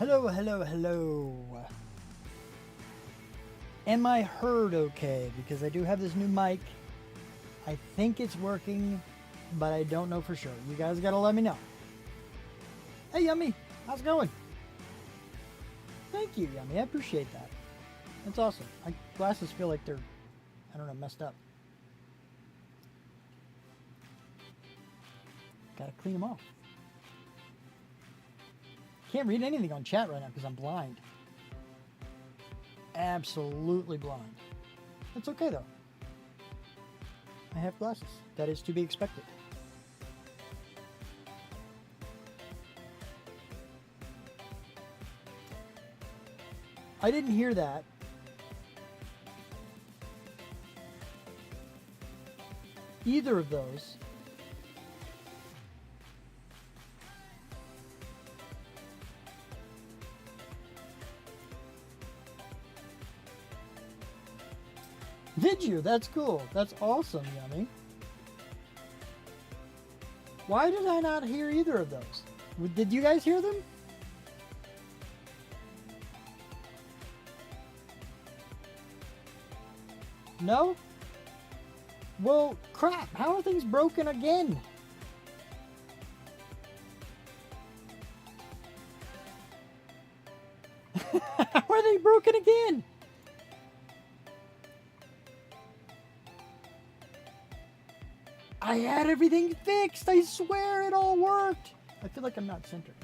Hello, hello, hello. Am I heard okay? Because I do have this new mic. I think it's working, but I don't know for sure. You guys gotta let me know. Hey, Yummy. How's it going? Thank you, Yummy. I appreciate that. That's awesome. My glasses feel like they're, I don't know, messed up. Gotta clean them off. Can't read anything on chat right now because I'm blind. Absolutely blind. That's okay though. I have glasses. That is to be expected. I didn't hear that. Either of those. Did you? That's cool. That's awesome, Yummy. Why did I not hear either of those? Did you guys hear them? No? Well, crap. How are things broken again? How are they broken again? I had everything fixed. I swear it all worked. I feel like I'm not centered.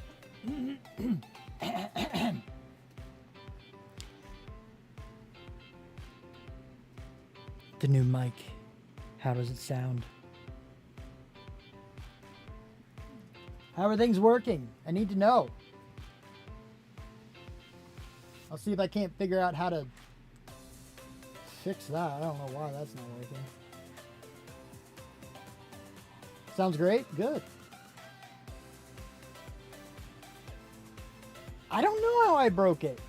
The new mic. How does it sound? How are things working? I need to know. I'll see if I can't figure out how to fix that. I don't know why that's not working. Sounds great. Good. I don't know how I broke it.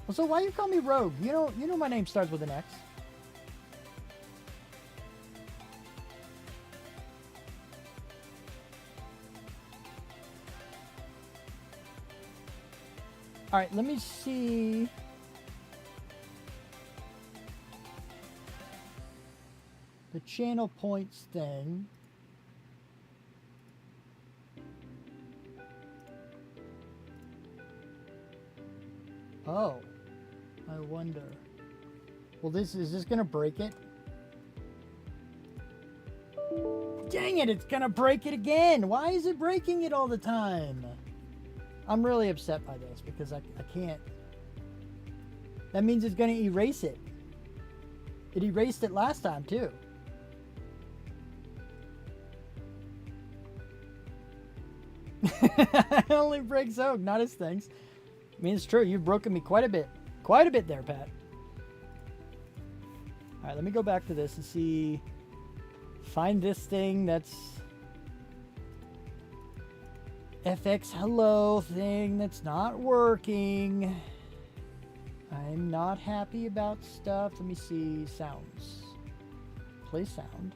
Well, so why you call me Rogue? You know my name starts with an X. All right, let me see. The channel points thing. Oh, I wonder. Well, is this gonna break it? Dang it, it's gonna break it again. Why is it breaking it all the time? I'm really upset by this because I can't. That means it's gonna erase it. It erased it last time too. It only breaks Oak, not his things. I mean, it's true. You've broken me quite a bit. Quite a bit there, Pat. All right, let me go back to this and see. Find this thing that's FX hello thing that's not working. I'm not happy about stuff. Let me see. Sounds. Play sound.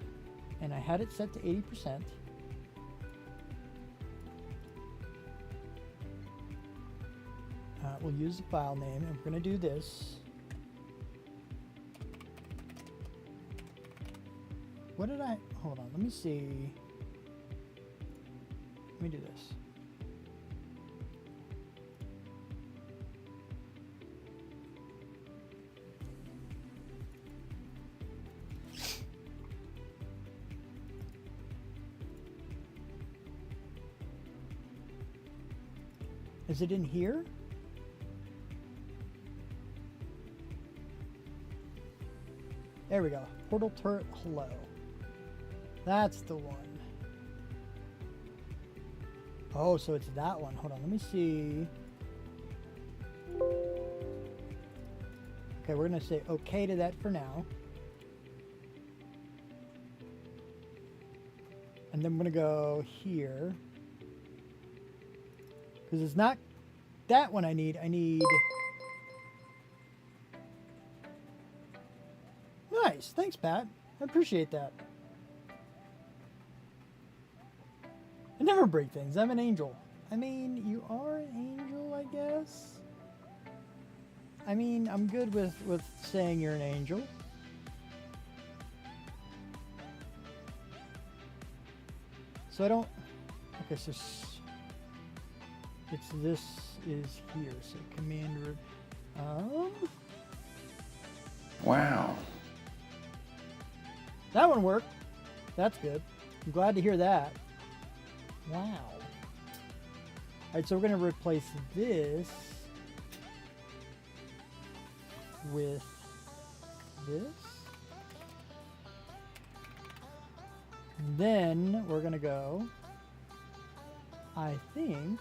And I had it set to 80%. We'll use the file name, and we're going to do this. What did I... Hold on, let me see. Let me do this. Is it in here? There we go. Portal turret hello. That's the one. Oh, so it's that one. Hold on, let me see. Okay, we're gonna say okay to that for now. And then I'm gonna go here. Because it's not that one I need. I need... Nice. Thanks, Pat. I appreciate that. I never break things. I'm an angel. I mean, you are an angel, I guess. I mean, I'm good with saying you're an angel. So I don't... Okay, so it's this is here. So command... Wow. That one worked. That's good. I'm glad to hear that. Wow. All right, so we're going to replace this with this. Then we're going to go, I think,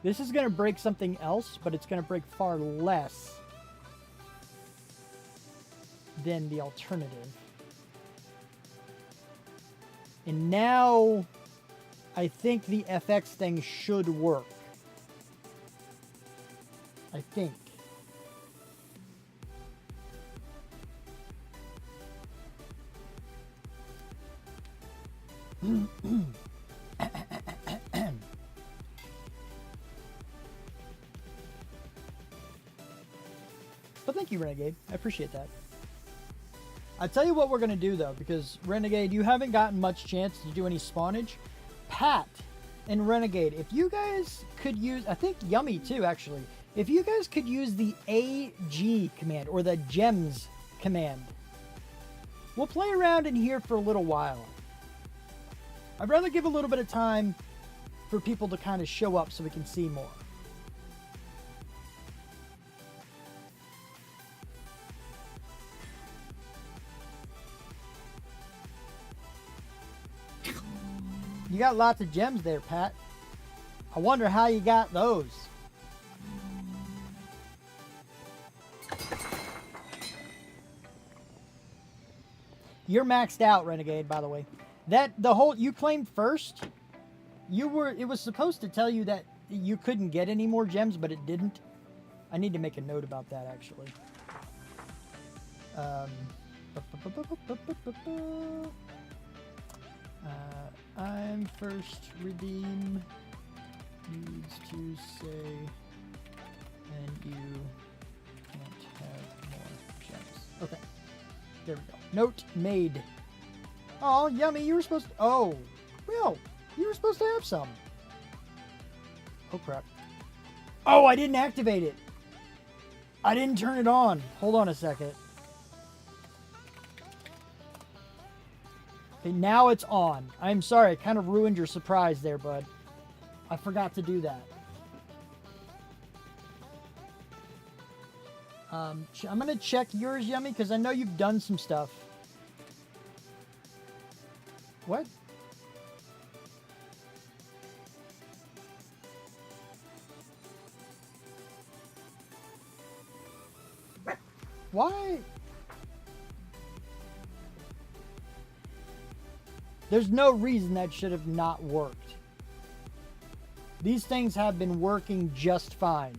this is going to break something else, but it's going to break far less than the alternative. And now I think the FX thing should work. I think. But thank you, Renegade. I appreciate that. I'll tell you what we're going to do, though, because, Renegade, you haven't gotten much chance to do any spawnage. Pat and Renegade, if you guys could use... I think Yummy, too, actually. If you guys could use the AG command, or the gems command, we'll play around in here for a little while. I'd rather give a little bit of time for people to kind of show up so we can see more. You got lots of gems there, Pat. I wonder how you got those. You're maxed out, Renegade, by the way. You claimed first. It was supposed to tell you that you couldn't get any more gems, but it didn't. I need to make a note about that, actually. I'm first redeem needs to say, and you can't have more gems. Okay, there we go. Note made. Oh, Yummy, you were supposed to... Oh, well, you were supposed to have some. Oh, crap. Oh, I didn't activate it. I didn't turn it on. Hold on a second. Okay, now it's on. I'm sorry, I kind of ruined your surprise there, bud. I forgot to do that. I'm going to check yours, Yummy, because I know you've done some stuff. What? Why? There's no reason that should have not worked. These things have been working just fine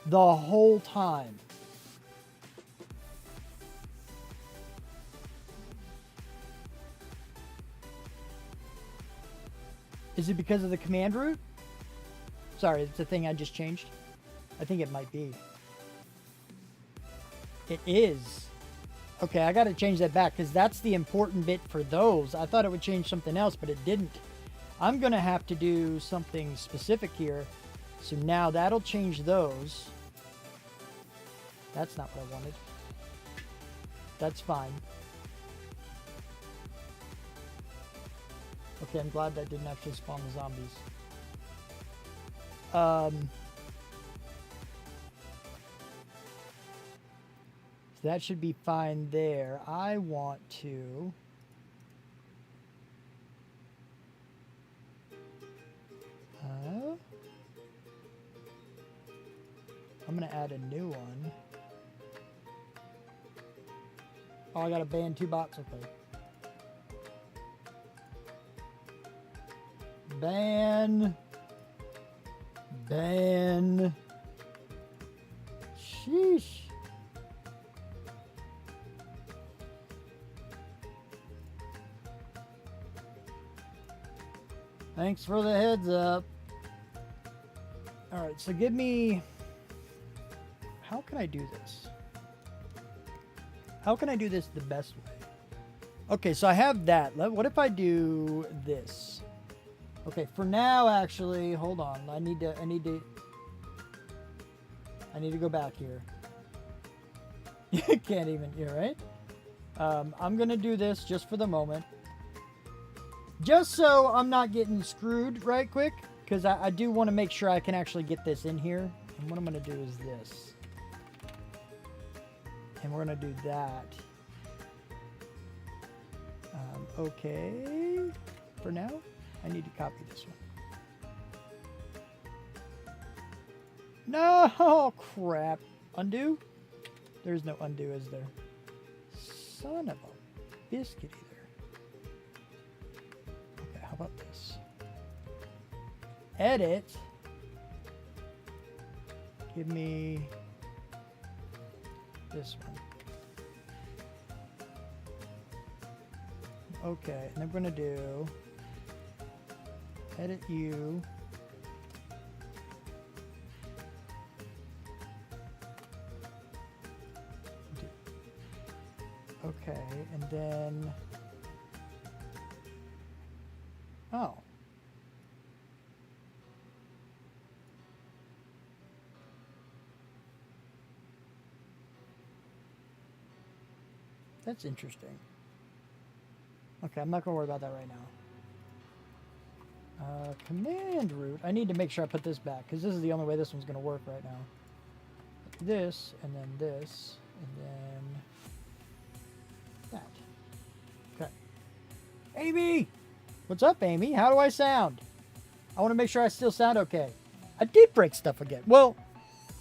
the whole time. Is it because of the command root? Sorry, it's a thing I just changed. I think it might be. It is. Okay, I got to change that back because that's the important bit for those. I thought it would change something else, but it didn't. I'm going to have to do something specific here. So now that'll change those. That's not what I wanted. That's fine. Okay, I'm glad that didn't actually spawn the zombies. So that should be fine there. I want to... I'm going to add a new one. Oh, I got to ban 2 bots. Okay. Ban. Ban. Sheesh. Thanks for the heads up. Alright, so give me... How can I do this? How can I do this the best way? Okay, so I have that. What if I do this? Okay, for now, actually, hold on. I need to go back here. You can't even, you're right. I'm gonna do this just for the moment. Just so I'm not getting screwed right quick, because I do want to make sure I can actually get this in here. And what I'm gonna do is this. And we're gonna do that. Okay, for now, I need to copy this one. No, crap. Undo? There's no undo, is there? Son of a biscuit either. Okay, how about this? Edit. Give me this one. Okay, and I'm going to do edit you. Okay, and then, oh. That's interesting. Okay, I'm not going to worry about that right now. Command root. I need to make sure I put this back, because this is the only way this one's going to work right now. This, and then this, and then that. Okay. Amy! What's up, Amy? How do I sound? I want to make sure I still sound okay. I did break stuff again. Well,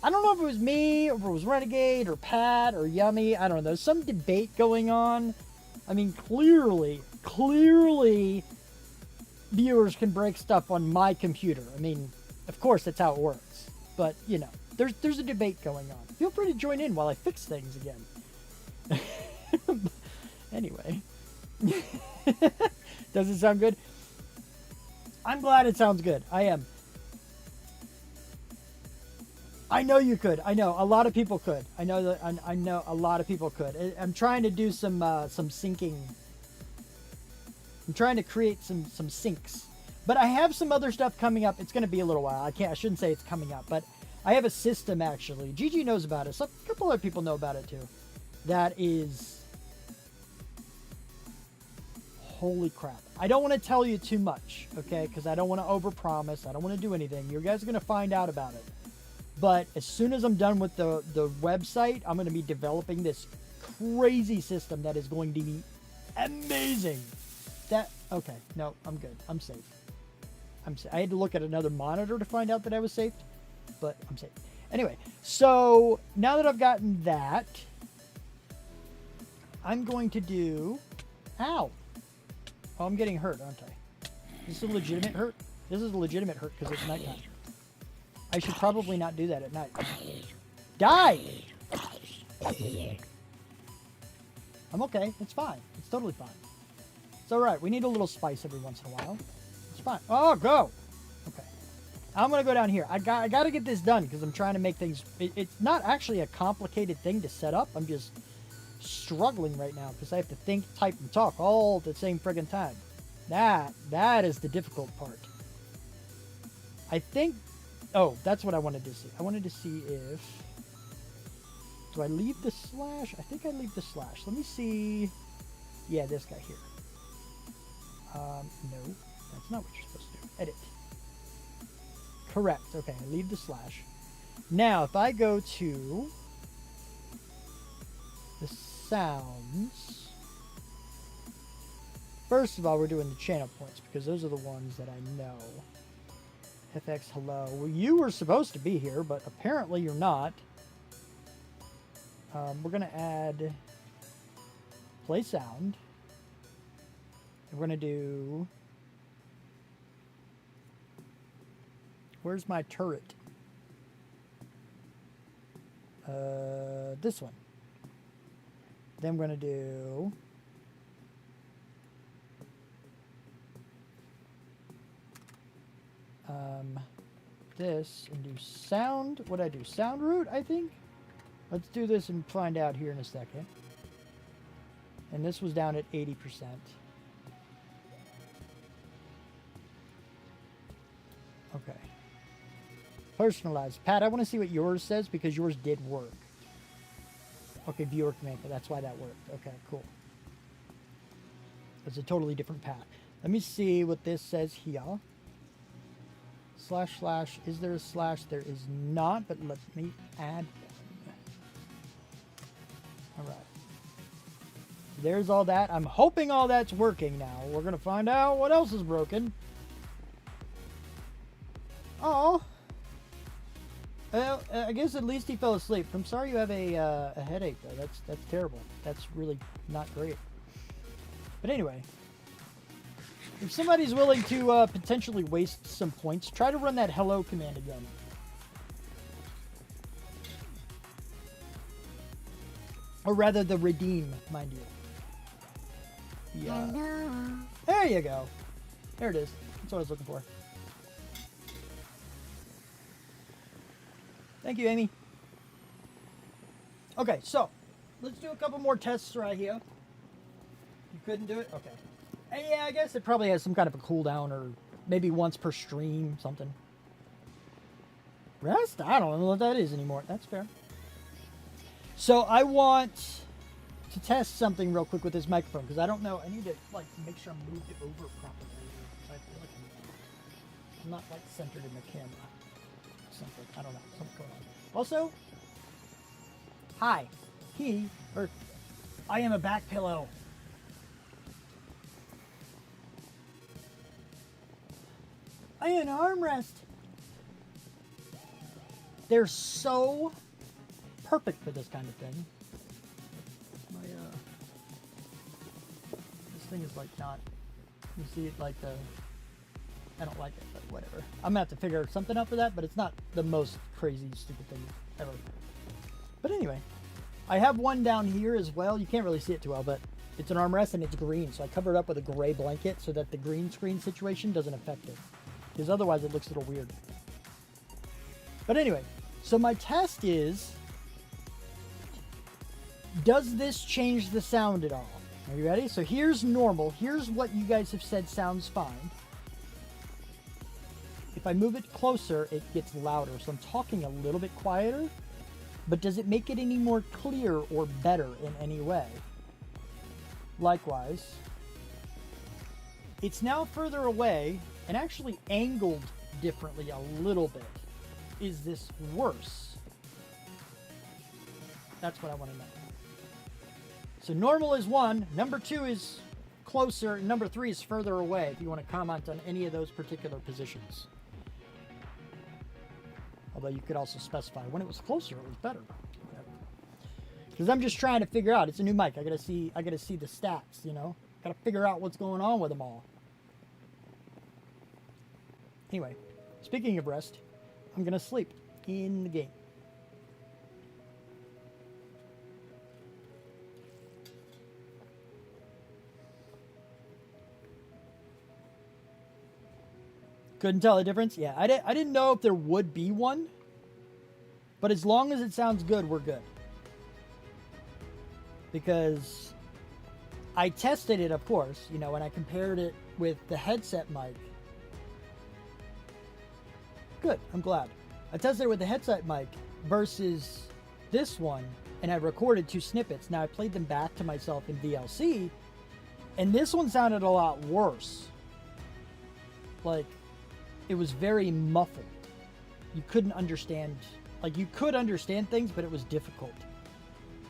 I don't know if it was me, or if it was Renegade, or Pat, or Yummy. I don't know. There's some debate going on. I mean, clearly, viewers can break stuff on my computer. I mean, of course, that's how it works. But, you know, there's a debate going on. Feel free to join in while I fix things again. Anyway. Does it sound good? I'm glad it sounds good. I am. I know you could. I know a lot of people could. I know that. I know a lot of people could. I'm trying to do some syncing. I'm trying to create some syncs, but I have some other stuff coming up. It's going to be a little while. I shouldn't say it's coming up, but I have a system actually. Gigi knows about it. A couple other people know about it too. That is, holy crap! I don't want to tell you too much, okay? Because I don't want to overpromise. I don't want to do anything. You guys are going to find out about it. But as soon as I'm done with the website, I'm going to be developing this crazy system that is going to be amazing. Okay, no, I'm good. I'm safe. I had to look at another monitor to find out that I was safe, but I'm safe. Anyway, so now that I've gotten that, I'm going to do, ow. Oh, I'm getting hurt, aren't I? Is this a legitimate hurt? This is a legitimate hurt because it's nighttime. I should probably not do that at night. Die! I'm okay. It's fine. It's totally fine. It's alright. We need a little spice every once in a while. It's fine. Oh, go! Okay. I'm going to go down here. I got to get this done because I'm trying to make things... It's not actually a complicated thing to set up. I'm just struggling right now because I have to think, type, and talk all at the same friggin' time. That is the difficult part. I think... Oh, that's what I wanted to see. I wanted to see if... Do I leave the slash? I think I leave the slash. Let me see... Yeah, this guy here. No. That's not what you're supposed to do. Edit. Correct. Okay, I leave the slash. Now, if I go to... the sounds... First of all, we're doing the channel points because those are the ones that I know. FX, hello. Well, you were supposed to be here, but apparently you're not. We're going to add play sound. And we're going to do... Where's my turret? This one. Then we're going to do... this and do sound. What did I do? Sound root, I think. Let's do this and find out here in a second. And this was down at 80%. Okay. Personalized. Pat, I want to see what yours says because yours did work. Okay, viewer command. That's why that worked. Okay, cool. It's a totally different path. Let me see what this says here. Slash slash. Is there a slash? There is not, but let me add one. All right. There's all that. I'm hoping all that's working now. We're going to find out what else is broken. Oh. Well, I guess at least he fell asleep. I'm sorry you have a headache, though. That's terrible. That's really not great. But anyway, if somebody's willing to potentially waste some points, try to run that hello command again. Or rather, the redeem, mind you. Yeah. Hello. There you go. There it is. That's what I was looking for. Thank you, Amy. Okay, so let's do a couple more tests right here. You couldn't do it? Okay. And yeah, I guess it probably has some kind of a cooldown or maybe once per stream, something. Rest? I don't know what that is anymore. That's fair. So I want to test something real quick with this microphone because I don't know. I need to like make sure I'm moved over properly. I feel like I'm not like centered in the camera. Something. I don't know. Something's going on. Also, hi. I am a back pillow. I am an armrest. They're so perfect for this kind of thing. This thing is like not. You see it like the. I don't like it, but whatever. I'm gonna have to figure something out for that, but it's not the most crazy, stupid thing ever. But anyway, I have one down here as well. You can't really see it too well, but it's an armrest and it's green, so I covered it up with a gray blanket so that the green screen situation doesn't affect it. Because otherwise it looks a little weird. But anyway, so my test is, does this change the sound at all? Are you ready? So here's normal. Here's what you guys have said sounds fine. If I move it closer, it gets louder. So I'm talking a little bit quieter. But does it make it any more clear or better in any way? Likewise, it's now further away and actually angled differently a little bit. Is this worse? That's what I want to know. So normal is 1, number 2 is closer, number 3 is further away if you want to comment on any of those particular positions. Although you could also specify when it was closer, it was better. Because I'm just trying to figure out. It's a new mic. I gotta see the stats. You know, gotta figure out what's going on with them all. Anyway, speaking of rest, I'm gonna sleep in the game. Couldn't tell the difference? Yeah, I didn't know if there would be one. But as long as it sounds good, we're good. Because I tested it, of course, you know, and I compared it with the headset mic. Good, I'm glad. I tested it with the headset mic versus this one, and I recorded 2 snippets. Now I played them back to myself in VLC, and this one sounded a lot worse. Like, it was very muffled. You couldn't understand, like you could understand things, but it was difficult.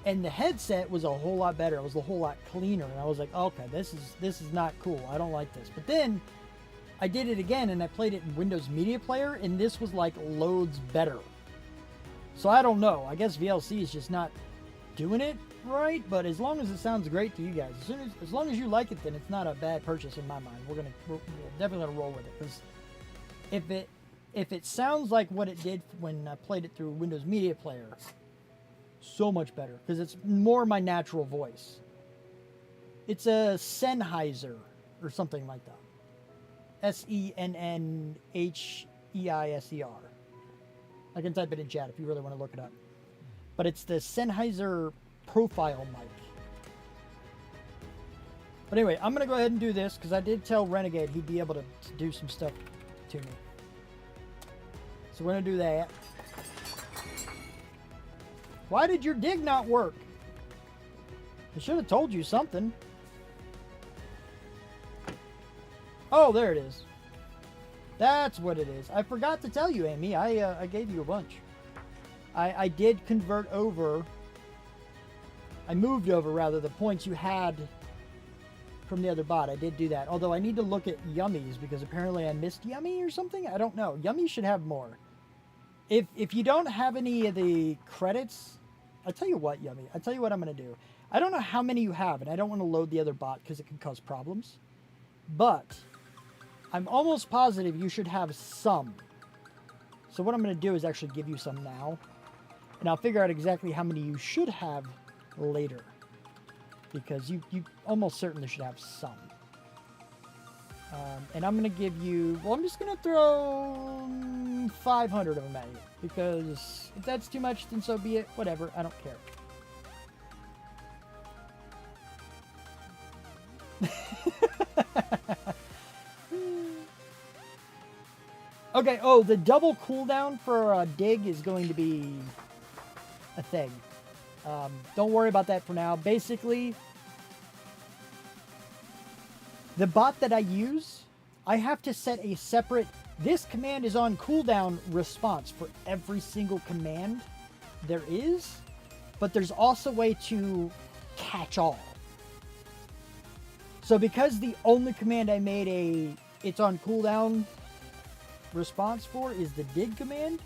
And the headset was a whole lot better. It was a whole lot cleaner. And I was like, okay, this is not cool. I don't like this. But then I did it again and I played it in Windows Media Player and this was like loads better. So I don't know. I guess VLC is just not doing it right, but as long as it sounds great to you guys, as long as you like it, then it's not a bad purchase in my mind. We're definitely gonna roll with it, because if it sounds like what it did when I played it through Windows Media Player, so much better, because it's more my natural voice. It's a Sennheiser or something like that. Sennheiser. I can type it in chat if you really want to look it up. but it's the Sennheiser profile mic. But anyway, I'm going to go ahead and do this because I did tell Renegade he'd be able to do some stuff to me. So we're going to do that. Why did your dig not work? I should have told you something. Oh, there it is. That's what it is. I forgot to tell you, Amy. I gave you a bunch. I did convert over. I moved over, rather, the points you had from the other bot. I did do that. Although I need to look at Yummy's because apparently I missed Yummy or something. I don't know. Yummy should have more. If you don't have any of the credits, I'll tell you what, Yummy. I'll tell you what I'm going to do. I don't know how many you have, and I don't want to load the other bot because it can cause problems. But I'm almost positive you should have some. So what I'm going to do is actually give you some now. And I'll figure out exactly how many you should have later. Because you almost certainly should have some. And I'm going to give you... Well, I'm just going to throw 500 of them at you. Because if that's too much, then so be it. Whatever. I don't care. Okay, oh, the double cooldown for dig is going to be a thing. Don't worry about that for now. Basically, the bot that I use, I have to set a separate... This command is on cooldown response for every single command there is, but there's also a way to catch all. So because the only command I made it's on cooldown response for is the dig command,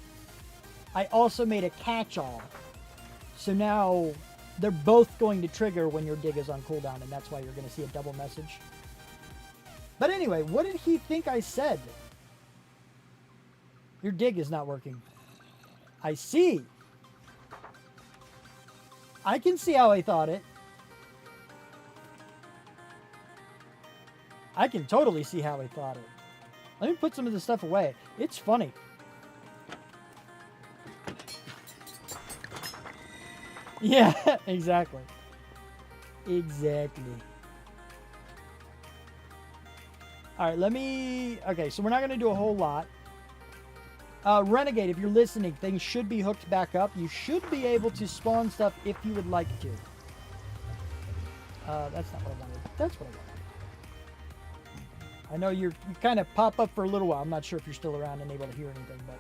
I also made a catch-all. So now they're both going to trigger when your dig is on cooldown, and that's why you're going to see a double message. But anyway, what did he think I said? Your dig is not working. I see. I can see how I thought it. I can totally see how I thought it. Let me put some of this stuff away. It's funny. Yeah, exactly. Exactly. Alright, let me... Okay, so we're not going to do a whole lot. Renegade, if you're listening, things should be hooked back up. You should be able to spawn stuff if you would like to. That's not what I wanted. That's what I wanted. I know you kind of pop up for a little while. I'm not sure if you're still around and able to hear anything, but...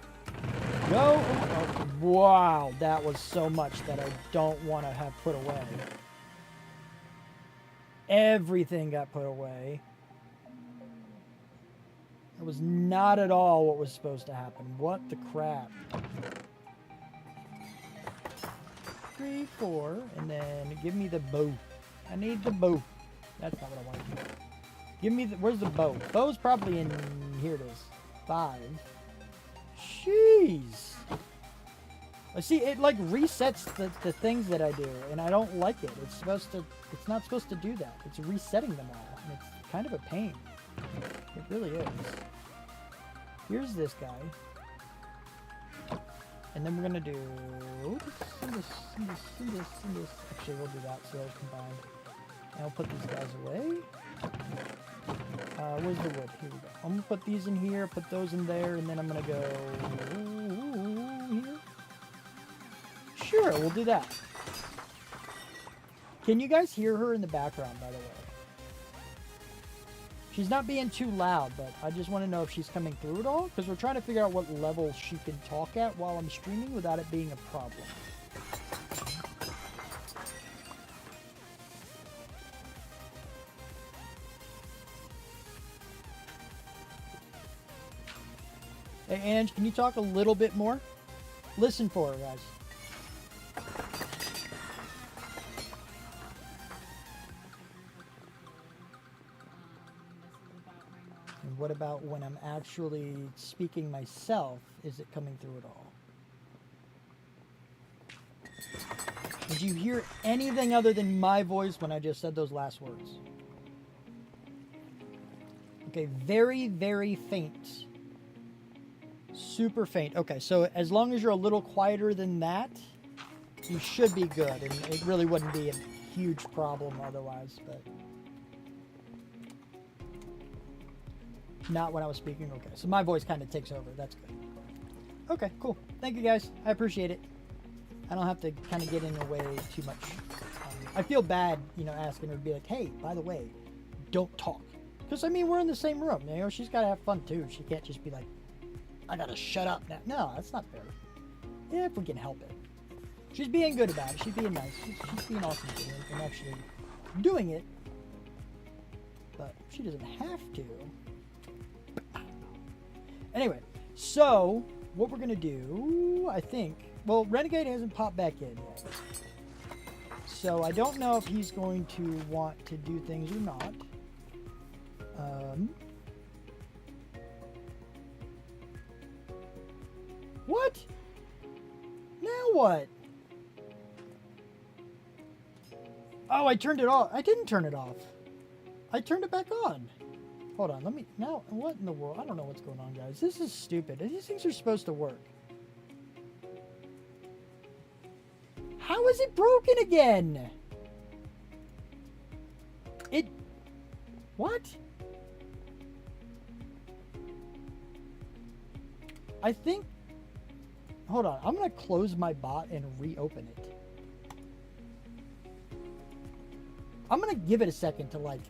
Go! Oh, wow, that was so much that I don't want to have put away. Everything got put away. It was not at all what was supposed to happen. What the crap? 3, 4, and then give me the bow. I need the bow. That's not what I want to do. Give me the... Where's the bow? Bow's probably in... Here it is. 5. Jeez. I see, it like resets the things that I do, and I don't like it. It's supposed to... It's not supposed to do that. It's resetting them all. And it's kind of a pain. It really is. Here's this guy. And then we're going to do... this. Actually, we'll do that so they'll combine. And I'll put these guys away. Where's the wood? Here we go. I'm going to put these in here, put those in there, and then I'm going to go here. Sure, we'll do that. Can you guys hear her in the background, by the way? She's not being too loud, but I just want to know if she's coming through at all, because we're trying to figure out what level she can talk at while I'm streaming without it being a problem. Hey, Ange, can you talk a little bit more? Listen for her, guys. And what about when I'm actually speaking myself? Is it coming through at all? Did you hear anything other than my voice when I just said those last words? Okay, very, very faint. Super faint. Okay, so as long as you're a little quieter than that, you should be good, and it really wouldn't be a huge problem otherwise, but not when I was speaking. Okay, so my voice kind of takes over. That's good. Okay, cool. Thank you guys. I appreciate it. I don't have to kind of get in the way too much. I feel bad, you know, asking her to be like, hey, by the way, don't talk. Because, I mean, we're in the same room. You know, she's got to have fun, too. She can't just be like, I got to shut up now. No, that's not fair. Yeah, if we can help it. She's being good about it. She's being nice. She's being awesome and actually doing it. But she doesn't have to. Anyway, so what we're going to do, I think, well, Renegade hasn't popped back in yet. So I don't know if he's going to want to do things or not. What? Now what? Oh, I turned it off. I didn't turn it off. I turned it back on. Hold on, let me, now, what in the world? I don't know what's going on, guys. This is stupid. These things are supposed to work. How is it broken again? What? I think, hold on, I'm going to close my bot and reopen it. I'm going to give it a second to like,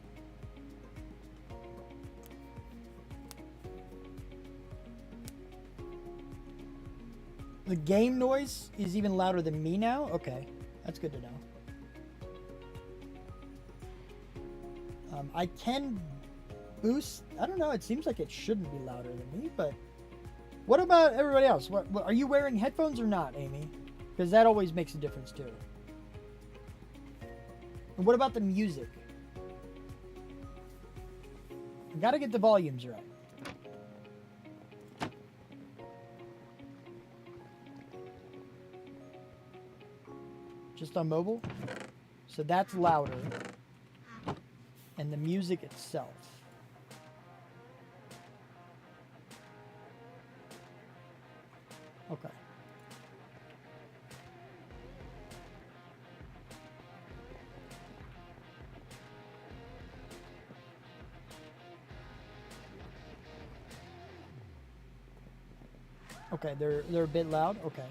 the game noise is even louder than me now? Okay, that's good to know. I can boost, I don't know, it seems like it shouldn't be louder than me, but what about everybody else? What are you wearing headphones or not, Amy? Because that always makes a difference too. And what about the music? I gotta get the volumes right. Just on mobile? So that's louder. And the music itself. Okay. Okay, they're a bit loud. Okay.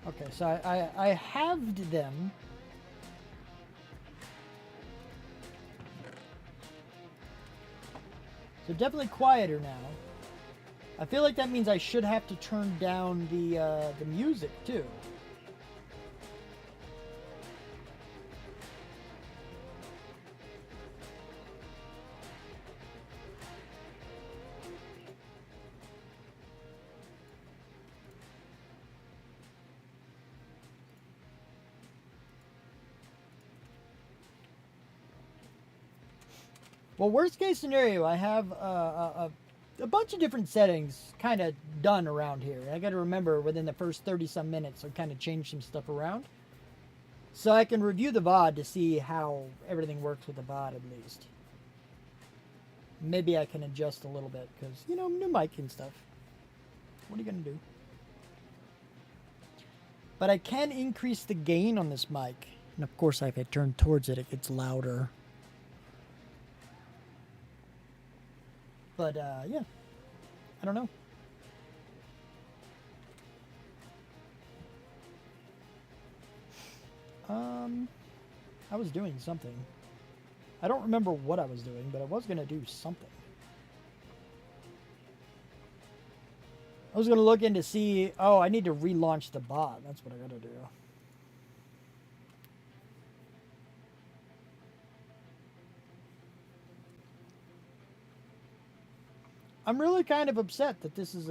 Okay, so I halved them. So definitely quieter now. I feel like that means I should have to turn down the music too. Well, worst case scenario, I have a bunch of different settings kind of done around here. I got to remember within the first 30 some minutes, I kind of change some stuff around. So I can review the VOD to see how everything works with the VOD at least. Maybe I can adjust a little bit because, you know, new mic and stuff. What are you going to do? But I can increase the gain on this mic. And of course, if I turn towards it, it gets louder. But, yeah. I don't know. I was doing something. I don't remember what I was doing, but I was going to do something. I was going to look in to see... Oh, I need to relaunch the bot. That's what I got to do. I'm really kind of upset that this is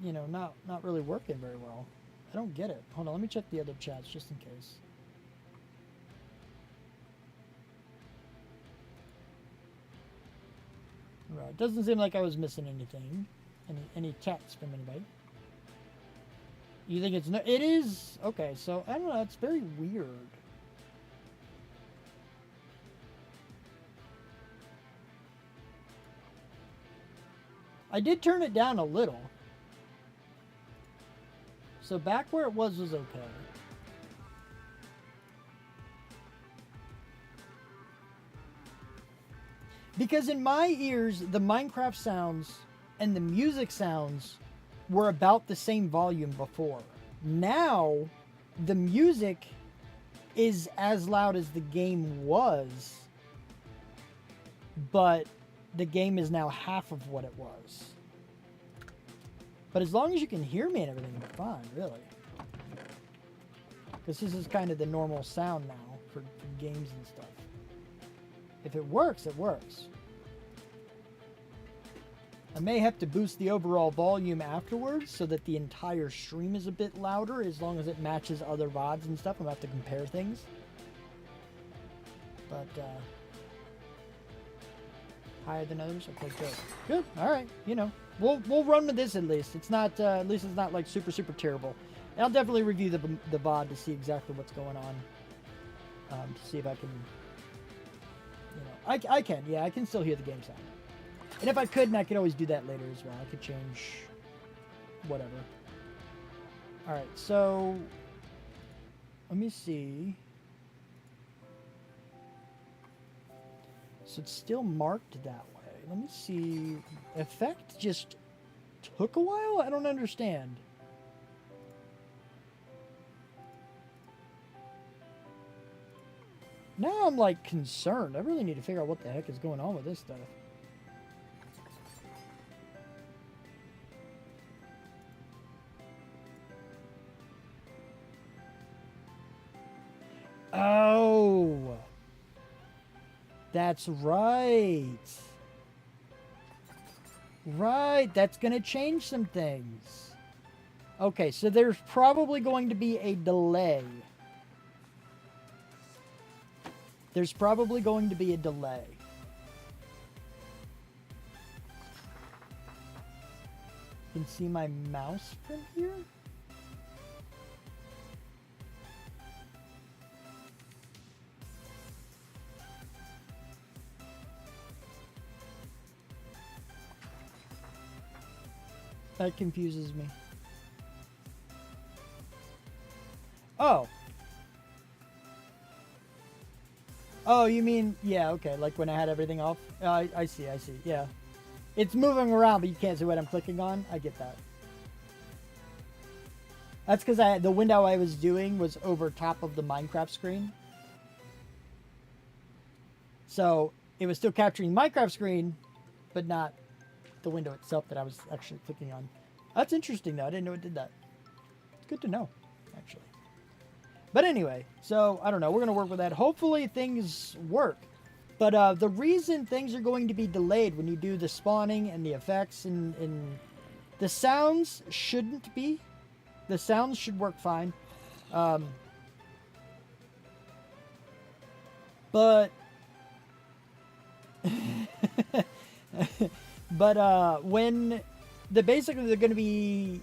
you know, not really working very well. I don't get it. Hold on, let me check the other chats just in case. Right, it doesn't seem like I was missing anything. Any chats from anybody. You think it's no? It is okay. So I don't know. It's very weird. I did turn it down a little. So back where it was okay. Because in my ears, the Minecraft sounds and the music sounds were about the same volume before. Now, the music is as loud as the game was, but the game is now half of what it was. But as long as you can hear me and everything, it's fine, really. Because this is kind of the normal sound now for games and stuff. If it works, it works. I may have to boost the overall volume afterwards so that the entire stream is a bit louder, as long as it matches other VODs and stuff. I'm going to have to compare things. But, higher than others? Okay, good. Good, alright, you know. We'll run with this at least. It's not, at least it's not like super terrible. And I'll definitely review the VOD to see exactly what's going on. To see if I can, you know, I can, yeah, I can still hear the game sound. And if I couldn't, I could always do that later as well. I could change whatever. Alright, so let me see. So it's still marked that way. Let me see. Effect just took a while? I don't understand. Now I'm like concerned. I really need to figure out what the heck is going on with this stuff. Oh, that's right. Right, that's going to change some things. Okay, so there's probably going to be a delay. There's probably going to be a delay. You can see my mouse from here? That confuses me. Oh. Oh, you mean, yeah, okay, like when I had everything off? I see, yeah. It's moving around, but you can't see what I'm clicking on. I get that. That's because the window I was doing was over top of the Minecraft screen. So, it was still capturing the Minecraft screen, but not the window itself that I was actually clicking on. That's interesting though. I didn't know it did that. It's good to know, actually. But anyway, so I don't know. We're going to work with that. Hopefully things work. But the reason things are going to be delayed when you do the spawning and the effects and the sounds shouldn't be. The sounds should work fine. But when basically they're going to be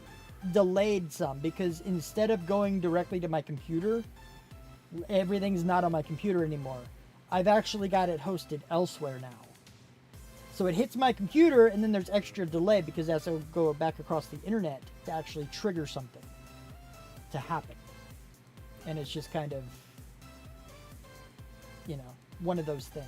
delayed some, because instead of going directly to my computer, everything's not on my computer anymore. I've actually got it hosted elsewhere now. So it hits my computer and then there's extra delay because it has to go back across the internet to actually trigger something to happen. And it's just kind of, you know, one of those things.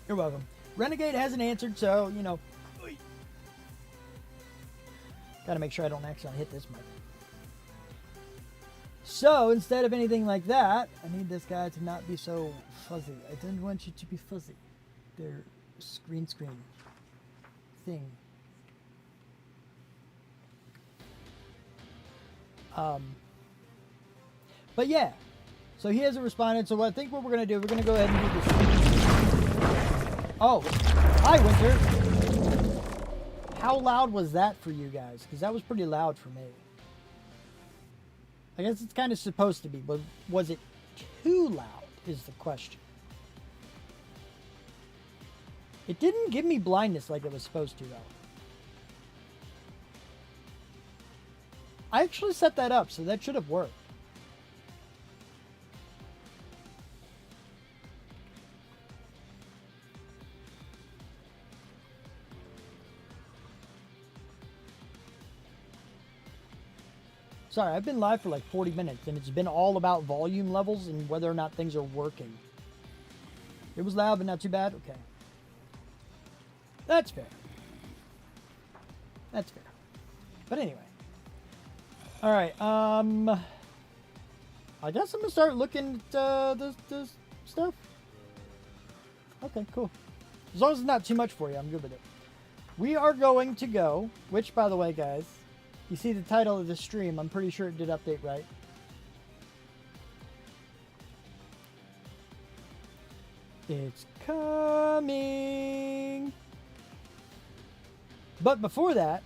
You're welcome. Renegade hasn't answered, so, you know. Gotta make sure I don't accidentally hit this mic. So, instead of anything like that, I need this guy to not be so fuzzy. I don't want you to be fuzzy. They're screen thing. But yeah. So he hasn't responded, so I think what we're going to do, we're going to go ahead and do this. Oh, hi, Winter. How loud was that for you guys? Because that was pretty loud for me. I guess it's kind of supposed to be, but was it too loud is the question. It didn't give me blindness like it was supposed to, though. I actually set that up, so that should have worked. Sorry, I've been live for like 40 minutes, and it's been all about volume levels and whether or not things are working. It was loud, but not too bad? Okay. That's fair. That's fair. But anyway. Alright, I guess I'm gonna start looking at this stuff. Okay, cool. As long as it's not too much for you, I'm good with it. We are going to go, which, by the way, guys, you see the title of the stream. I'm pretty sure it did update right. It's coming. But before that,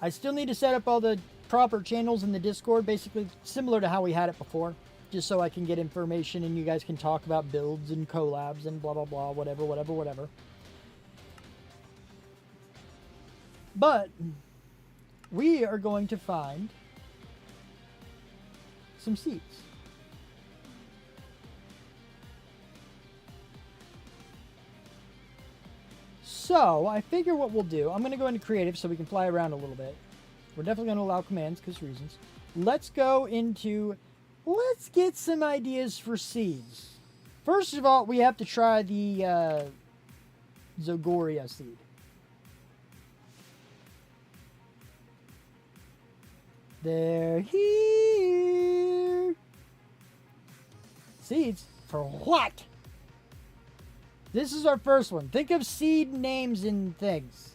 I still need to set up all the proper channels in the Discord, basically similar to how we had it before, just so I can get information and you guys can talk about builds and collabs and blah, blah, blah, whatever. But we are going to find some seeds. So I figure what we'll do, I'm going to go into creative so we can fly around a little bit. We're definitely going to allow commands because reasons. Let's go into, let's get some ideas for seeds. First of all, we have to try the Zogoria seed. They're here. Seeds? For what? This is our first one. Think of seed names and things.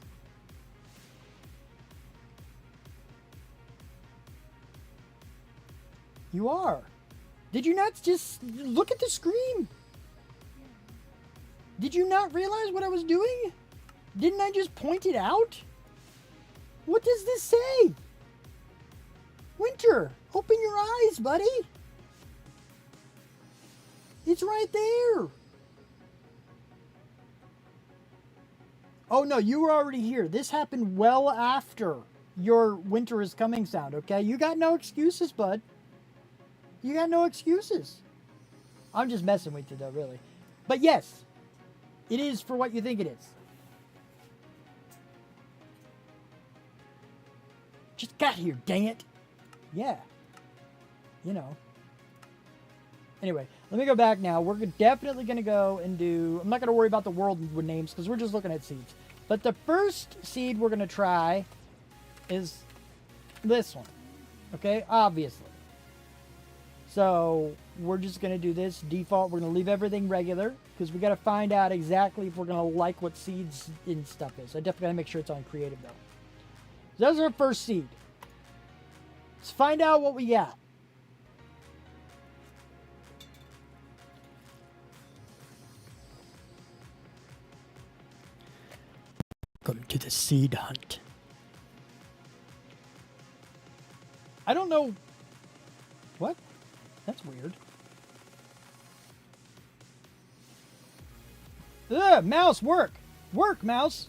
You are. Did you not just look at the screen? Did you not realize what I was doing? Didn't I just point it out? What does this say? Winter, open your eyes, buddy. It's right there. Oh no, you were already here. This happened well after your winter is coming sound, okay? You got no excuses, bud. You got no excuses. I'm just messing with you though, really. But yes, it is for what you think it is. Just got here, dang it. Yeah. You know. Anyway, let me go back now. We're definitely going to go and do... I'm not going to worry about the world names because we're just looking at seeds. But the first seed we're going to try is this one. Okay? Obviously. So, we're just going to do this. Default, we're going to leave everything regular because we got to find out exactly if we're going to like what seeds and stuff is. I definitely got to make sure it's on creative, though. So that's our first seed. Let's find out what we got. Welcome to the seed hunt. I don't know. What? That's weird. Ugh, mouse, work! Work, mouse!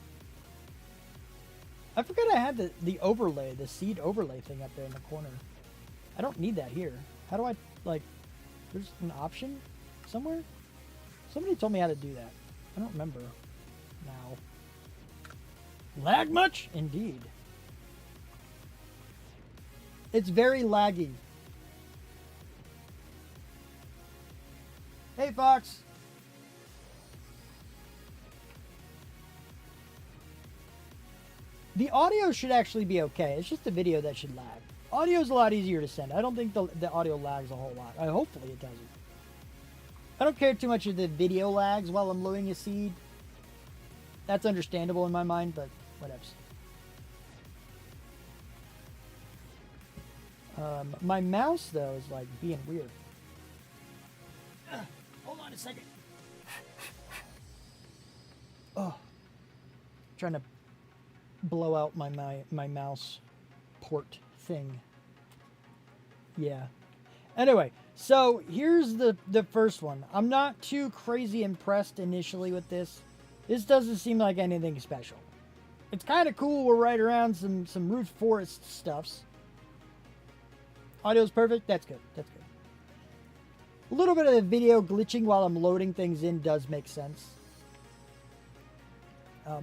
I forgot I had the overlay, the seed overlay thing up there in the corner. I don't need that here. How do I, like, there's an option somewhere? Somebody told me how to do that. I don't remember now. Lag much? Indeed. It's very laggy. Hey, Fox. The audio should actually be okay. It's just the video that should lag. Audio is a lot easier to send. I don't think the audio lags a whole lot. Hopefully it doesn't. I don't care too much if the video lags while I'm loading a seed. That's understandable in my mind, but whatevs. My mouse, though, is like being weird. Hold on a second. Oh. Trying to blow out my mouse port thing. Yeah. Anyway, so here's the first one. I'm not too crazy impressed initially with this. This doesn't seem like anything special. It's kind of cool. We're right around some root forest stuffs. Audio's perfect. That's good. That's good. A little bit of the video glitching while I'm loading things in does make sense.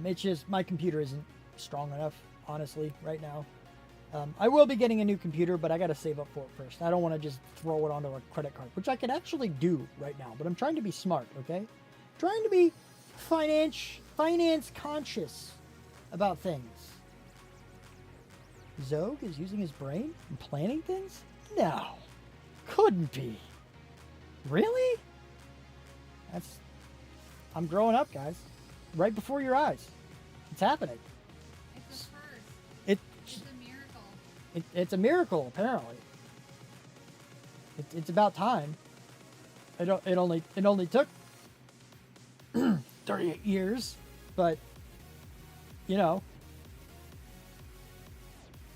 It's just my computer isn't strong enough, honestly, right now. I will be getting a new computer, but I got to save up for it first. I don't want to just throw it onto a credit card, which I could actually do right now, but I'm trying to be smart, okay? Trying to be finance conscious about things. Zog is using his brain and planning things? No. Couldn't be. Really? I'm growing up, guys. Right before your eyes. It's happening. It's a first. It's a miracle. It's a miracle, apparently. It's about time. It only took 38 years, but you know.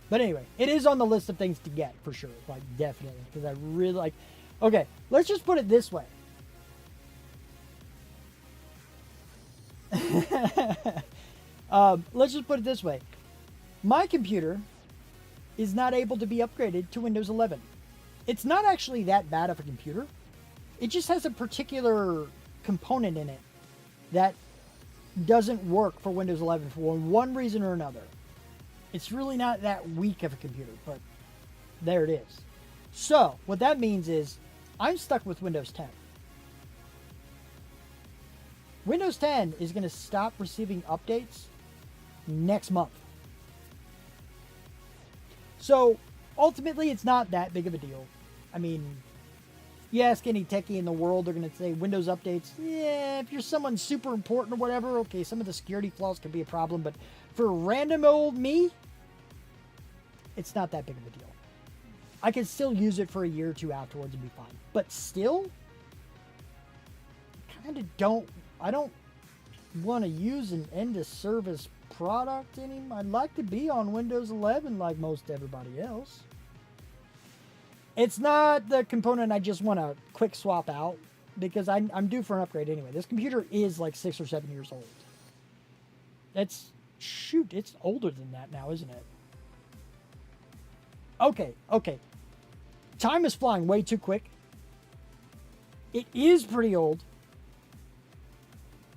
But anyway, it is on the list of things to get for sure, like definitely, because I really like. Okay, let's just put it this way. Let's just put it this way. My computer is not able to be upgraded to Windows 11. It's not actually that bad of a computer. It just has a particular component in it that doesn't work for Windows 11 for one reason or another. It's really not that weak of a computer, but there it is. So, what that means is I'm stuck with Windows 10. Windows 10 is going to stop receiving updates next month. So, ultimately, it's not that big of a deal. I mean, you ask any techie in the world, they're going to say Windows updates, yeah, if you're someone super important or whatever, okay, some of the security flaws can be a problem, but for random old me, it's not that big of a deal. I can still use it for a year or two afterwards and be fine. But still, I don't want to use an end-of-service product anymore. I'd like to be on Windows 11 like most everybody else. It's not the component I just want to quick swap out because I'm due for an upgrade anyway. This computer is like 6 or 7 years old. It's older than that now, isn't it? Okay. Time is flying way too quick. It is pretty old,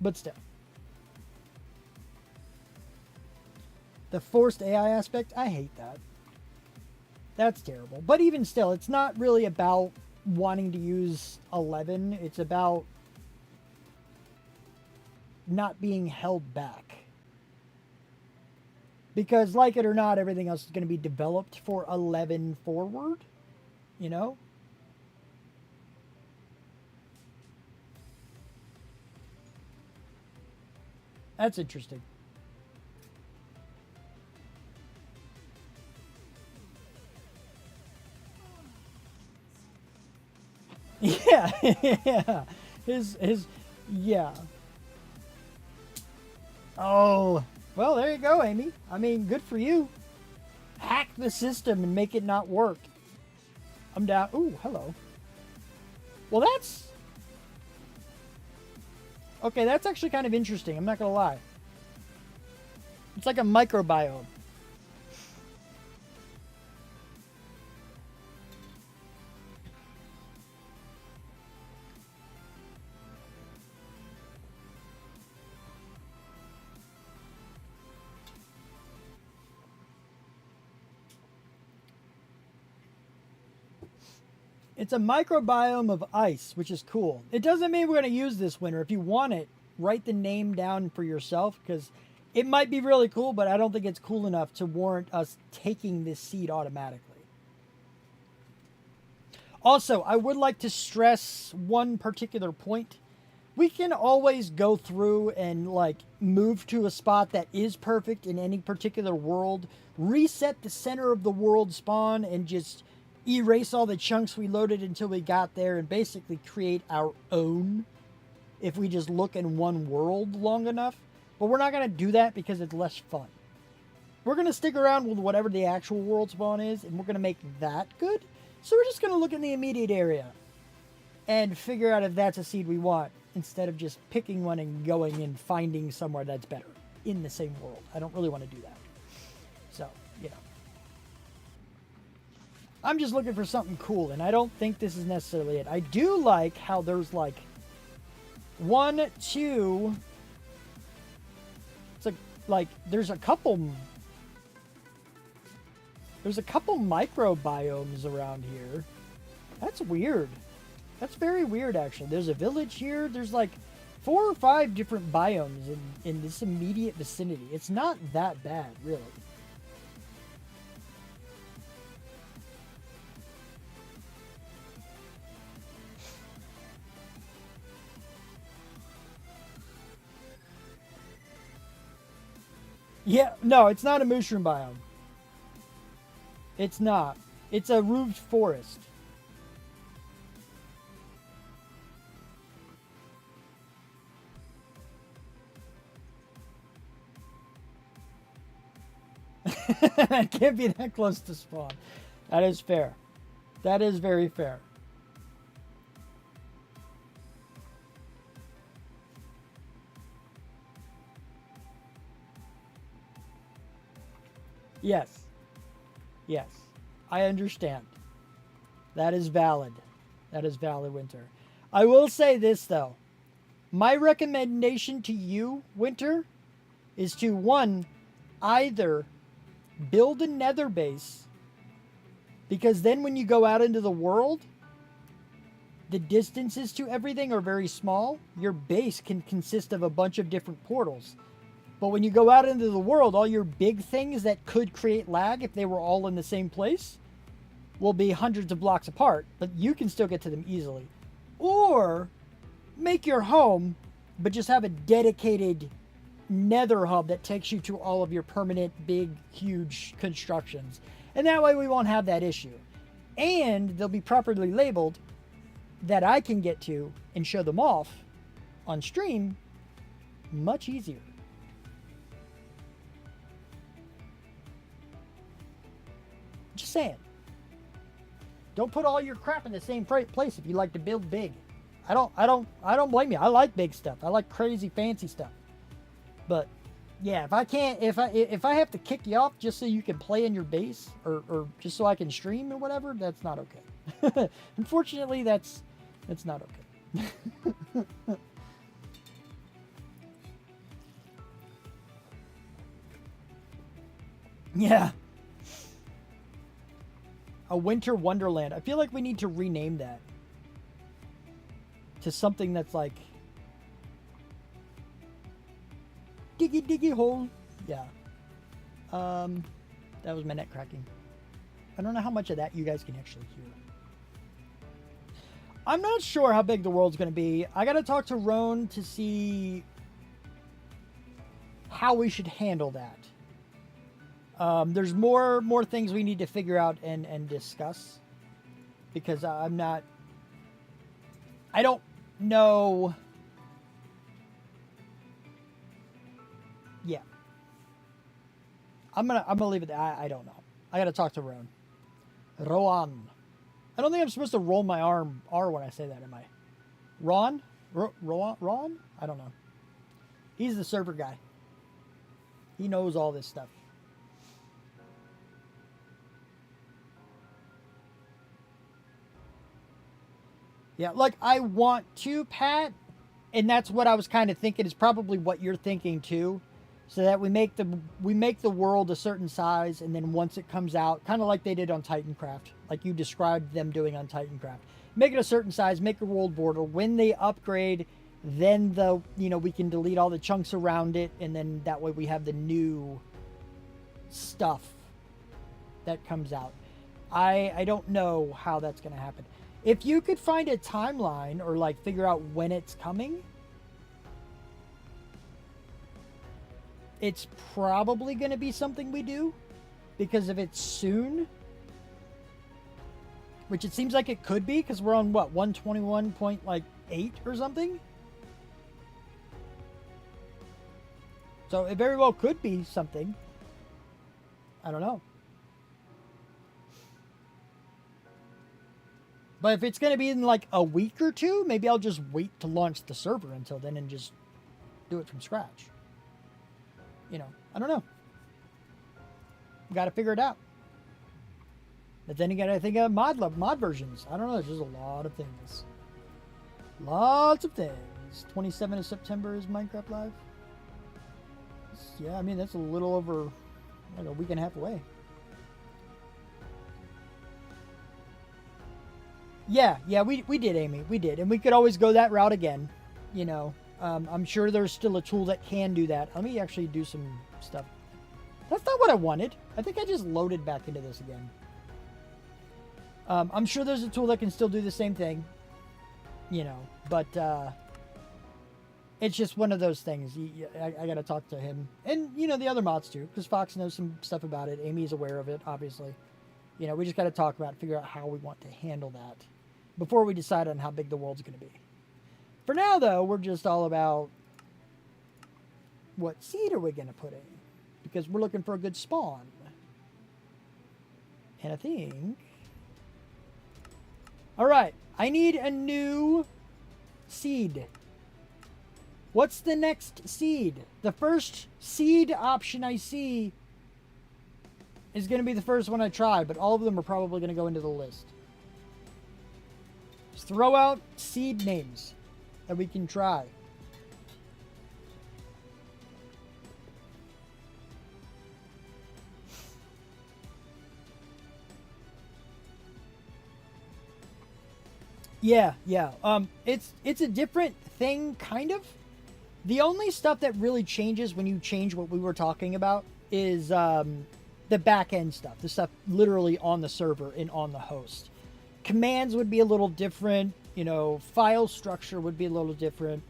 but still. The forced AI aspect, I hate that. That's terrible. But even still, it's not really about wanting to use 11. It's about not being held back. Because, like it or not, everything else is going to be developed for 11 forward. You know? That's interesting. Yeah, yeah. Yeah. Oh, well, there you go, Amy. I mean, good for you. Hack the system and make it not work. I'm down. Ooh, hello. Well, that's... Okay, that's actually kind of interesting. I'm not going to lie. It's like a microbiome. It's a microbiome of ice, which is cool. It doesn't mean we're going to use this winter. If you want it, write the name down for yourself, because it might be really cool, but I don't think it's cool enough to warrant us taking this seed automatically. Also, I would like to stress one particular point. We can always go through and like move to a spot that is perfect in any particular world, reset the center of the world spawn, and just erase all the chunks we loaded until we got there and basically create our own if we just look in one world long enough. But we're not going to do that because it's less fun. We're going to stick around with whatever the actual world spawn is, and we're going to make that good. So we're just going to look in the immediate area and figure out if that's a seed we want. instead of just picking one and going and finding somewhere that's better in the same world. I don't really want to do that. So, you know. I'm just looking for something cool, and I don't think this is necessarily it. I do like how there's like 1, 2. It's like there's a couple microbiomes around here. That's weird. That's very weird, actually. There's a village here. There's like 4 or 5 different biomes in this immediate vicinity. It's not that bad, really. Yeah, no, it's not a mushroom biome. It's not. It's a roofed forest. It can't be that close to spawn. That is fair. That is very fair. Yes. Yes. I understand. That is valid. That is valid, Winter. I will say this, though. My recommendation to you, Winter, is to, 1, either build a nether base, because then when you go out into the world, the distances to everything are very small. Your base can consist of a bunch of different portals. But when you go out into the world, all your big things that could create lag if they were all in the same place will be hundreds of blocks apart, but you can still get to them easily. Or make your home, but just have a dedicated nether hub that takes you to all of your permanent, big, huge constructions. And that way we won't have that issue. And they'll be properly labeled that I can get to and show them off on stream much easier. Just saying. Don't put all your crap in the same place if you like to build big. I don't blame you. I like big stuff. I like crazy fancy stuff. But yeah, if I have to kick you off just so you can play in your base or just so I can stream or whatever, that's not okay. Unfortunately, that's not okay. Yeah. A winter wonderland. I feel like we need to rename that to something that's like diggy hole. Yeah. That was my net cracking. I don't know how much of that you guys can actually hear. I'm not sure how big the world's going to be. I got to talk to Roan to see how we should handle that. There's more things we need to figure out and discuss, because I don't know. Yeah. I'm gonna leave it there. I don't know. I gotta talk to Roan. Roan. I don't think I'm supposed to roll my R when I say that, am I? Ron? Ron? I don't know. He's the server guy. He knows all this stuff. Yeah, like I want to, Pat, and that's what I was kind of thinking is probably what you're thinking too, so that we make the world a certain size, and then once it comes out, kind of like they did on Titancraft, like you described them doing on Titancraft, make it a certain size, make a world border. When they upgrade, then we can delete all the chunks around it, and then that way we have the new stuff that comes out. I don't know how that's going to happen. If you could find a timeline or like figure out when it's coming, it's probably going to be something we do, because if it's soon, which it seems like it could be, because we're on what, 121.8 or something. So it very well could be something. I don't know. But if it's going to be in like a week or two, maybe I'll just wait to launch the server until then and just do it from scratch. You know, I don't know. Got to figure it out. But then you got to think of mod versions. I don't know. There's just a lot of things. Lots of things. 27th of September is Minecraft Live. Yeah, I mean, that's a little over like a week and a half away. Yeah, we did, Amy. We did. And we could always go that route again. You know, I'm sure there's still a tool that can do that. Let me actually do some stuff. That's not what I wanted. I think I just loaded back into this again. I'm sure there's a tool that can still do the same thing. You know, but it's just one of those things. I got to talk to him. And, you know, the other mods too. Because Fox knows some stuff about it. Amy's aware of it, obviously. You know, we just got to talk about it, figure out how we want to handle that before we decide on how big the world's going to be. For now, though, we're just all about what seed are we going to put in? Because we're looking for a good spawn. And I think... Alright, I need a new seed. What's the next seed? The first seed option I see is going to be the first one I try, but all of them are probably going to go into the list. Just throw out seed names that we can try. Yeah. It's a different thing, kind of. The only stuff that really changes when you change what we were talking about is the back end stuff, the stuff literally on the server and on the host. Commands would be a little different, you know, file structure would be a little different.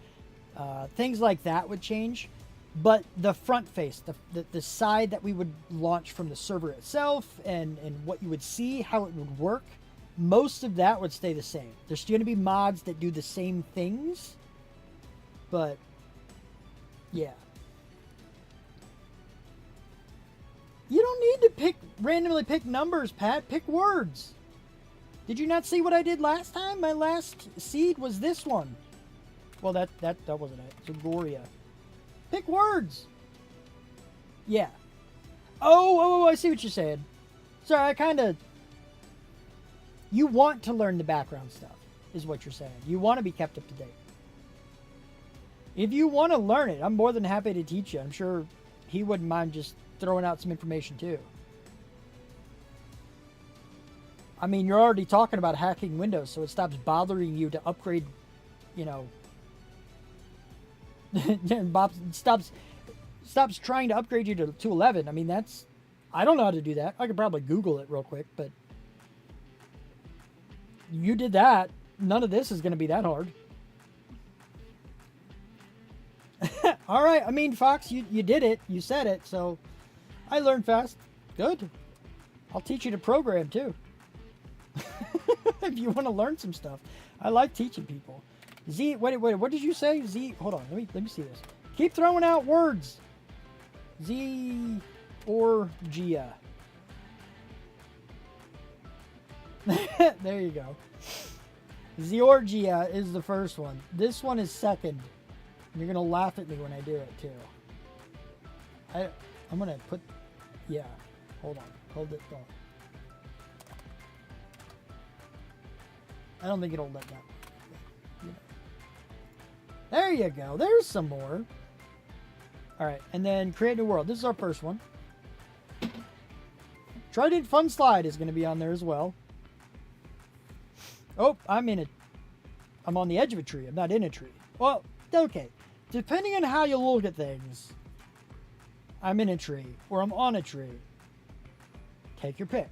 Things like that would change. But the front face, the side that we would launch from the server itself and what you would see, how it would work, most of that would stay the same. There's going to be mods that do the same things, but yeah. You don't need to randomly pick numbers, Pat. Pick words. Did you not see what I did last time? My last seed was this one. Well, that wasn't it. It's Agoria. Pick words. Yeah. Oh, I see what you're saying. Sorry, I kind of... You want to learn the background stuff, is what you're saying. You want to be kept up to date. If you want to learn it, I'm more than happy to teach you. I'm sure he wouldn't mind just throwing out some information too. I mean, you're already talking about hacking Windows, so it stops bothering you to upgrade, you know. Bob stops trying to upgrade you to 11. I mean, that's... I don't know how to do that. I could probably Google it real quick, but... You did that. None of this is going to be that hard. All right. I mean, Fox, you did it. You said it. So I learned fast. Good. I'll teach you to program too. If you want to learn some stuff. I like teaching people. Z, wait, what did you say? Z, hold on. Let me see this. Keep throwing out words. Z or Gia. There you go. Georgia is the first one. This one is second. You're gonna laugh at me when I do it too. I'm gonna put... Yeah. Hold on. Hold it thought. I don't think it'll let that. Yeah. There you go. There's some more. Alright, and then create new world. This is our first one. Trident Fun Slide is going to be on there as well. Oh, I'm on the edge of a tree. I'm not in a tree. Well, okay. Depending on how you look at things, I'm in a tree or I'm on a tree. Take your pick.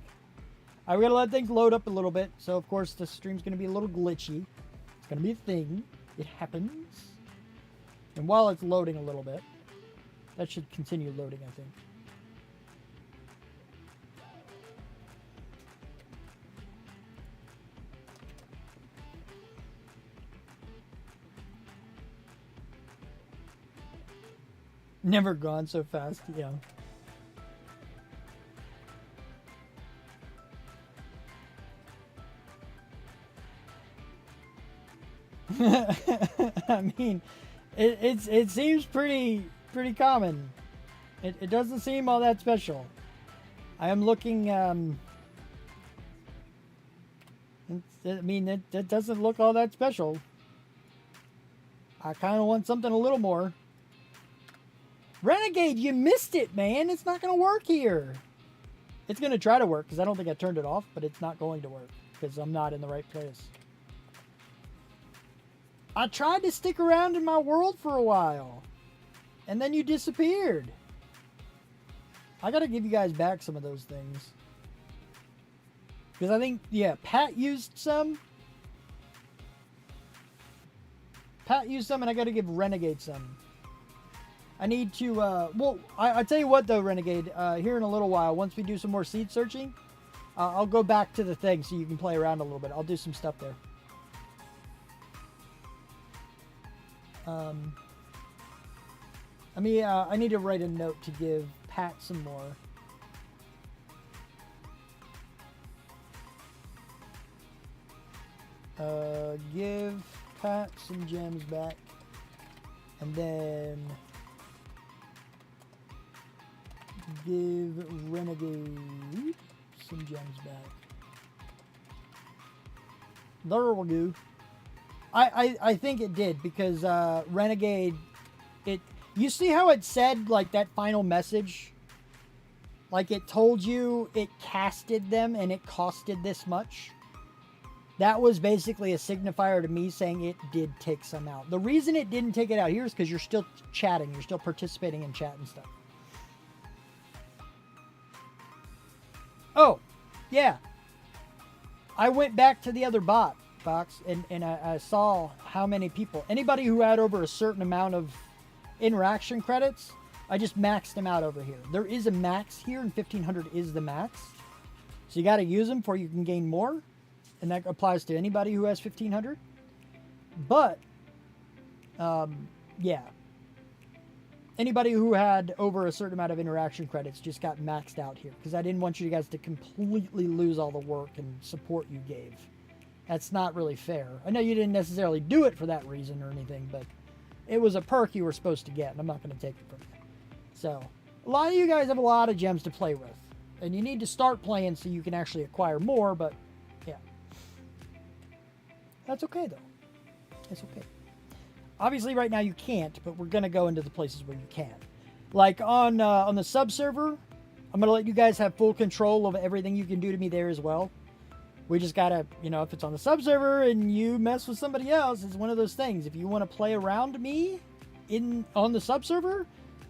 I gotta let things load up a little bit, so of course the stream's gonna be a little glitchy. It's gonna be a thing. It happens. And while it's loading a little bit, that should continue loading, I think. Never gone so fast, yeah. I mean, it seems pretty common. It doesn't seem all that special. I am looking. I mean, it doesn't look all that special. I kind of want something a little more. Renegade, you missed it, man. It's not going to work here. It's going to try to work because I don't think I turned it off, but it's not going to work because I'm not in the right place. I tried to stick around in my world for a while, and then you disappeared. I got to give you guys back some of those things. Because I think, yeah, Pat used some. And I got to give Renegade some. I need to, well, I tell you what though, Renegade, here in a little while, once we do some more seed searching, I'll go back to the thing so you can play around a little bit. I'll do some stuff there. I mean, I need to write a note to give Pat some more. Give Pat some gems back. And then give Renegade some gems back. There we go. I think it did because Renegade, you see how it said like that final message? Like it told you it casted them and it costed this much? That was basically a signifier to me saying it did take some out. The reason it didn't take it out here is because you're still chatting. You're still participating in chat and stuff. Oh, yeah. I went back to the other box and I saw how many people. Anybody who had over a certain amount of interaction credits, I just maxed them out over here. There is a max here, and 1500 is the max. So you got to use them before you can gain more. And that applies to anybody who has 1500. But, yeah. Anybody who had over a certain amount of interaction credits just got maxed out here. Because I didn't want you guys to completely lose all the work and support you gave. That's not really fair. I know you didn't necessarily do it for that reason or anything, but it was a perk you were supposed to get, and I'm not going to take it from you. So, a lot of you guys have a lot of gems to play with. And you need to start playing so you can actually acquire more, but yeah. That's okay, though. It's okay. Obviously, right now you can't, but we're going to go into the places where you can. Like on the sub-server, I'm going to let you guys have full control of everything you can do to me there as well. We just got to, you know, if it's on the sub-server and you mess with somebody else, it's one of those things. If you want to play around me on the sub-server,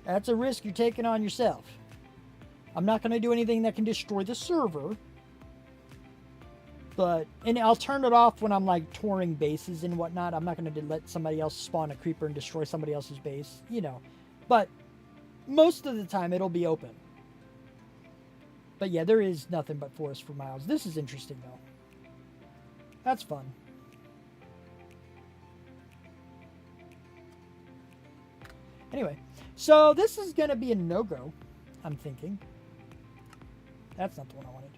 that's a risk you're taking on yourself. I'm not going to do anything that can destroy the server. And I'll turn it off when I'm like touring bases and whatnot. I'm not going to let somebody else spawn a creeper and destroy somebody else's base, you know. But most of the time it'll be open. But yeah, there is nothing but forest for miles. This is interesting though. That's fun. Anyway, so this is going to be a no-go, I'm thinking. That's not the one I wanted.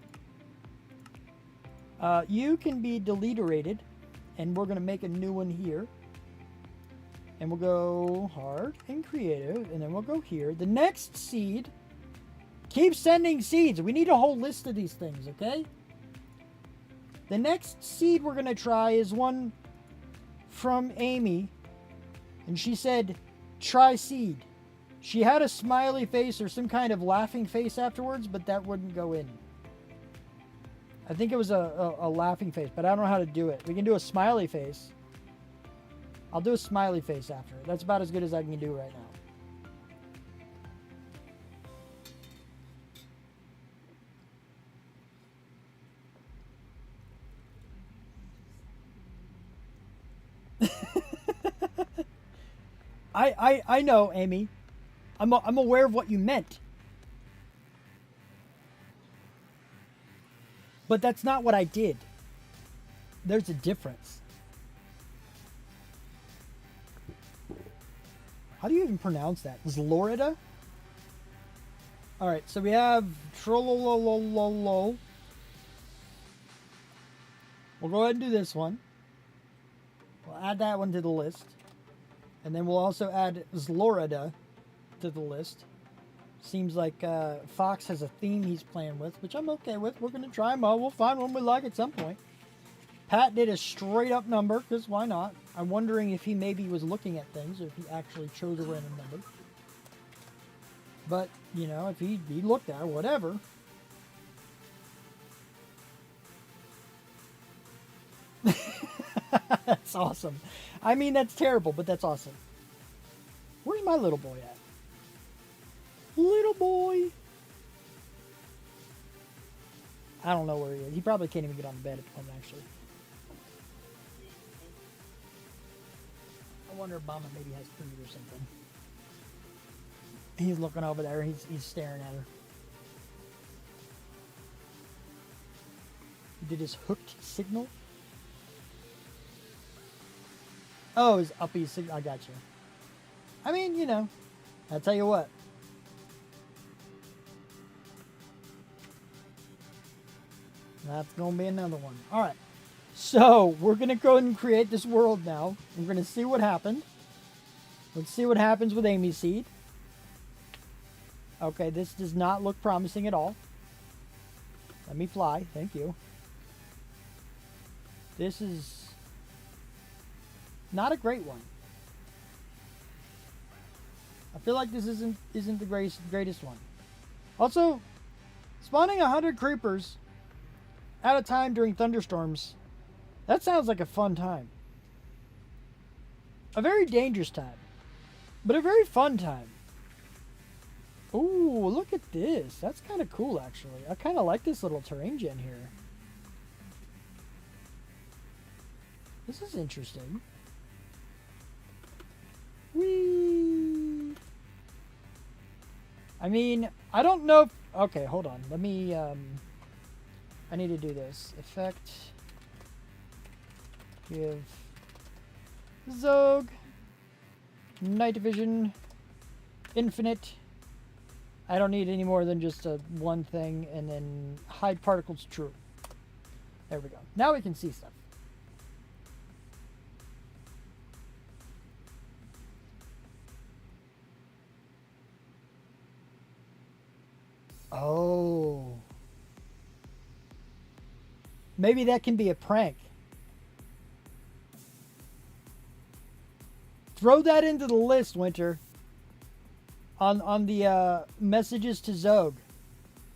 You can be deleterated, and we're going to make a new one here. And we'll go hard and creative, and then we'll go here. The next seed, keep sending seeds. We need a whole list of these things, okay? The next seed we're going to try is one from Amy, and she said, try seed. She had a smiley face or some kind of laughing face afterwards, but that wouldn't go in. I think it was a laughing face, but I don't know how to do it. We can do a smiley face. I'll do a smiley face after. That's about as good as I can do right now. I know, Amy. I'm aware of what you meant. But that's not what I did. There's a difference. How do you even pronounce that? Is Florida? Alright, so we have Trollolololo. We'll go ahead and do this one. We'll add that one to the list. And then we'll also add Zlorida to the list. Seems like Fox has a theme he's playing with, which I'm okay with. We're going to try them all. We'll find one we like at some point. Pat did a straight up number, because why not? I'm wondering if he maybe was looking at things, or if he actually chose a random number. But, you know, if he looked at it, whatever. That's awesome. I mean, that's terrible, but that's awesome. Where's my little boy at? Little boy. I don't know where he is. He probably can't even get on the bed at the moment, actually. I wonder if Mama maybe has food or something. He's looking over there. He's staring at her. He did his hooked signal. Oh, his uppy signal. I got you. I mean, you know, I'll tell you what. That's going to be another one. All right. So, we're going to go ahead and create this world now. We're going to see what happened. Let's see what happens with Amy's seed. Okay, this does not look promising at all. Let me fly. Thank you. This is not a great one. I feel like this isn't the greatest one. Also, spawning 100 creepers at a time during thunderstorms, that sounds like a fun time. A very dangerous time, but a very fun time. Ooh, look at this. That's kind of cool, actually. I kind of like this little terrain gen here. This is interesting. Whee! I mean, I don't know if... Okay, hold on. Let me... I need to do this. Effect. Give... Zog. Night vision. Infinite. I don't need any more than just one thing, and then hide particles true. There we go. Now we can see stuff. Oh. Maybe that can be a prank. Throw that into the list, Winter. On the messages to Zog.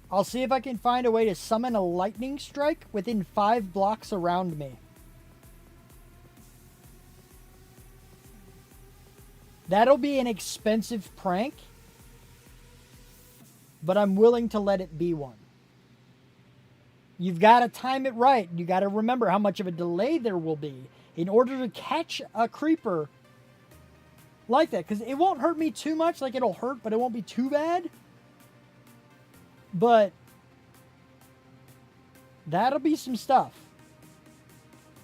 I'll see if I can find a way to summon a lightning strike within 5 blocks around me. That'll be an expensive prank, but I'm willing to let it be one. You've got to time it right. You got to remember how much of a delay there will be in order to catch a creeper like that, because it won't hurt me too much. Like, it'll hurt, but it won't be too bad. But that'll be some stuff.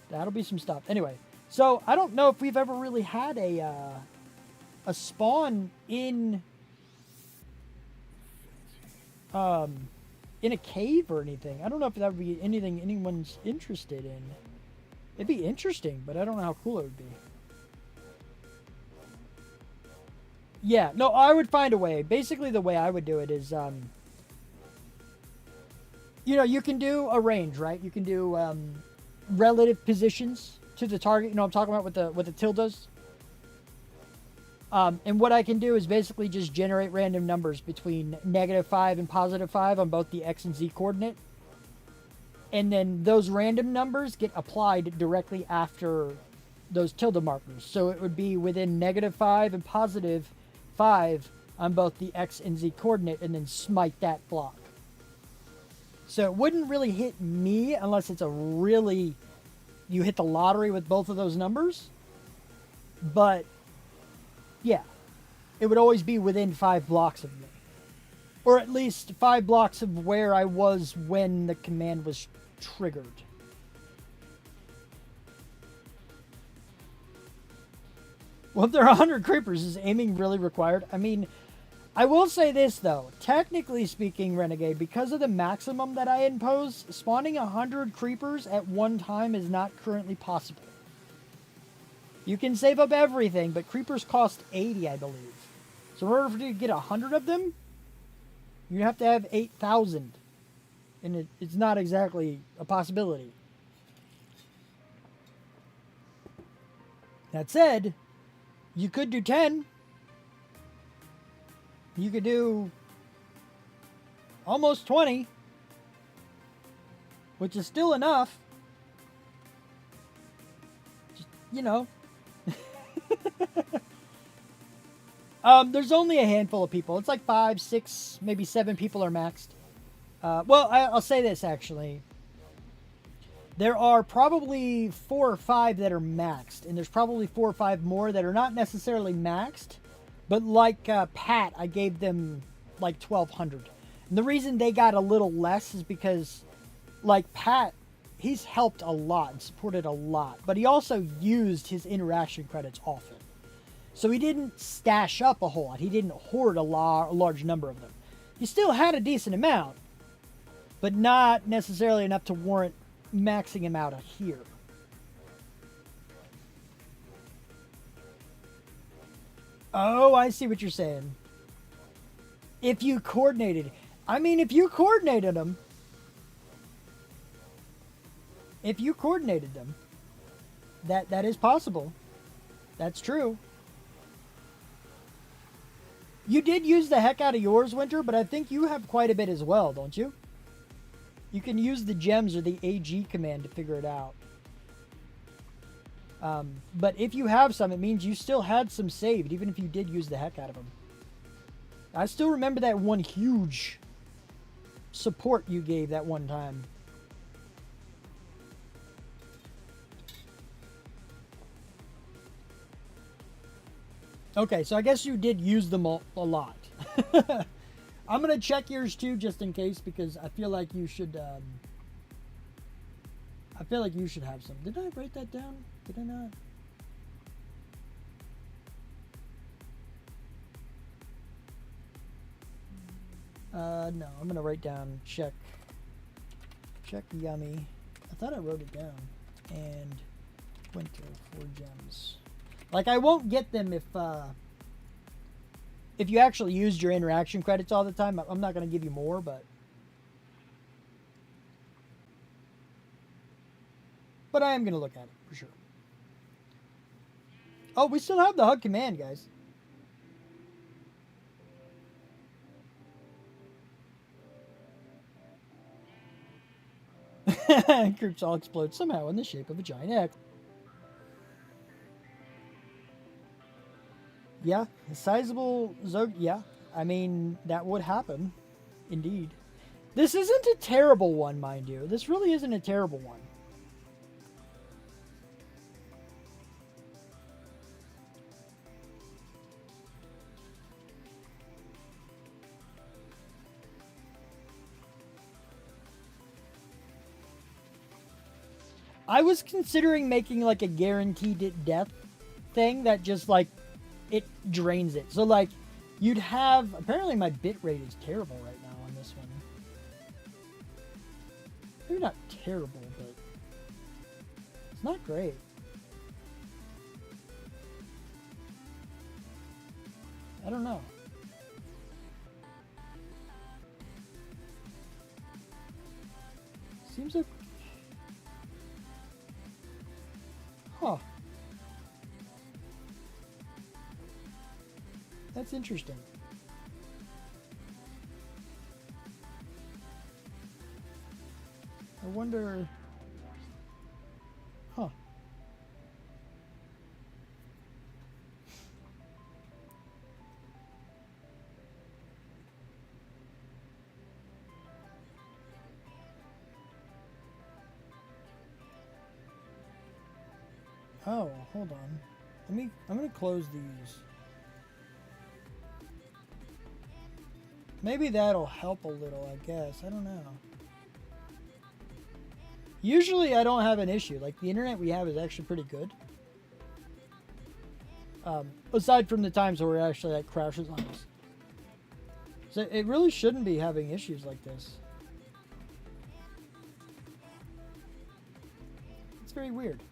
That'll be some stuff. Anyway, so I don't know if we've ever really had a spawn in a cave or anything. I don't know if that would be anything anyone's interested in. It'd be interesting, but I don't know how cool it would be. Yeah, no, I would find a way. Basically, the way I would do it is, you know, you can do a range, right? You can do relative positions to the target. You know what I'm talking about with the tildes? And what I can do is basically just generate random numbers between -5 and +5 on both the X and Z coordinate. And then those random numbers get applied directly after those tilde markers. So it would be within -5 and +5 on both the X and Z coordinate, and then smite that block. So it wouldn't really hit me unless it's you hit the lottery with both of those numbers. But yeah, it would always be within 5 blocks of me. Or at least 5 blocks of where I was when the command was triggered. Well, if there are 100 creepers, is aiming really required? I mean, I will say this, though. Technically speaking, Renegade, because of the maximum that I impose, spawning 100 creepers at one time is not currently possible. You can save up everything, but creepers cost 80, I believe. So in order for you to get 100 of them, you have to have 8,000. And it's not exactly a possibility. That said, you could do 10. You could do almost 20, which is still enough. Just, you know. There's only a handful of people. It's like 5, 6, maybe 7 people are maxed. Well, I'll say this actually. There are probably 4 or 5 that are maxed, and there's probably 4 or 5 more that are not necessarily maxed, but like Pat, I gave them like 1,200. And the reason they got a little less is because, like Pat, he's helped a lot and supported a lot, but he also used his interaction credits often. So he didn't stash up a whole lot. He didn't hoard a large number of them. He still had a decent amount, but not necessarily enough to warrant maxing him out here. Oh, I see what you're saying. If you coordinated. I mean, if you coordinated them. If you coordinated them. That is possible. That's true. You did use the heck out of yours, Winter, but I think you have quite a bit as well, don't you? You can use the gems or the AG command to figure it out. But if you have some, it means you still had some saved, even if you did use the heck out of them. I still remember that one huge support you gave that one time. Okay, so I guess you did use them a lot. I'm going to check yours too, just in case, because I feel like you should, have some. Did I write that down? Did I not? No, I'm going to write down check yummy. I thought I wrote it down. And winter 4 gems. Like, I won't get them if you actually used your interaction credits all the time. I'm not going to give you more, but I am going to look at it for sure. Oh, we still have the hug command, guys. Groups all explode somehow in the shape of a giant egg. Yeah, a sizable Zog. Yeah, I mean, that would happen. Indeed. This isn't a terrible one, mind you. This really isn't a terrible one. I was considering making like a guaranteed death thing that just like it drains it. So like you'd have, apparently my bit rate is terrible right now on this one. Maybe not terrible, but it's not great. I don't know. Seems like, huh. That's interesting. I wonder... Huh. Oh, hold on. I'm gonna close these. Maybe that'll help a little, I guess. I don't know. Usually I don't have an issue. Like, the internet we have is actually pretty good. Aside from the times where it actually, like, crashes on us. So it really shouldn't be having issues like this. It's very weird.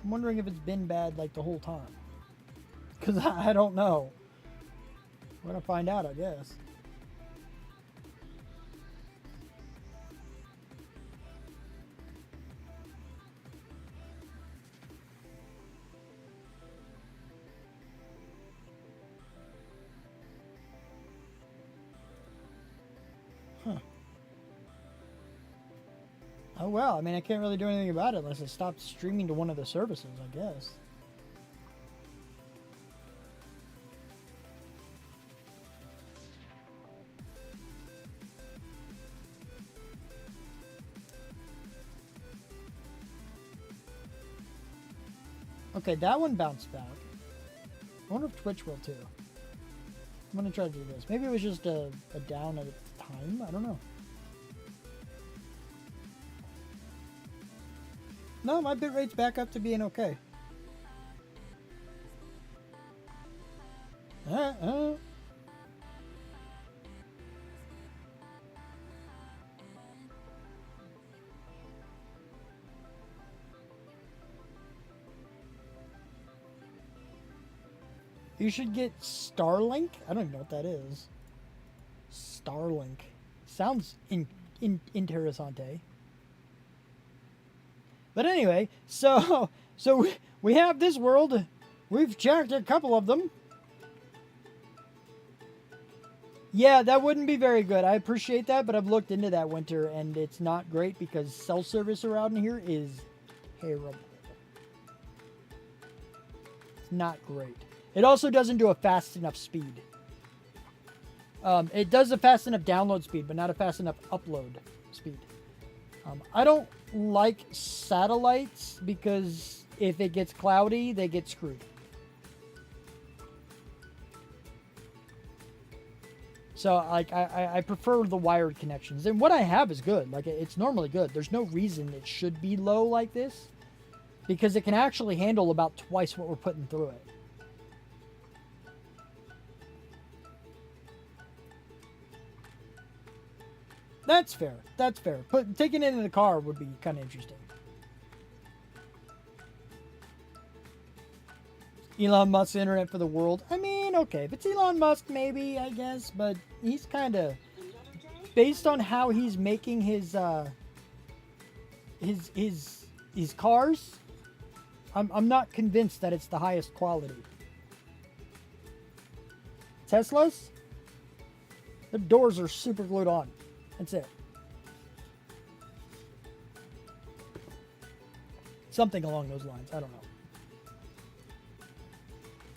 I'm wondering if it's been bad like the whole time. Because I don't know. We're going to find out, I guess. Huh. Oh well, I mean, I can't really do anything about it unless I stop streaming to one of the services, I guess. Okay, that one bounced back. I wonder if Twitch will too. I'm gonna try to do this. Maybe it was just a down at a time. I don't know. No, my bitrate's back up to being okay. You should get Starlink. I don't even know what that is. Starlink. Sounds interessante. But anyway, so we have this world. We've checked a couple of them. Yeah, that wouldn't be very good. I appreciate that, but I've looked into that, Winter, and it's not great because cell service around here is terrible. It's not great. It also doesn't do a fast enough speed. It does a fast enough download speed, but not a fast enough upload speed. I don't like satellites because if it gets cloudy, they get screwed. So like I prefer the wired connections, and what I have is good. Like it's normally good. There's no reason it should be low like this because it can actually handle about twice what we're putting through it. That's fair. That's fair. But taking it in the car would be kind of interesting. Elon Musk's internet for the world. I mean, okay, if it's Elon Musk, maybe, I guess, but he's kind of based on how he's making his cars. I'm not convinced that it's the highest quality. Teslas, the doors are super glued on. That's it. Something along those lines. I don't know.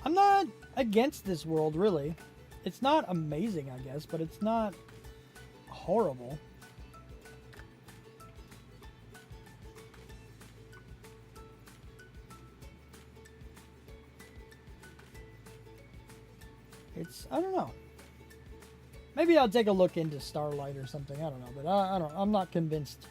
I'm not against this world, really. It's not amazing, I guess, but it's not horrible. I don't know. Maybe I'll take a look into Starlight or something. I don't know, but I'm not convinced.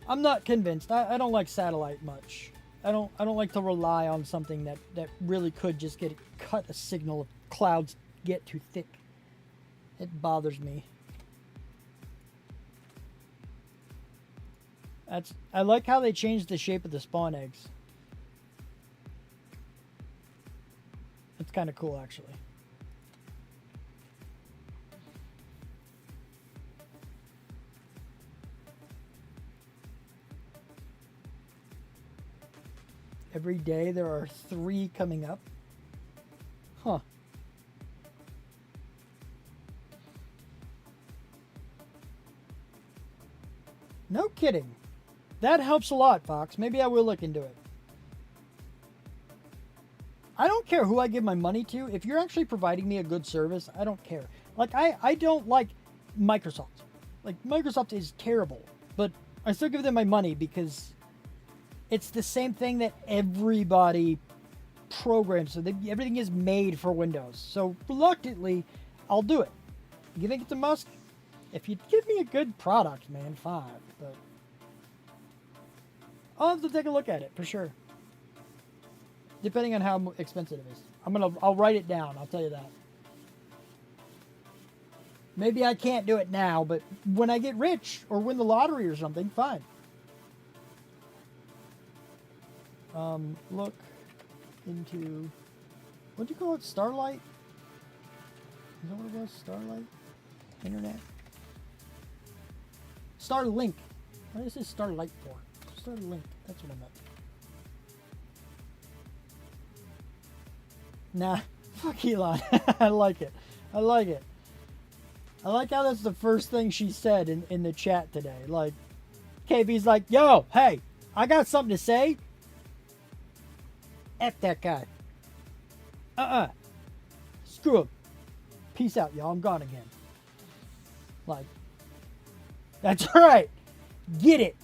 I'm not convinced. I don't like satellite much. I don't like to rely on something that really could just cut a signal if clouds get too thick. It bothers me. I like how they changed the shape of the spawn eggs. That's kind of cool, actually. Every day there are 3 coming up. Huh. No kidding. That helps a lot, Fox. Maybe I will look into it. I don't care who I give my money to. If you're actually providing me a good service, I don't care. Like, I don't like Microsoft. Like, Microsoft is terrible. But I still give them my money because it's the same thing that everybody programs. So everything is made for Windows. So reluctantly, I'll do it. You think it's a must? If you give me a good product, man, fine. But I'll have to take a look at it for sure. Depending on how expensive it is. I'll write it down. I'll tell you that. Maybe I can't do it now, but when I get rich or win the lottery or something, fine. look into, what do you call it? Starlight? Is that what it was? Starlight? Internet? Starlink. What is this Starlight for? Starlink. That's what I meant. Nah. Fuck Elon. I like it. I like it. I like how that's the first thing she said in the chat today. Like, KB's like, yo, hey, I got something to say. F that guy. Screw him. Peace out, y'all. I'm gone again. Like, that's right. Get it.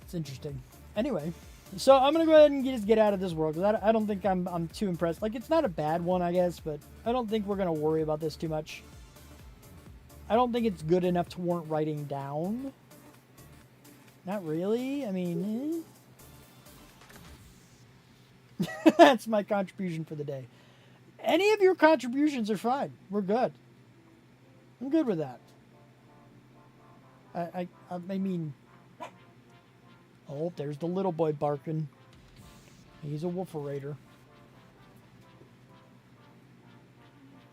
It's interesting. Anyway, so I'm gonna go ahead and just get out of this world because I don't think I'm too impressed. Like, it's not a bad one, I guess, but I don't think we're gonna worry about this too much. I don't think it's good enough to warrant writing down. Not really. I mean, that's my contribution for the day. Any of your contributions are fine. We're good. I'm good with that. I mean, oh, there's the little boy barking. He's a wooferator.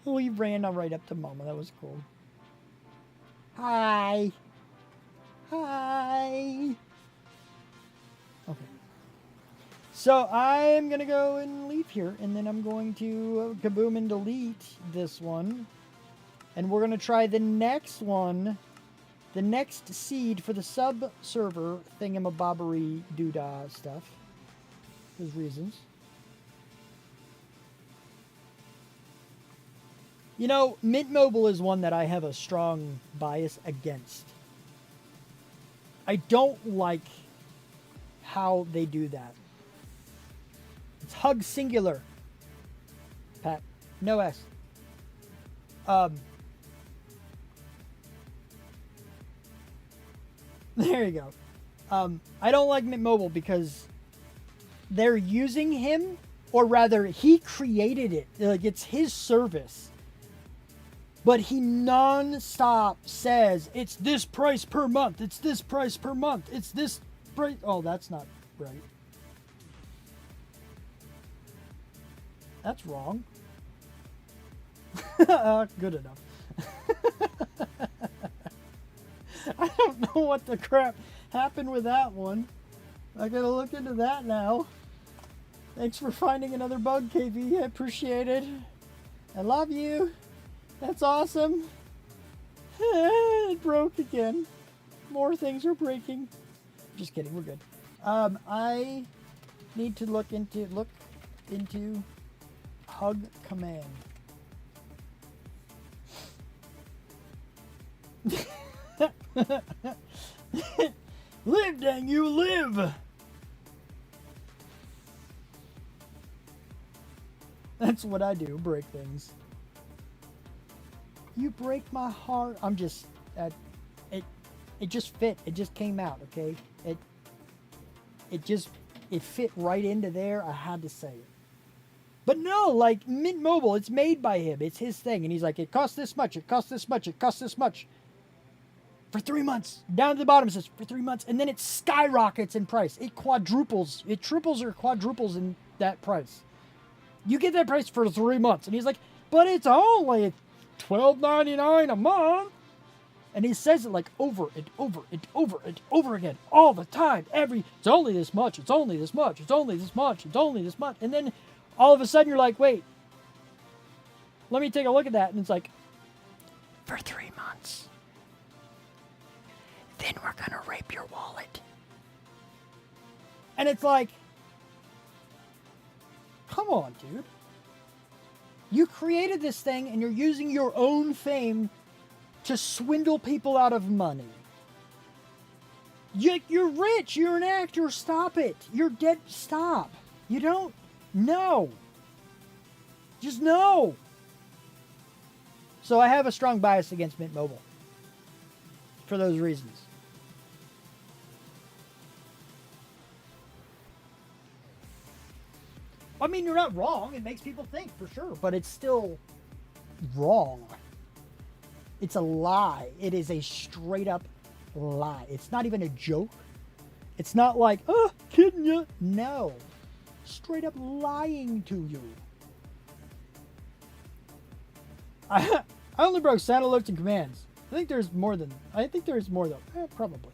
Oh, he ran right up to Mama. That was cool. Hi. Hi. Okay. So I'm going to go and leave here, and then I'm going to kaboom and delete this one. And we're going to try the next one, the next seed for the sub-server thingamabobbery doodah stuff. There's reasons. You know, Mint Mobile is one that I have a strong bias against. I don't like how they do that. It's hug singular. Pat. No S. There you go. I don't like Mint Mobile because they're using him, or rather, he created it. Like, it's his service. But he non-stop says, it's this price per month. It's this price per month. It's this price. Oh, that's not right. That's wrong. Good enough. I don't know what the crap happened with that one. I gotta look into that now. Thanks for finding another bug, KB. I appreciate it. I love you. That's awesome. It broke again. More things are breaking. Just kidding, we're good. I need to look into hug command. Live, dang you, live! That's what I do, break things. You break my heart. I'm just, it just fit. It just came out, okay? It fit right into there. I had to say it. But no, like, Mint Mobile, it's made by him. It's his thing. And he's like, it costs this much. It costs this much. It costs this much. For 3 months. Down to the bottom it says, for 3 months. And then it skyrockets in price. It quadruples. It triples or quadruples in that price. You get that price for 3 months. And he's like, but it's only $12.99 a month. And he says it like over and over and over and over again all the time. It's only this much. It's only this much. It's only this much. It's only this much. And then all of a sudden you're like, wait, let me take a look at that. And it's like, for 3 months. Then we're going to rape your wallet. And it's like, come on, dude. You created this thing and you're using your own fame to swindle people out of money. You're rich. You're an actor. Stop it. You're dead. Stop. You don't know. Just know. So I have a strong bias against Mint Mobile. For those reasons. I mean, you're not wrong. It makes people think, for sure. But it's still wrong. It's a lie. It is a straight up lie. It's not even a joke. It's not like, oh, kidding you. No. Straight up lying to you. I only broke sound alerts and commands. I think there's more though. Probably.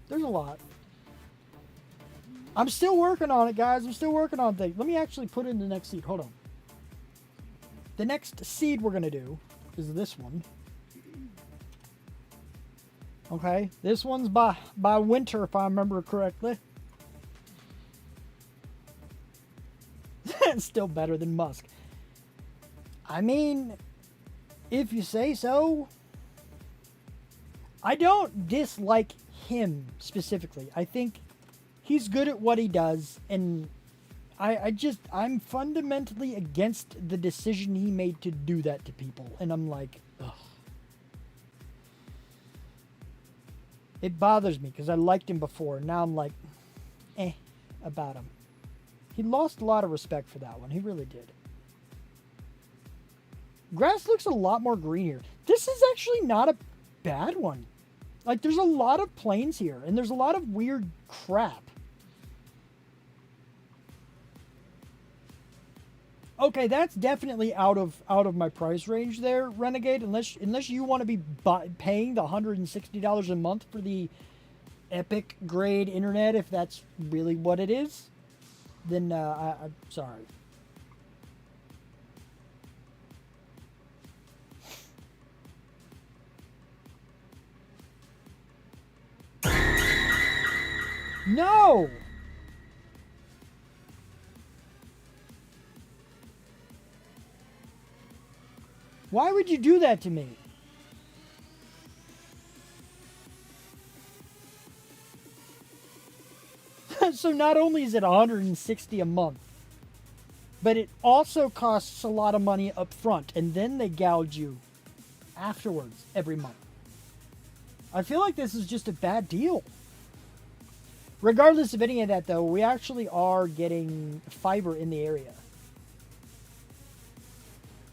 There's a lot. I'm still working on it, guys. I'm still working on things. Let me actually put in the next seed. Hold on. The next seed we're going to do is this one. Okay. This one's by Winter, if I remember correctly. It's still better than Musk. I mean, if you say so. I don't dislike him specifically. I think he's good at what he does, and I'm fundamentally against the decision he made to do that to people, and I'm like, ugh. It bothers me because I liked him before, and now I'm like, about him. He lost a lot of respect for that one. He really did. Grass looks a lot more green here. This is actually not a bad one. Like, there's a lot of plains here, and there's a lot of weird crap. Okay, that's definitely out of my price range there, Renegade. Unless you want to be paying the $160 a month for the epic grade internet, if that's really what it is, then I'm sorry. No! Why would you do that to me? So not only is it $160 a month, but it also costs a lot of money up front, and then they gouge you afterwards every month. I feel like this is just a bad deal. Regardless of any of that, though, we actually are getting fiber in the area.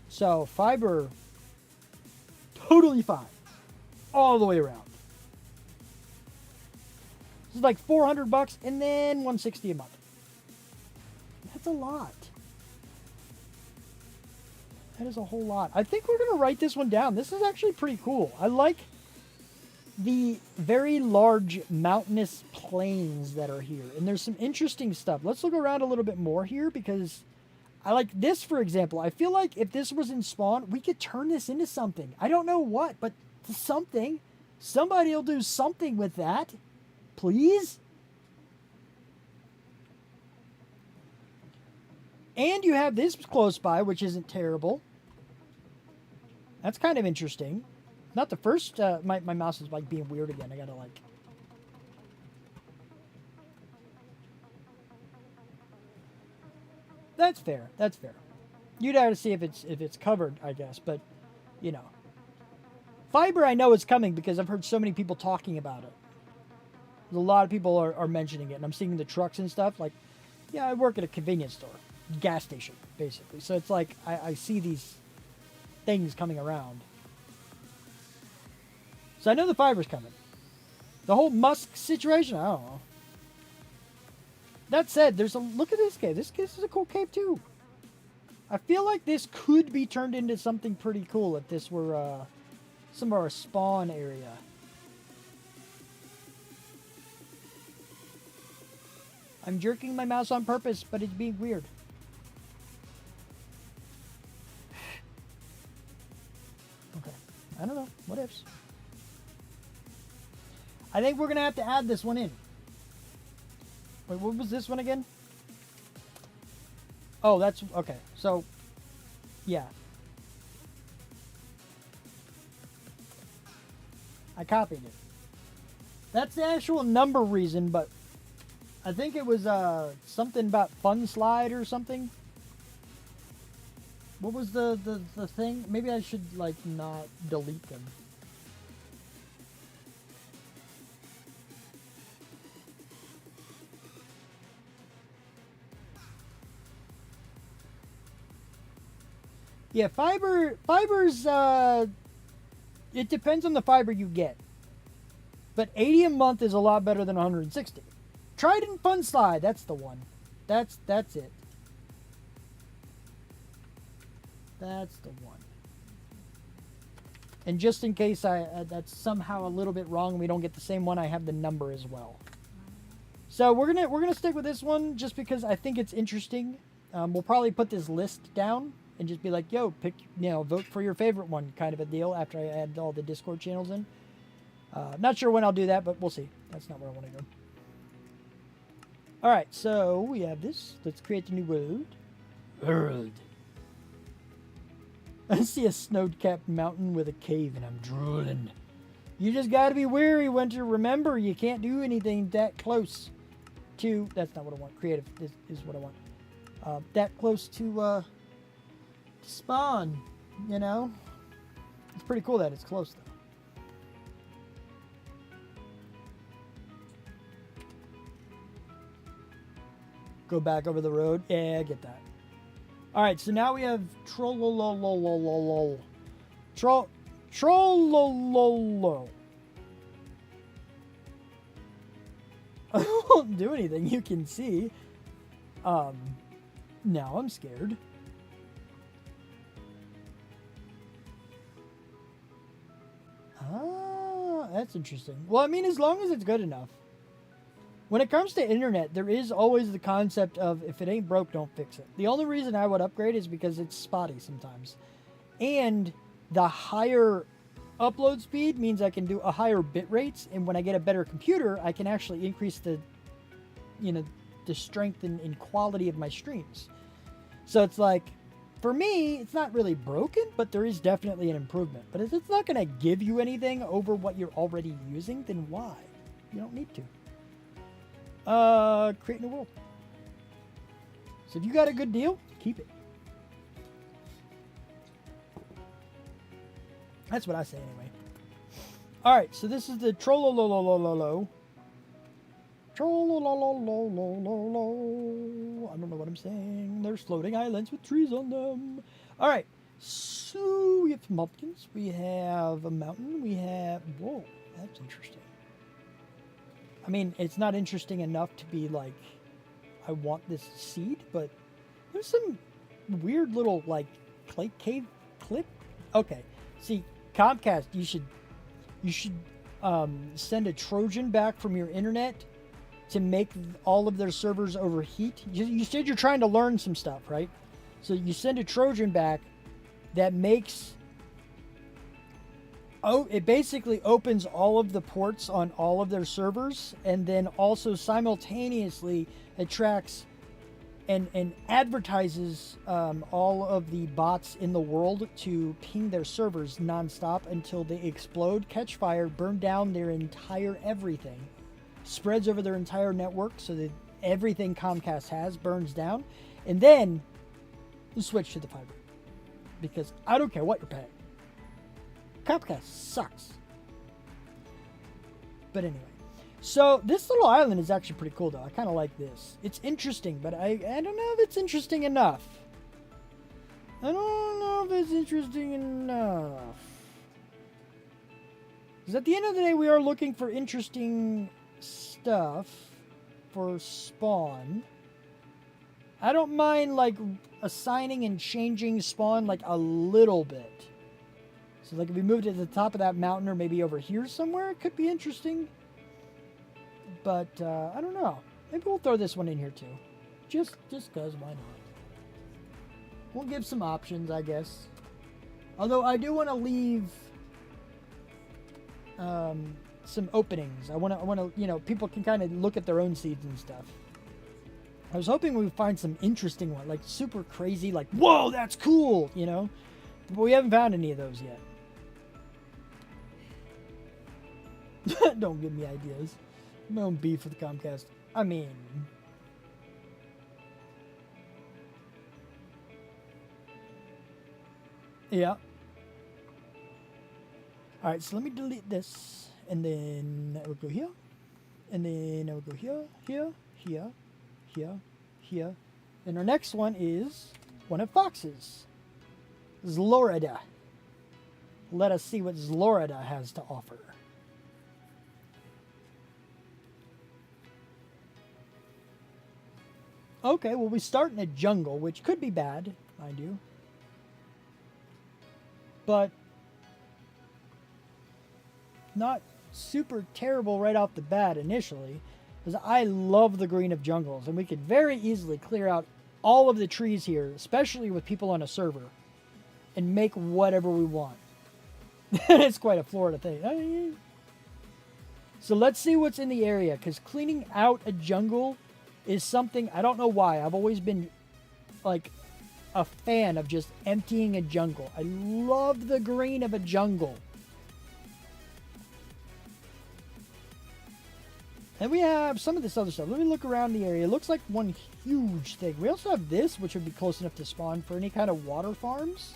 So, fiber, totally fine. All the way around. This is like $400 and then $160 a month. That's a lot. That is a whole lot. I think we're going to write this one down. This is actually pretty cool. I like the very large mountainous plains that are here. And there's some interesting stuff. Let's look around a little bit more here, because I like this, for example. I feel like if this was in Spawn, we could turn this into something. I don't know what, but something. Somebody will do something with that. Please? And you have this close by, which isn't terrible. That's kind of interesting. Not the first, my mouse is like being weird again. I gotta like. That's fair. That's fair. You'd have to see if it's covered, I guess. But, you know, fiber I know is coming because I've heard so many people talking about it. A lot of people are mentioning it, and I'm seeing the trucks and stuff. Like, yeah, I work at a convenience store, gas station, basically. So it's like I see these things coming around. So I know the fiber's coming. The whole Musk situation, I don't know. That said, look at this cave. This is a cool cave too. I feel like this could be turned into something pretty cool if this were some of our spawn area. I'm jerking my mouse on purpose, but it's being weird. Okay. I don't know. What ifs? I think we're going to have to add this one in. Wait, what was this one again? Oh, that's... Okay, so... Yeah. I copied it. That's the actual number reason, but... I think it was something about Fun Slide or something. What was the thing? Maybe I should, like, not delete them. Yeah, fibers, it depends on the fiber you get. But 80 a month is a lot better than 160. Trident Fun Slide, that's the one. That's it. That's the one. And just in case that's somehow a little bit wrong, we don't get the same one, I have the number as well. So we're gonna stick with this one just because I think it's interesting. We'll probably put this list down and just be like, yo, pick, vote for your favorite one, kind of a deal after I add all the Discord channels in. Not sure when I'll do that, but we'll see. That's not where I want to go. All right, so we have this. Let's create the new world. World. I see a snow-capped mountain with a cave, and I'm drooling. You just got to be wary, Winter. Remember, you can't do anything that close to... That's not what I want. Creative is what I want. That close to spawn, you know? It's pretty cool that it's close, though. Go back over the road. Yeah, I get that. All right, so now we have Trollololololol. Trollololo. I won't do anything, you can see. Now I'm scared. Ah, that's interesting. Well, I mean, as long as it's good enough. When it comes to internet, there is always the concept of if it ain't broke, don't fix it. The only reason I would upgrade is because it's spotty sometimes. And the higher upload speed means I can do a higher bit rates, and when I get a better computer, I can actually increase the strength and quality of my streams. So it's like, for me, it's not really broken, but there is definitely an improvement. But if it's not going to give you anything over what you're already using, then why? You don't need to. Create new world. So if you got a good deal, keep it. That's what I say anyway. Alright, so this is the Trollolololololo. Trollolololololo. I don't know what I'm saying. There's floating islands with trees on them. Alright, so we have some pumpkins. We have a mountain. We have... Whoa, that's interesting. I mean, it's not interesting enough to be like, I want this seed, but there's some weird little, like, clay cave clip. Okay, see, Comcast, you should send a Trojan back from your internet to make all of their servers overheat. You said you're trying to learn some stuff, right? So you send a Trojan back that makes... Oh, it basically opens all of the ports on all of their servers, and then also simultaneously attracts and advertises all of the bots in the world to ping their servers nonstop until they explode, catch fire, burn down their entire everything, spreads over their entire network so that everything Comcast has burns down, and then you switch to the fiber. Because I don't care what you're paying. Comcast sucks. But anyway. So, this little island is actually pretty cool, though. I kind of like this. It's interesting, but I don't know if it's interesting enough. I don't know if it's interesting enough. Because at the end of the day, we are looking for interesting stuff for spawn. I don't mind, like, assigning and changing spawn, like, a little bit. So, like, if we moved it to the top of that mountain or maybe over here somewhere, it could be interesting. But, I don't know. Maybe we'll throw this one in here, too. Just because, why not? We'll give some options, I guess. Although, I do want to leave some openings. I want to, you know, people can kind of look at their own seeds and stuff. I was hoping we'd find some interesting one, like super crazy, like, whoa, that's cool, you know? But we haven't found any of those yet. Don't give me ideas. My own beef with Comcast. I mean... Yeah. Alright, so let me delete this. And then I will go here. And then I will go here, here, here, here, here. And our next one is one of Fox's. Zlorida. Let us see what Zlorida has to offer. Okay, well, we start in a jungle, which could be bad, mind you. But not super terrible right off the bat initially, because I love the green of jungles, and we could very easily clear out all of the trees here, especially with people on a server, and make whatever we want. It's quite a Florida thing. So let's see what's in the area, because cleaning out a jungle is something, I don't know why, I've always been like a fan of just emptying a jungle. I love the green of a jungle. And we have some of this other stuff. Let me look around the area. It looks like one huge thing. We also have this, which would be close enough to spawn for any kind of water farms.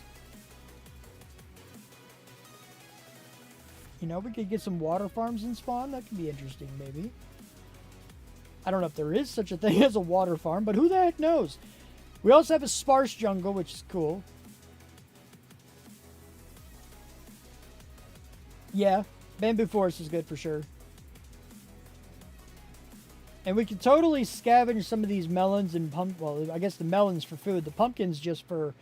You know, we could get some water farms in spawn. That could be interesting, maybe. I don't know if there is such a thing as a water farm, but who the heck knows? We also have a sparse jungle, which is cool. Yeah, bamboo forest is good for sure. And we could totally scavenge some of these melons and well, I guess the melons for food. The pumpkins just for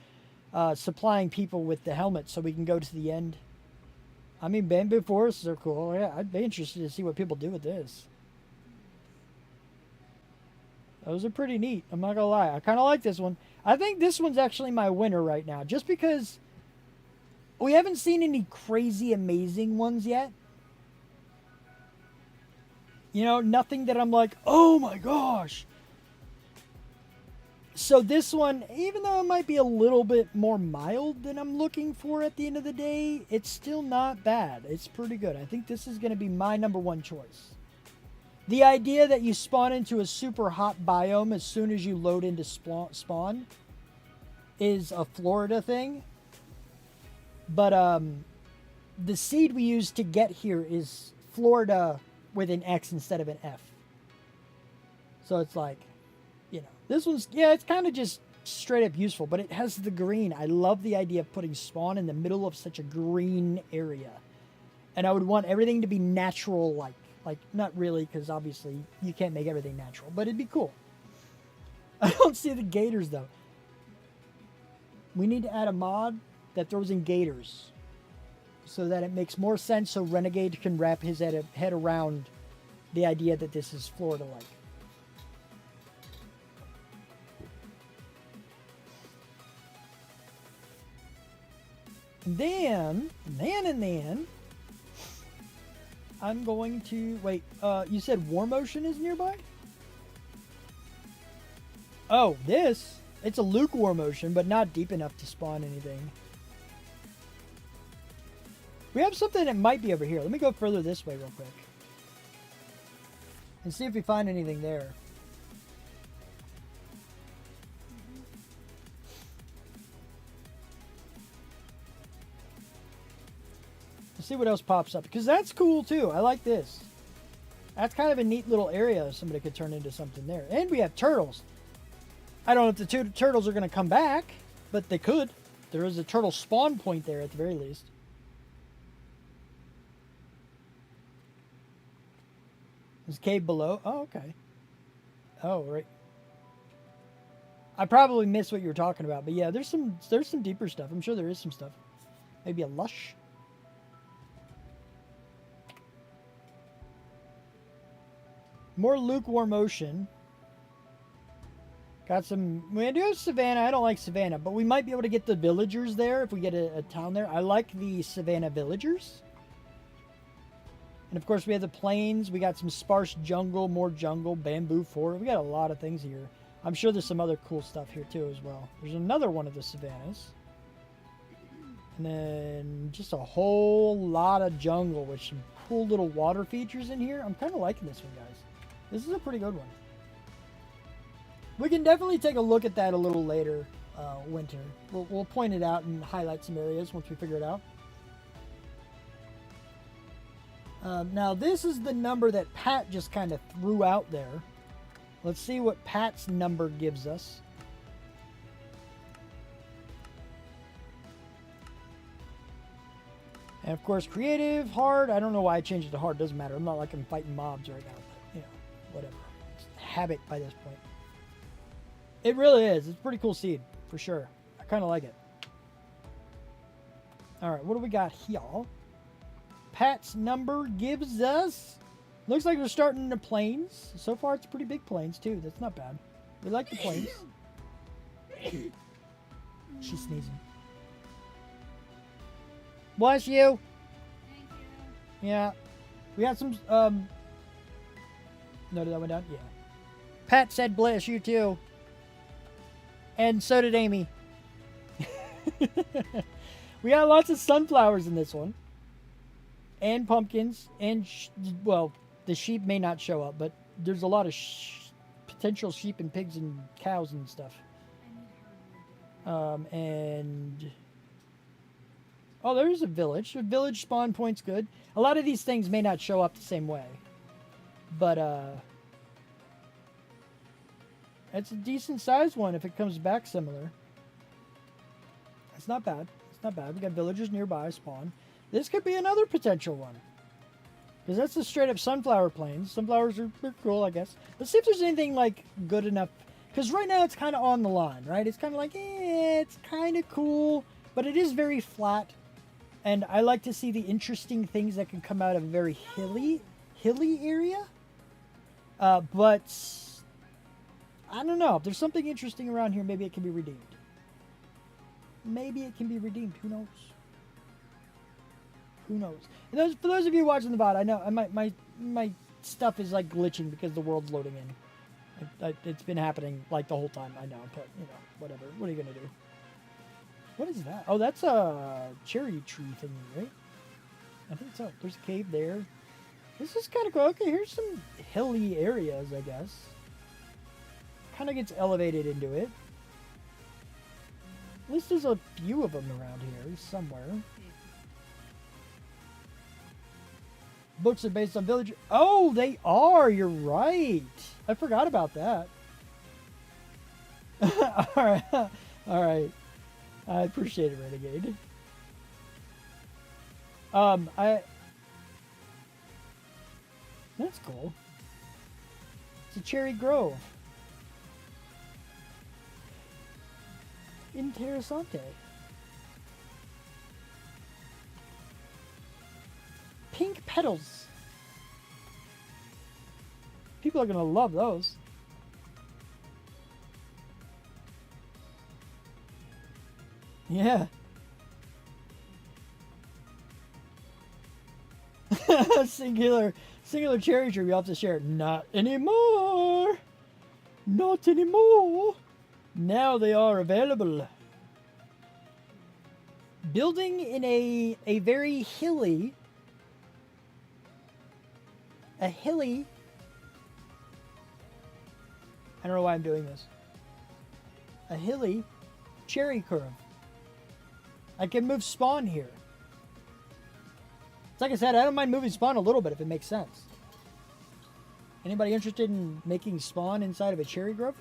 supplying people with the helmets so we can go to the end. I mean, bamboo forests are cool. Yeah, I'd be interested to see what people do with this. Those are pretty neat. I'm not gonna lie. I kind of like this one. I think this one's actually my winner right now, just because we haven't seen any crazy amazing ones yet. You know, nothing that I'm like, oh my gosh. So this one, even though it might be a little bit more mild than I'm looking for at the end of the day, it's still not bad. It's pretty good. I think this is going to be my number one choice. The idea that you spawn into a super hot biome as soon as you load into spawn is a Florida thing. But the seed we use to get here is Florida with an X instead of an F. So it's like, you know, this one's, yeah, it's kind of just straight up useful, but it has the green. I love the idea of putting spawn in the middle of such a green area. And I would want everything to be natural like. Like, not really, because obviously you can't make everything natural, but it'd be cool. I don't see the gators, though. We need to add a mod that throws in gators so that it makes more sense so Renegade can wrap his head around the idea that this is Florida-like. And then... I'm going to... Wait, you said War Motion is nearby? Oh, this? It's a lukewarm ocean, but not deep enough to spawn anything. We have something that might be over here. Let me go further this way real quick. And see if we find anything there. See what else pops up, because that's cool too. I like this. That's kind of a neat little area somebody could turn into something there. And we have turtles. I don't know if the two turtles are going to come back, but they could. There is a turtle spawn point there at the very least. This cave below. Oh, okay. Oh, right. I probably missed what you were talking about, but yeah, there's some deeper stuff. I'm sure there is some stuff. Maybe a lush. More lukewarm ocean. Got some... We do have Savannah. I don't like Savannah, but we might be able to get the villagers there if we get a town there. I like the Savannah villagers. And of course we have the plains. We got some sparse jungle, more jungle, bamboo forest. We got a lot of things here. I'm sure there's some other cool stuff here too as well. There's another one of the savannas. And then just a whole lot of jungle with some cool little water features in here. I'm kind of liking this one, guys. This is a pretty good one. We can definitely take a look at that a little later, winter. We'll point it out and highlight some areas once we figure it out. Now, this is the number that Pat just kind of threw out there. Let's see what Pat's number gives us. And of course, creative, hard. I don't know why I changed it to hard. Doesn't matter. I'm not like I'm fighting mobs right now. But, you know, whatever. It's habit by this point. It really is. It's a pretty cool seed, for sure. I kind of like it. All right, what do we got here? Pat's number gives us... Looks like we're starting in the plains. So far, it's pretty big plains, too. That's not bad. We like the plains. She's sneezing. Bless you. Thank you. Yeah. We got some... No, did that one down? Yeah. Pat said bless you, too. And so did Amy. We got lots of sunflowers in this one. And pumpkins. And, well, the sheep may not show up, but there's a lot of potential sheep and pigs and cows and stuff. And... Oh, there's a village. A village spawn point's good. A lot of these things may not show up the same way. But, it's a decent sized one if it comes back similar. It's not bad. It's not bad. We got villagers nearby spawn. This could be another potential one. Because that's a straight up sunflower plains. Sunflowers are cool, I guess. Let's see if there's anything, like, good enough. Because right now it's kind of on the line, right? It's kind of like, it's kind of cool. But it is very flat. And I like to see the interesting things that can come out of a very hilly area. But I don't know. If there's something interesting around here, maybe it can be redeemed. Maybe it can be redeemed. Who knows? Who knows? And for those of you watching the VOD, I know my stuff is like glitching because the world's loading in. It's been happening like the whole time. I know, but you know, whatever. What are you gonna do? What is that? Oh, that's a cherry tree thingy, right? I think so. There's a cave there. This is kind of cool. Okay, here's some hilly areas, I guess. Kind of gets elevated into it. At least there's a few of them around here somewhere. Books are based on village. Oh, they are. You're right. I forgot about that. All right. All right. I appreciate it, Renegade. That's cool. It's a cherry grove. Interessante. Pink petals. People are gonna love those. Yeah. singular cherry tree. We have to share it. Not anymore. Not anymore. Now they are available. Building in a very hilly. I don't know why I'm doing this. A hilly cherry curve. I can move spawn here. It's like I said, I don't mind moving spawn a little bit if it makes sense. Anybody interested in making spawn inside of a cherry grove?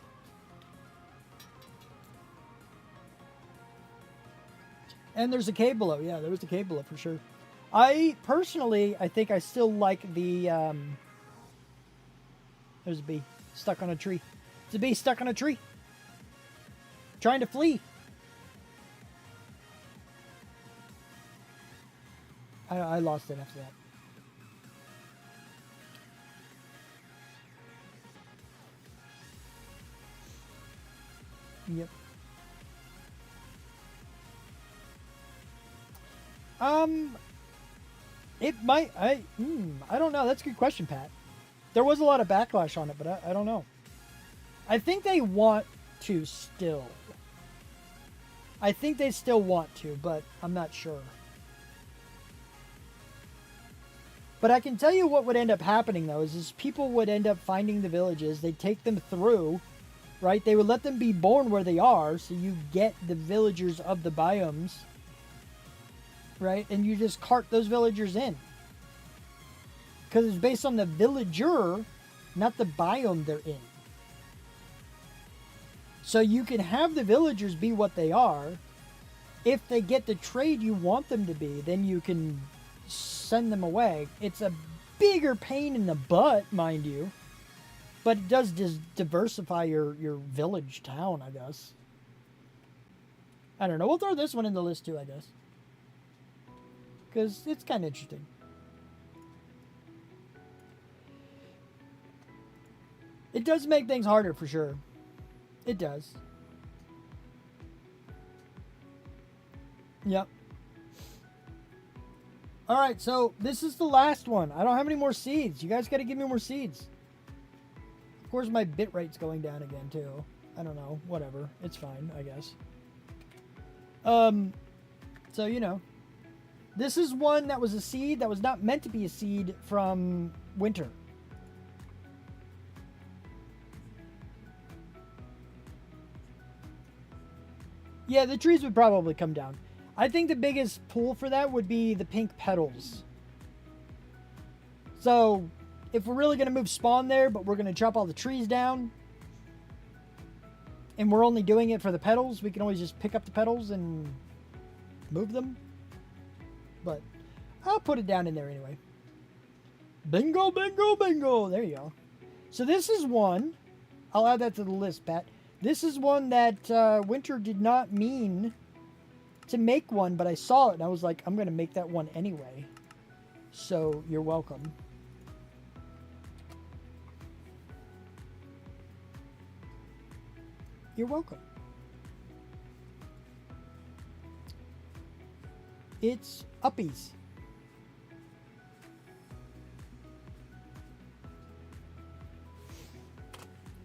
And there's a cave below. Yeah, there was a cave below for sure. I think I still like the, there's a bee stuck on a tree. It's a bee stuck on a tree. Trying to flee. I lost it after that. Yep. It might, I don't know. That's a good question, Pat. There was a lot of backlash on it, but I don't know. I think they want to still. I think they still want to, but I'm not sure. But I can tell you what would end up happening, though, is people would end up finding the villages. They'd take them through, right? They would let them be born where they are, so you get the villagers of the biomes, right? And you just cart those villagers in. Because it's based on the villager, not the biome they're in. So you can have the villagers be what they are. If they get the trade you want them to be, then you can send them away. It's a bigger pain in the butt, mind you. But it does just diversify your village town, I guess. I don't know. We'll throw this one in the list too, I guess. Because it's kind of interesting. It does make things harder for sure. It does. Yep. Alright, so this is the last one. I don't have any more seeds. You guys got to give me more seeds. Of course, my bit rate's going down again, too. I don't know. Whatever. It's fine, I guess. So, you know. This is one that was a seed that was not meant to be a seed from winter. Yeah, the trees would probably come down. I think the biggest pull for that would be the pink petals. So, if we're really going to move spawn there, but we're going to chop all the trees down, and we're only doing it for the petals, we can always just pick up the petals and move them. But I'll put it down in there anyway. Bingo, bingo, bingo. There you go. So this is one. I'll add that to the list, Pat. This is one that Winter did not mean to make one, but I saw it and I was like, I'm going to make that one anyway. So you're welcome. You're welcome. It's Uppies.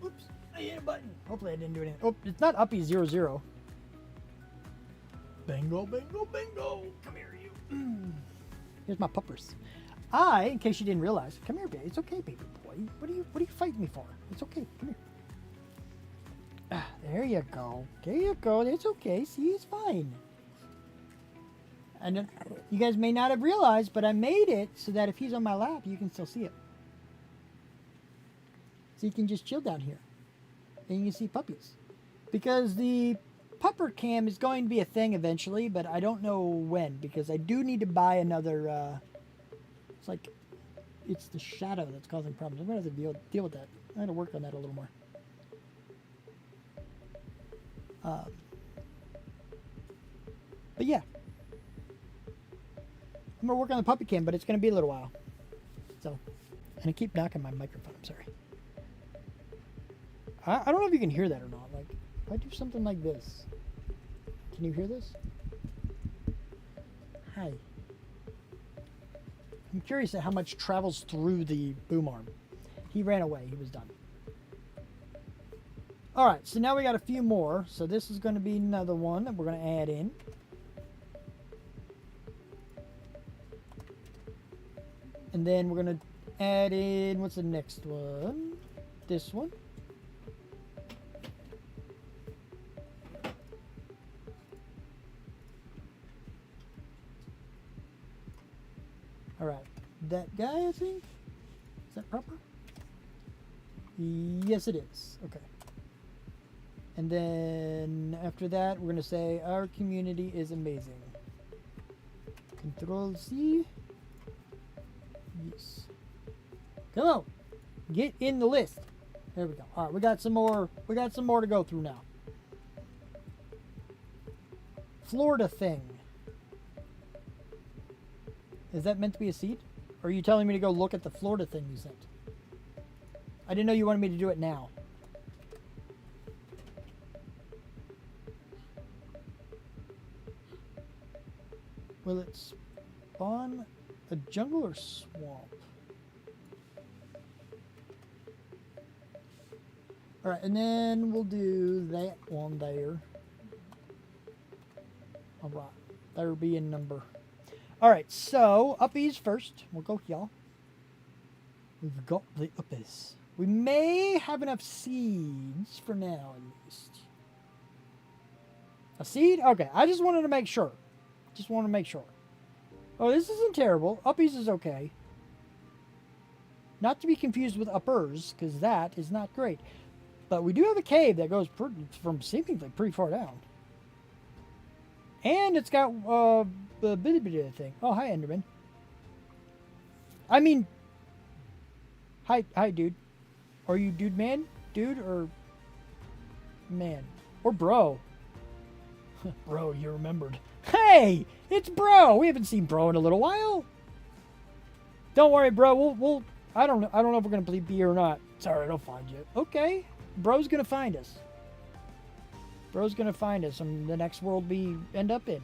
Oops, I hit a button. Hopefully I didn't do anything. Oh, it's not Uppies 00. Bingo, bingo, bingo. Come here, you. Here's my puppers. In case you didn't realize, come here, baby. It's okay, baby boy. What are you fighting me for? It's okay. Come here. There you go. There you go. It's okay. See, it's fine. And you guys may not have realized, but I made it so that if he's on my lap, you can still see it. So you can just chill down here. And you can see puppies. Because the pupper cam is going to be a thing eventually, but I don't know when. Because I do need to buy another... it's the shadow that's causing problems. I'm going to have to deal with that. I'm going to work on that a little more. But yeah. I'm going to work on the puppy cam, but it's going to be a little while. So, and I keep knocking my microphone. I'm sorry. I don't know if you can hear that or not. Like, if I do something like this. Can you hear this? Hi. I'm curious at how much travels through the boom arm. He ran away. He was done. Alright, so now we got a few more. So this is going to be another one that we're going to add in. And then we're going to add in, what's the next one? This one. Alright, that guy, I think? Is that proper? Yes, it is. Okay. And then after that, we're going to say our community is amazing. Control C. Yes. Come on. Get in the list. There we go. All right, we got some more. We got some more to go through now. Florida thing. Is that meant to be a seed? Or are you telling me to go look at the Florida thing you sent? I didn't know you wanted me to do it now. Will it spawn a jungle or swamp? Alright, and then we'll do that one there. Alright, that'll be a number. Alright, so uppies first. We'll go here. We've got the uppies. We may have enough seeds for now, at least. A seed? Okay, I just wanted to make sure. Just want to make sure. Oh, this isn't terrible. Uppies is okay. Not to be confused with uppers, because that is not great. But we do have a cave that goes from seemingly pretty far down. And it's got a bitty thing. Oh, hi, Enderman. I mean, hi, dude. Are you dude man? Dude or man? Or bro? Bro, you remembered. Hey, it's bro. We haven't seen bro in a little while. Don't worry, bro. We'll I don't know if we're gonna be here or not. Sorry, I'll find you. Okay. Bro's gonna find us. Bro's gonna find us in the next world we end up in.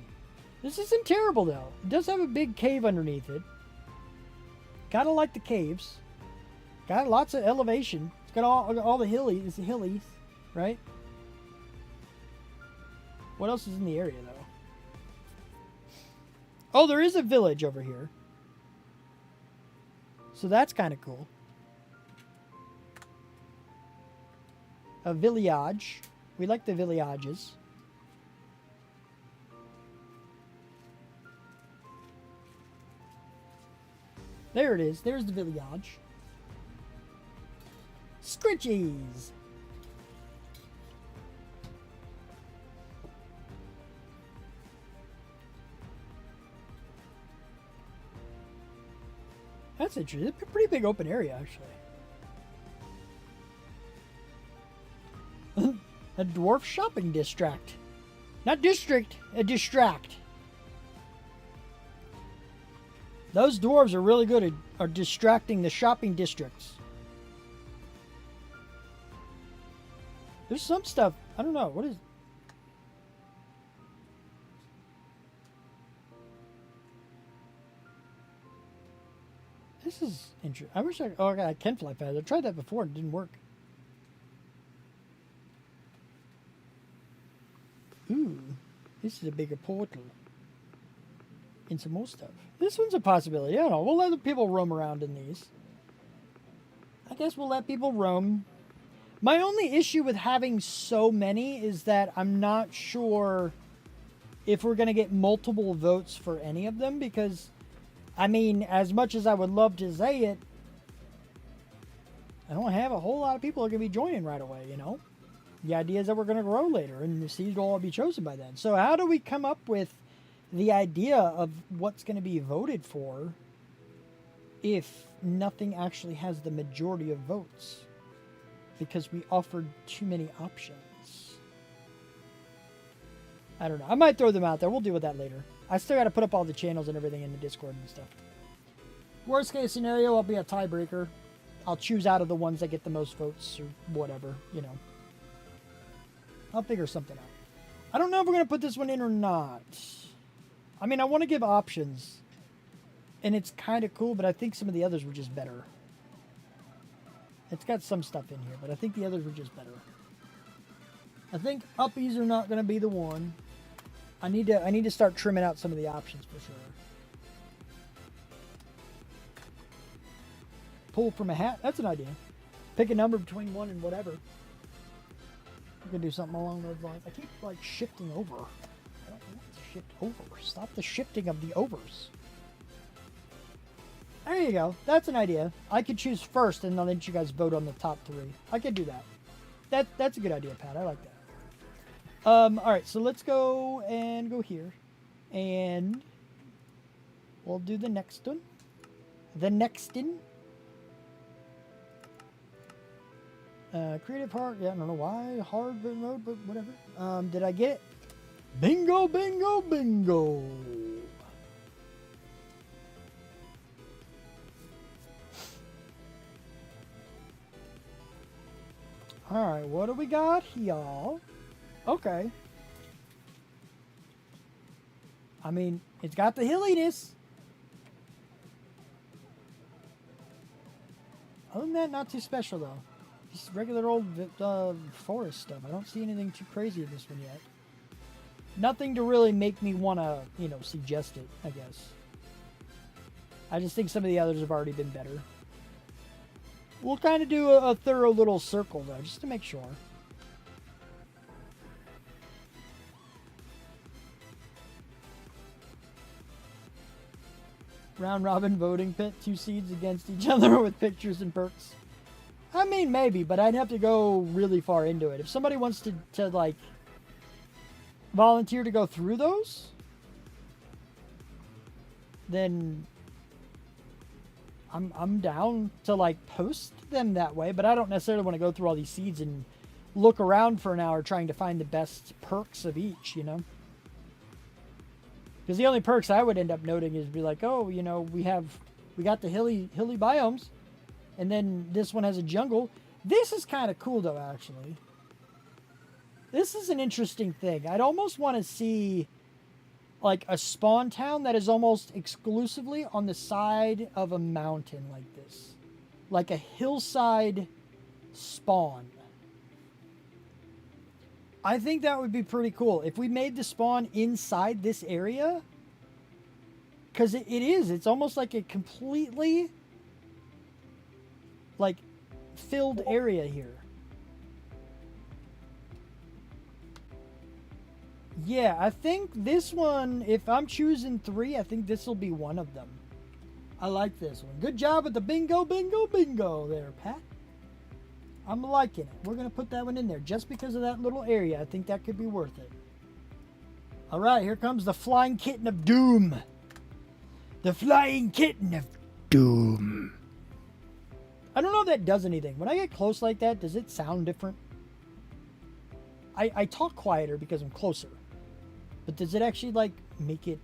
This isn't terrible though. It does have a big cave underneath it. Kinda like the caves. Got lots of elevation. It's got all the hillies, right? What else is in the area though? Oh, there is a village over here. So that's kind of cool. A village. We like the villages. There it is. There's the village. Scritchies. That's interesting. It's a pretty big open area, actually. A dwarf shopping district. Not district, a distract. Those dwarves are really good at distracting the shopping districts. There's some stuff. I don't know. What is... This is interesting. I wish I... Oh, I can fly fast. I tried that before and it didn't work. Ooh. This is a bigger portal. And some more stuff. This one's a possibility. I don't know. We'll let the people roam around in these. I guess we'll let people roam. My only issue with having so many is that I'm not sure if we're going to get multiple votes for any of them because, I mean, as much as I would love to say it, I don't have a whole lot of people that are going to be joining right away, you know? The idea is that we're going to grow later and the seeds will all be chosen by then. So how do we come up with the idea of what's going to be voted for if nothing actually has the majority of votes? Because we offered too many options. I don't know. I might throw them out there. We'll deal with that later. I still got to put up all the channels and everything in the Discord and stuff. Worst case scenario, I'll be a tiebreaker. I'll choose out of the ones that get the most votes or whatever, you know. I'll figure something out. I don't know if we're going to put this one in or not. I mean, I want to give options. And it's kind of cool, but I think some of the others were just better. It's got some stuff in here, but I think the others were just better. I think uppies are not going to be the one. I need to start trimming out some of the options for sure. Pull from a hat. That's an idea. Pick a number between 1 and whatever. We can do something along those lines. I keep like shifting over. I don't want to shift over. Stop the shifting of the overs. There you go. That's an idea. I could choose first and then let you guys vote on the top 3. I could do that. That's a good idea, Pat. I like that. Alright, so let's go and go here. And we'll do the next one. The next one. Creative hard. Yeah, I don't know why. Hard mode, but whatever. Did I get it? Bingo, bingo, bingo. Alright, what do we got here? Okay. I mean, it's got the hilliness. Other than that, not too special though. Just regular old forest stuff. I don't see anything too crazy in this one yet. Nothing to really make me want to, you know, suggest it, I guess. I just think some of the others have already been better. We'll kind of do a thorough little circle, though, just to make sure. Round robin voting pit, 2 seeds against each other with pictures and perks. I mean, maybe, but I'd have to go really far into it. If somebody wants to like, volunteer to go through those, then I'm down to like post them that way, but I don't necessarily want to go through all these seeds and look around for an hour trying to find the best perks of each, you know? Because the only perks I would end up noting is be like, oh, you know, we got the hilly biomes, and then this one has a jungle. This is kind of cool though, actually. This is an interesting thing. I'd almost want to see like a spawn town that is almost exclusively on the side of a mountain like this. Like a hillside spawn. I think that would be pretty cool. If we made the spawn inside this area, because it's almost like a completely like filled area here. Yeah, I think this one, if I'm choosing 3, I think this will be one of them. I like this one. Good job with the bingo there, Pat. I'm liking it. We're going to put that one in there just because of that little area. I think that could be worth it. All right, here comes the flying kitten of doom. The flying kitten of doom. I don't know if that does anything. When I get close like that, does it sound different? I talk quieter because I'm closer. But does it actually, like, make it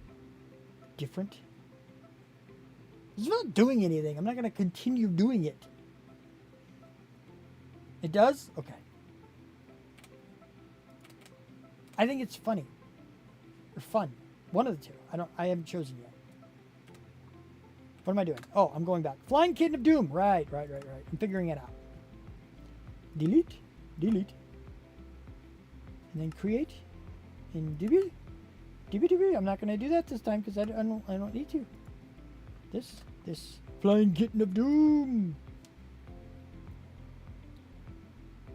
different? It's not doing anything. I'm not going to continue doing it. It does? Okay. I think it's funny. Or fun. One of the two. I haven't chosen yet. What am I doing? Oh, I'm going back. Flying Kitten of Doom. Right. I'm figuring it out. Delete. And then create. And DB. I'm not going to do that this time because I don't need to. This Flying Kitten of Doom.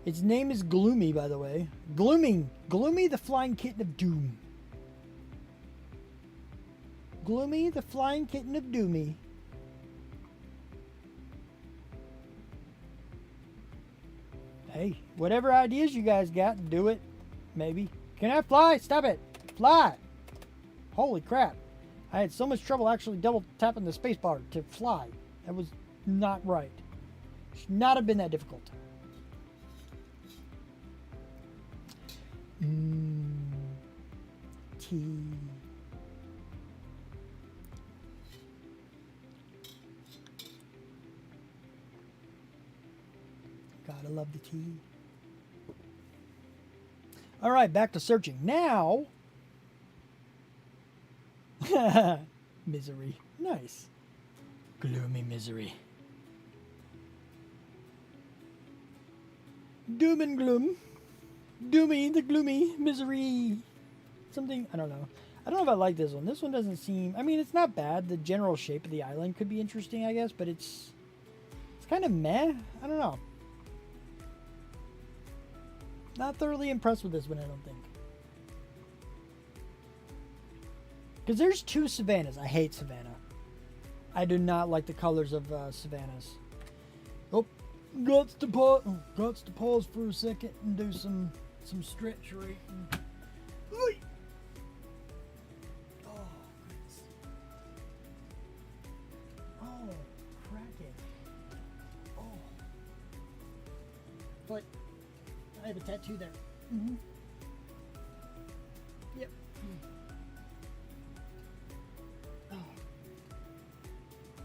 Its name is Gloomy, by the way. Gloomy the Flying Kitten of Doom. Gloomy the Flying Kitten of Doomy. Hey, whatever ideas you guys got, do it. Maybe. Can I fly? Stop it. Fly. Holy crap. I had so much trouble actually double tapping the spacebar to fly. That was not right. Should not have been that difficult. Tea. Gotta love the tea. All right, back to searching. Now, misery. Nice. Gloomy misery. Doom and gloom. Doomy, the gloomy misery. Something, I don't know. I don't know if I like this one. This one doesn't seem, I mean, it's not bad. The general shape of the island could be interesting, I guess, but it's kind of meh. I don't know. Not thoroughly impressed with this one, I don't think. Because there's 2 savannas. I hate Savannah. I do not like the colors of savannas. Oh, got to pause for a second and do some stretch rating. Oh, goodness. Oh, cracking. Oh. But I have a tattoo there. Mm-hmm. Yep. Oh.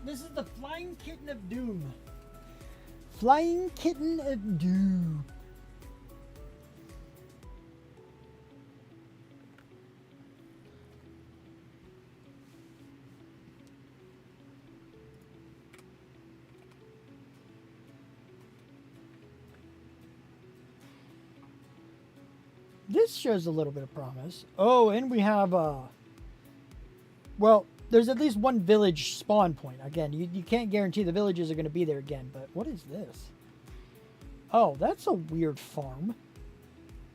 This is the Flying Kitten of Doom. Flying Kitten of Doom. This shows a little bit of promise. Oh, and we have, well, there's at least one village spawn point. Again, you can't guarantee the villages are going to be there again, but what is this? Oh, that's a weird farm.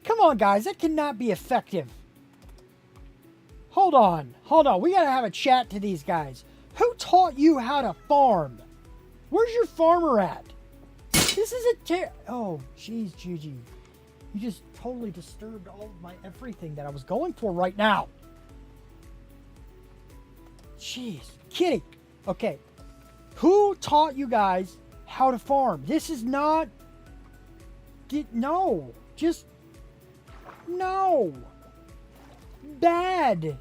Come on, guys, that cannot be effective. Hold on. We got to have a chat to these guys. Who taught you how to farm? Where's your farmer at? This is a oh, jeez, Gigi. You just totally disturbed all of my everything that I was going for right now. Jeez. Kitty. Okay. Who taught you guys how to farm? This is not... No. Just... No. Bad.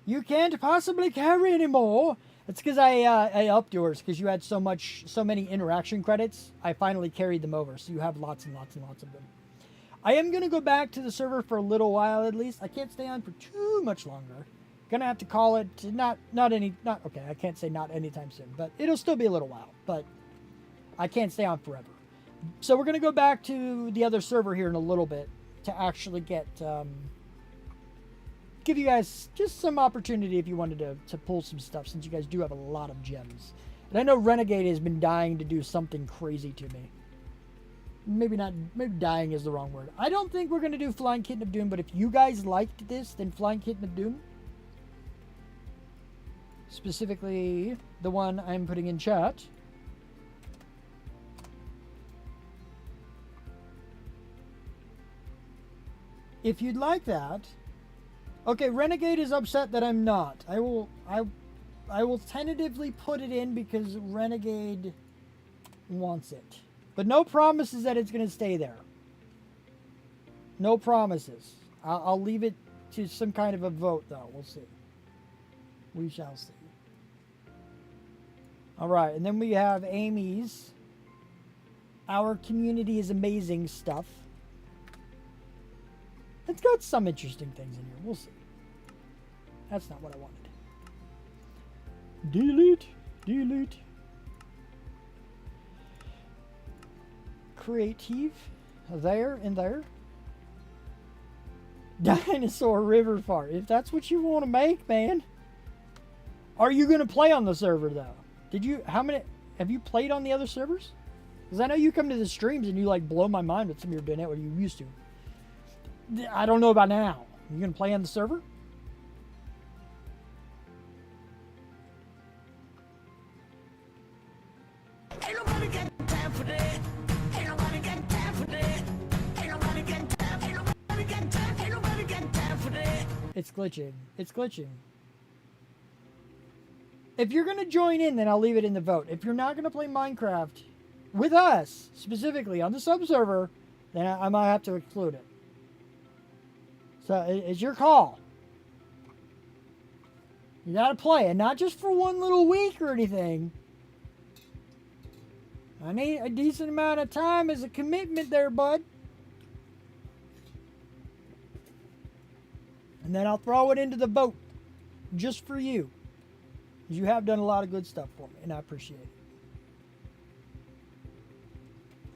You can't possibly carry anymore. It's because I upped yours because you had so many interaction credits. I finally carried them over, so you have lots and lots and lots of them. I am gonna go back to the server for a little while at least. I can't stay on for too much longer. Gonna have to call it okay. I can't say not anytime soon, but it'll still be a little while. But I can't stay on forever. So we're gonna go back to the other server here in a little bit to actually get. Give you guys just some opportunity if you wanted to pull some stuff, since you guys do have a lot of gems. And I know Renegade has been dying to do something crazy to me. Maybe dying is the wrong word. I don't think we're going to do Flying Kitten of Doom, but if you guys liked this, then Flying Kitten of Doom, specifically the one I'm putting in chat, if you'd like that... Okay, Renegade is upset that I'm not. I will tentatively put it in because Renegade wants it. But no promises that it's going to stay there. No promises. I'll leave it to some kind of a vote, though. We'll see. We shall see. Alright, and then we have Amy's. Our community is amazing stuff. It's got some interesting things in here. We'll see. That's not what I wanted. Delete. Delete. Creative. There and there. Dinosaur River Fart. If that's what you want to make, man. Are you going to play on the server, though? Have you played on the other servers? Because I know you come to the streams and you, like, blow my mind with some of your doing it, what you used to. I don't know about now. You gonna play on the server? Ain't nobody got time for that. Ain't nobody got time for that. Ain't nobody got time. Ain't nobody got time. Ain't nobody got time for that. It's glitching. It's glitching. If you're gonna join in, then I'll leave it in the vote. If you're not gonna play Minecraft with us, specifically on the sub-server, then I might have to exclude it. So, it's your call. You gotta play, and not just for one little week or anything. I need a decent amount of time as a commitment there, bud. And then I'll throw it into the boat. Just for you. Because you have done a lot of good stuff for me, and I appreciate it.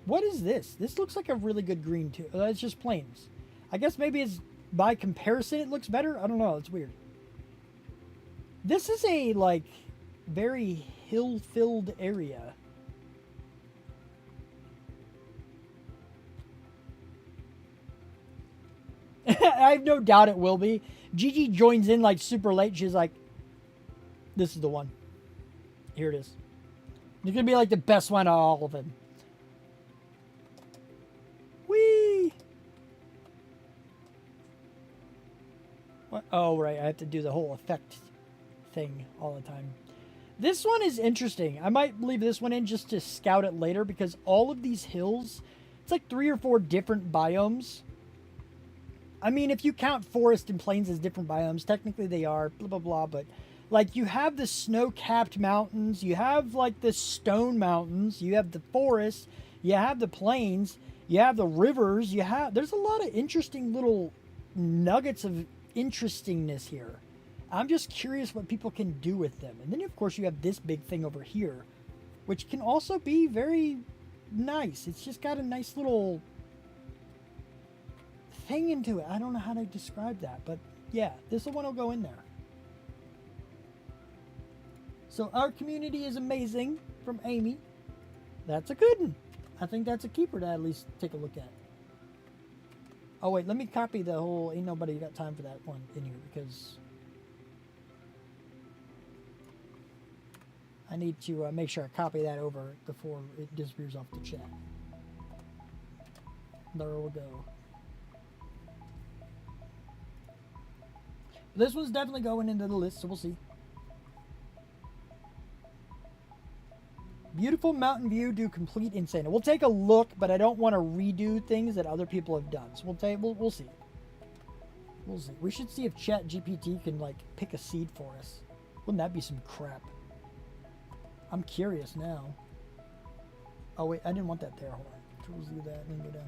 What is this? This looks like a really good green, too. It's just plains. I guess maybe it's... By comparison, it looks better? I don't know. It's weird. This is a, like, very hill-filled area. I have no doubt it will be. Gigi joins in, like, super late. She's like, this is the one. Here it is. It's going to be, like, the best one of all of them. Whee! Oh, right. I have to do the whole effect thing all the time. This one is interesting. I might leave this one in just to scout it later because all of these hills, it's like 3 or 4 different biomes. I mean, if you count forest and plains as different biomes, technically they are, blah, blah, blah. But, like, you have the snow-capped mountains. You have, like, the stone mountains. You have the forest. You have the plains. You have the rivers. There's a lot of interesting little nuggets of interestingness here. I'm just curious what people can do with them. And then, of course, you have this big thing over here, which can also be very nice. It's just got a nice little thing into it. I don't know how to describe that, but yeah, this one will go in there. So our community is amazing from Amy. That's a good one. I think that's a keeper to at least take a look at. Oh wait, let me copy the whole ain't nobody got time for that one in here because I need to make sure I copy that over before it disappears off the chat. There we go. This one's definitely going into the list, so we'll see. Beautiful mountain view, do complete insane. We'll take a look, but I don't want to redo things that other people have done. So we'll see. We'll see. We should see if Chat GPT can like pick a seed for us. Wouldn't that be some crap? I'm curious now. Oh wait, I didn't want that there. Hold on. Tools do that, and then go down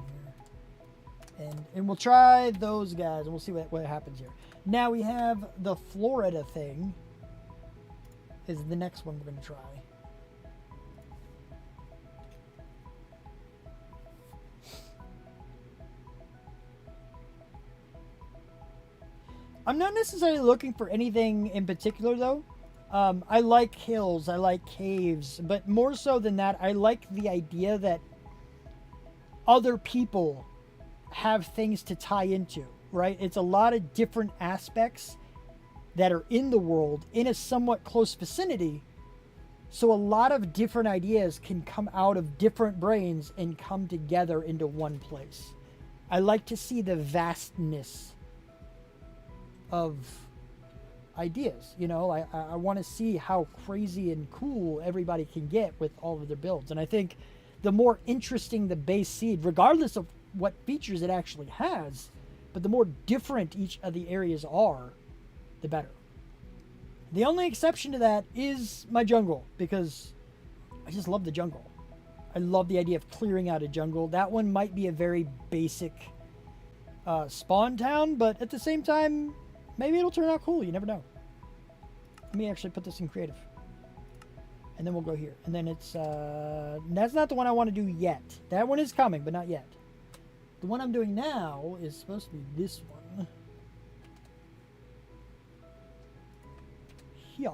here. And we'll try those guys, and we'll see what happens here. Now we have the Florida thing. Is the next one we're gonna try. I'm not necessarily looking for anything in particular, though. I like hills, I like caves, but more so than that, I like the idea that other people have things to tie into, right? It's a lot of different aspects that are in the world in a somewhat close vicinity. So a lot of different ideas can come out of different brains and come together into one place. I like to see the vastness of ideas. You know, I want to see how crazy and cool everybody can get with all of their builds. And I think the more interesting the base seed, regardless of what features it actually has, but the more different each of the areas are, the better. The only exception to that is my jungle, because I just love the jungle. I love the idea of clearing out a jungle. That one might be a very basic spawn town, but at the same time, maybe it'll turn out cool. You never know. Let me actually put this in creative. And then we'll go here. And then it's... that's not the one I want to do yet. That one is coming, but not yet. The one I'm doing now is supposed to be this one. Here.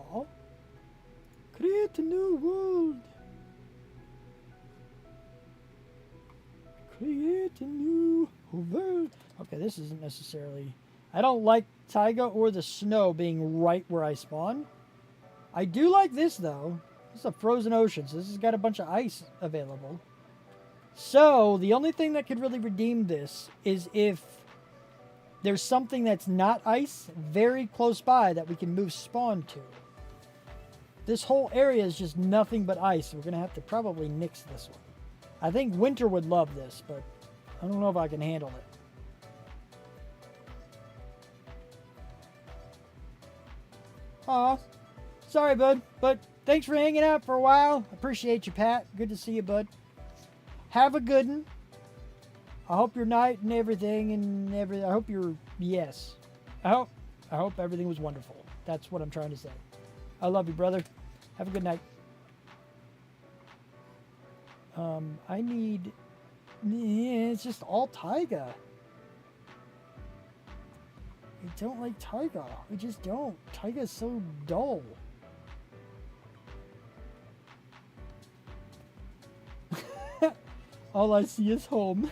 Create a new world. Create a new world. Okay, this isn't necessarily... I don't like taiga or the snow being right where I spawn. I do like this, though. This is a frozen ocean, so this has got a bunch of ice available. So, the only thing that could really redeem this is if there's something that's not ice very close by that we can move spawn to. This whole area is just nothing but ice, so we're going to have to probably nix this one. I think winter would love this, but I don't know if I can handle it. Aw, sorry, bud, but thanks for hanging out for a while. Appreciate you, Pat. Good to see you, bud. Have a good one. I hope your night and everything I hope you're, yes. I hope everything was wonderful. That's what I'm trying to say. I love you, brother. Have a good night. I need, it's just all taiga. I don't like taiga. I just don't. Taiga is so dull. All I see is home.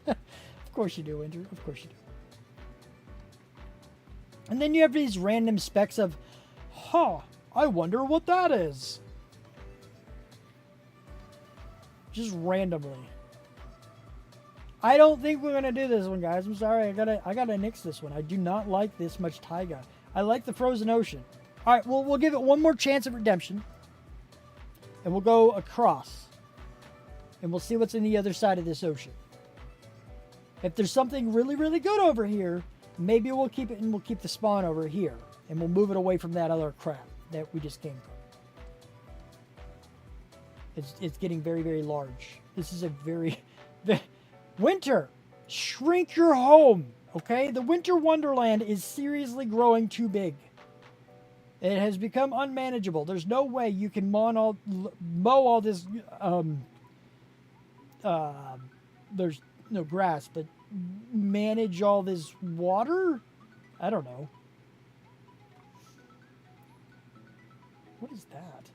Of course you do, Winter. Of course you do. And then you have these random specks of, I wonder what that is. Just randomly. I don't think we're gonna do this one, guys. I'm sorry. I gotta nix this one. I do not like this much taiga. I like the frozen ocean. All right, we'll give it one more chance of redemption, and we'll go across, and we'll see what's in the other side of this ocean. If there's something really, really good over here, maybe we'll keep it, and we'll keep the spawn over here, and we'll move it away from that other crap that we just came from. It's getting very, very large. This is a very Winter, shrink your home, okay? The winter wonderland is seriously growing too big. It has become unmanageable. There's no way you can mow all this, there's no grass, but manage all this water? I don't know. What is that?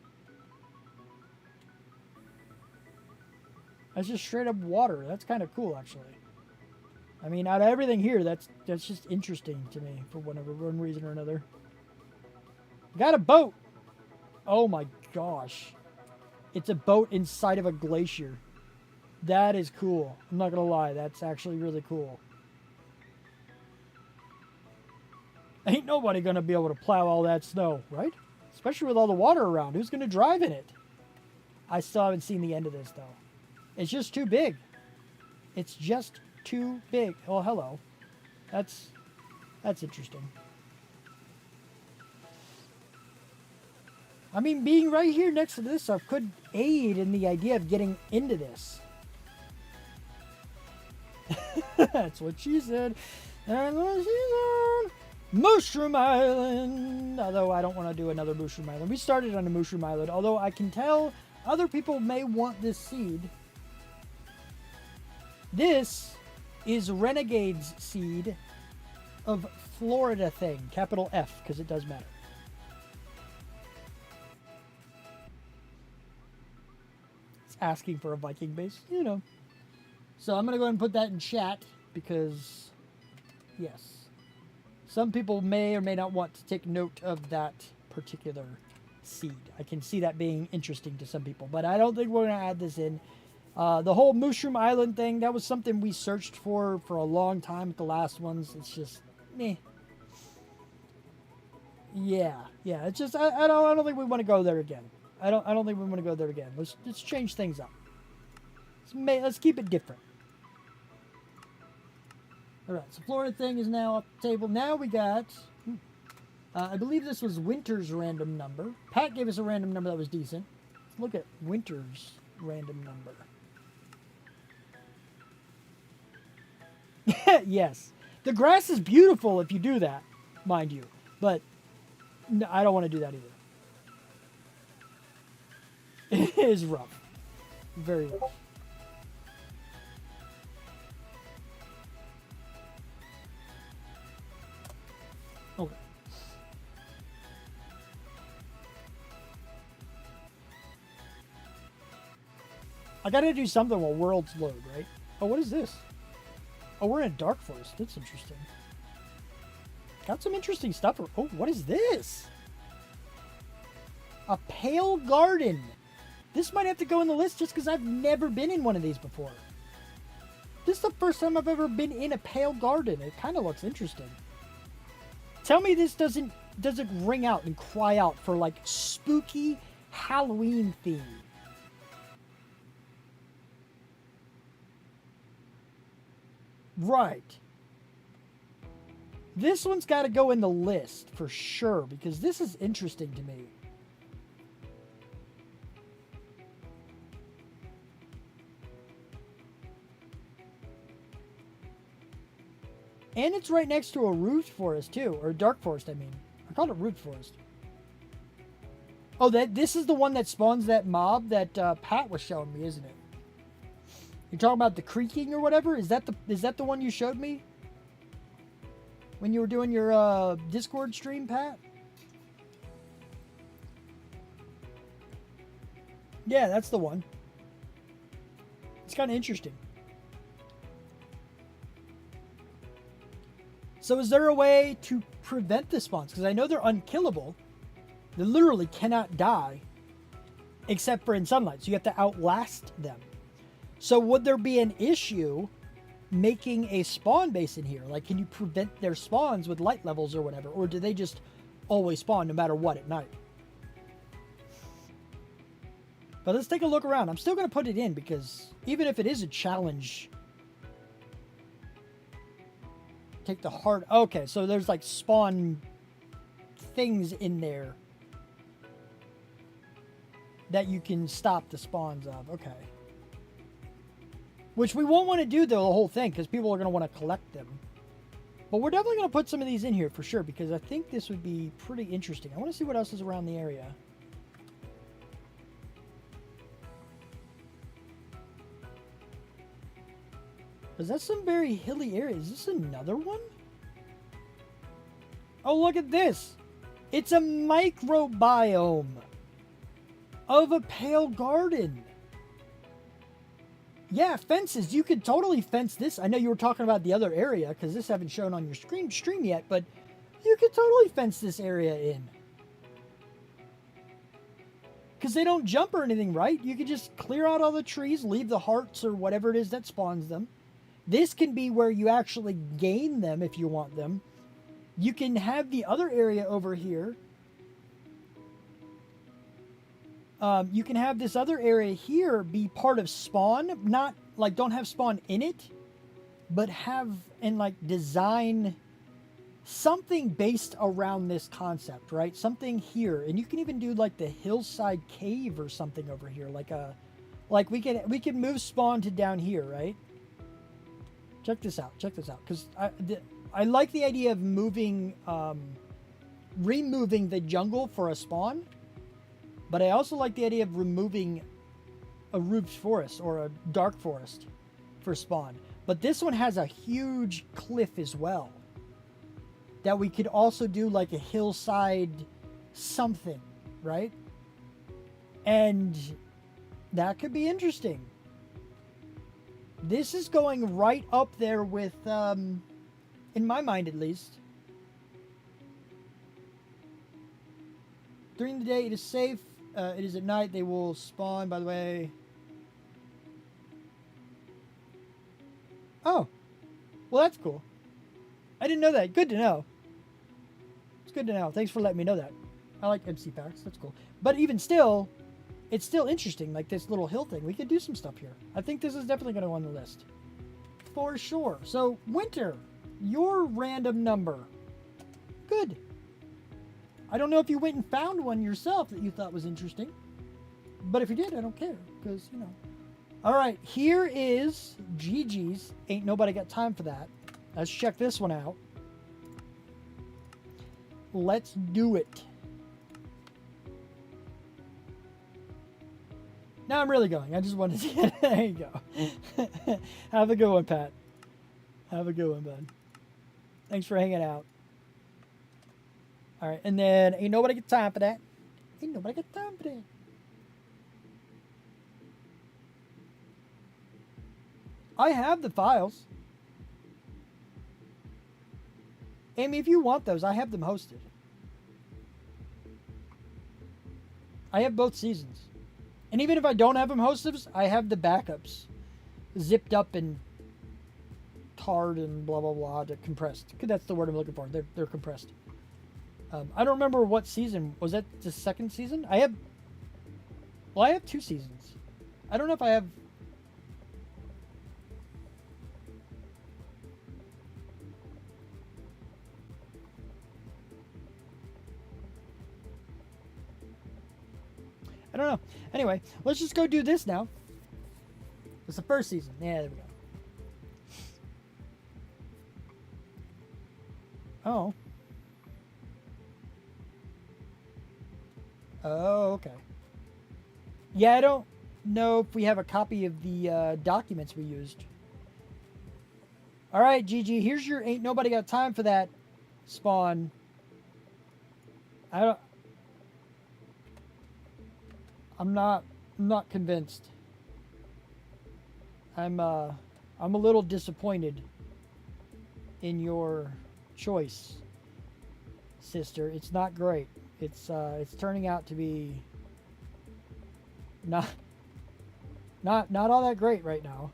That's just straight up water. That's kind of cool, actually. I mean, out of everything here, that's just interesting to me for one reason or another. Got a boat. Oh my gosh. It's a boat inside of a glacier. That is cool. I'm not going to lie. That's actually really cool. Ain't nobody going to be able to plow all that snow, right? Especially with all the water around. Who's going to drive in it? I still haven't seen the end of this, though. It's just too big. It's just too big. Oh, hello. That's interesting. I mean, being right here next to this stuff could aid in the idea of getting into this. That's what she said. That's what she said. Mushroom Island. Although I don't want to do another Mushroom Island. We started on a Mushroom Island. Although I can tell other people may want this seed. This is Renegade's seed of Florida thing. Capital F, because it does matter. It's asking for a Viking base, you know. So I'm going to go ahead and put that in chat because, yes. Some people may or may not want to take note of that particular seed. I can see that being interesting to some people, but I don't think we're going to add this in. The whole Mushroom Island thing, that was something we searched for a long time at the last ones. It's just, meh. Yeah, it's just, I don't think we want to go there again. I don't think we want to go there again. Let's change things up. Let's keep it different. All right, so Florida thing is now off the table. Now we got, I believe this was Winter's random number. Pat gave us a random number that was decent. Let's look at Winter's random number. Yes. The grass is beautiful if you do that, mind you. But no, I don't want to do that either. It is rough. Very rough. Okay. I gotta do something while worlds load, right? Oh, what is this? Oh, we're in a dark forest. That's interesting. Got some interesting stuff. Oh, what is this? A pale garden. This might have to go in the list just because I've never been in one of these before. This is the first time I've ever been in a pale garden. It kind of looks interesting. Tell me this doesn't ring out and cry out for like spooky Halloween theme. Right. This one's got to go in the list for sure because this is interesting to me. And it's right next to a root forest too, or a dark forest, I mean. I called it root forest. Oh, this is the one that spawns that mob that Pat was showing me, isn't it? You're talking about the creaking or whatever? Is that the one you showed me? When you were doing your Discord stream, Pat? Yeah, that's the one. It's kind of interesting. So is there a way to prevent the spawns? Because I know they're unkillable. They literally cannot die except for in sunlight. So you have to outlast them. So would there be an issue making a spawn base in here? Like, can you prevent their spawns with light levels or whatever? Or do they just always spawn no matter what at night? But let's take a look around. I'm still going to put it in because even if it is a challenge... Take the heart... Okay, so there's like spawn things in there that you can stop the spawns of. Okay. Which we won't want to do the whole thing because people are going to want to collect them. But we're definitely going to put some of these in here for sure because I think this would be pretty interesting. I want to see what else is around the area. Is that some very hilly area? Is this another one? Oh, look at this. It's a microbiome of a pale garden. Yeah, fences. You could totally fence this. I know you were talking about the other area because this haven't shown on your stream yet, but you could totally fence this area in. Because they don't jump or anything, right? You could just clear out all the trees, leave the hearts or whatever it is that spawns them. This can be where you actually gain them if you want them. You can have the other area over here. You can have this other area here be part of spawn. Not, like, don't have spawn in it, but have, and, like, design something based around this concept, right? Something here. And you can even do, like, the hillside cave or something over here. Like, we can move spawn to down here, right? Check this out. Check this out. Because I like the idea of moving, removing the jungle for a spawn, but I also like the idea of removing a roofed forest or a dark forest for spawn. But this one has a huge cliff as well that we could also do like a hillside something, right? And that could be interesting. This is going right up there with, in my mind at least. During the day, it is safe. It is at night. They will spawn, by the way. Oh. Well, that's cool. I didn't know that. Good to know. It's good to know. Thanks for letting me know that. I like MC packs. That's cool. But even still, it's still interesting, like this little hill thing. We could do some stuff here. I think this is definitely going to go on the list. For sure. So, Winter, your random number. Good. I don't know if you went and found one yourself that you thought was interesting. But if you did, I don't care. Because, you know. Alright, here is GG's. Ain't nobody got time for that. Let's check this one out. Let's do it. Now I'm really going. I just wanted to get... There you go. Have a good one, Pat. Have a good one, bud. Thanks for hanging out. Alright, and then ain't nobody got time for that. Ain't nobody got time for that. I have the files. Amy, if you want those, I have them hosted. I have both seasons. And even if I don't have them hosted, I have the backups zipped up and tarred and blah, blah, blah, compressed. That's the word I'm looking for. They're compressed. I don't remember what season. Was that the second season? I have 2 seasons. I don't know if I have... I don't know. Anyway, let's just go do this now. It's the first season. Yeah, there we go. Oh. Oh, okay. Yeah, I don't know if we have a copy of the documents we used. All right, GG, here's your ain't nobody got time for that spawn. I'm not convinced. I'm a little disappointed in your choice, sister. It's not great. It's turning out to be not all that great right now.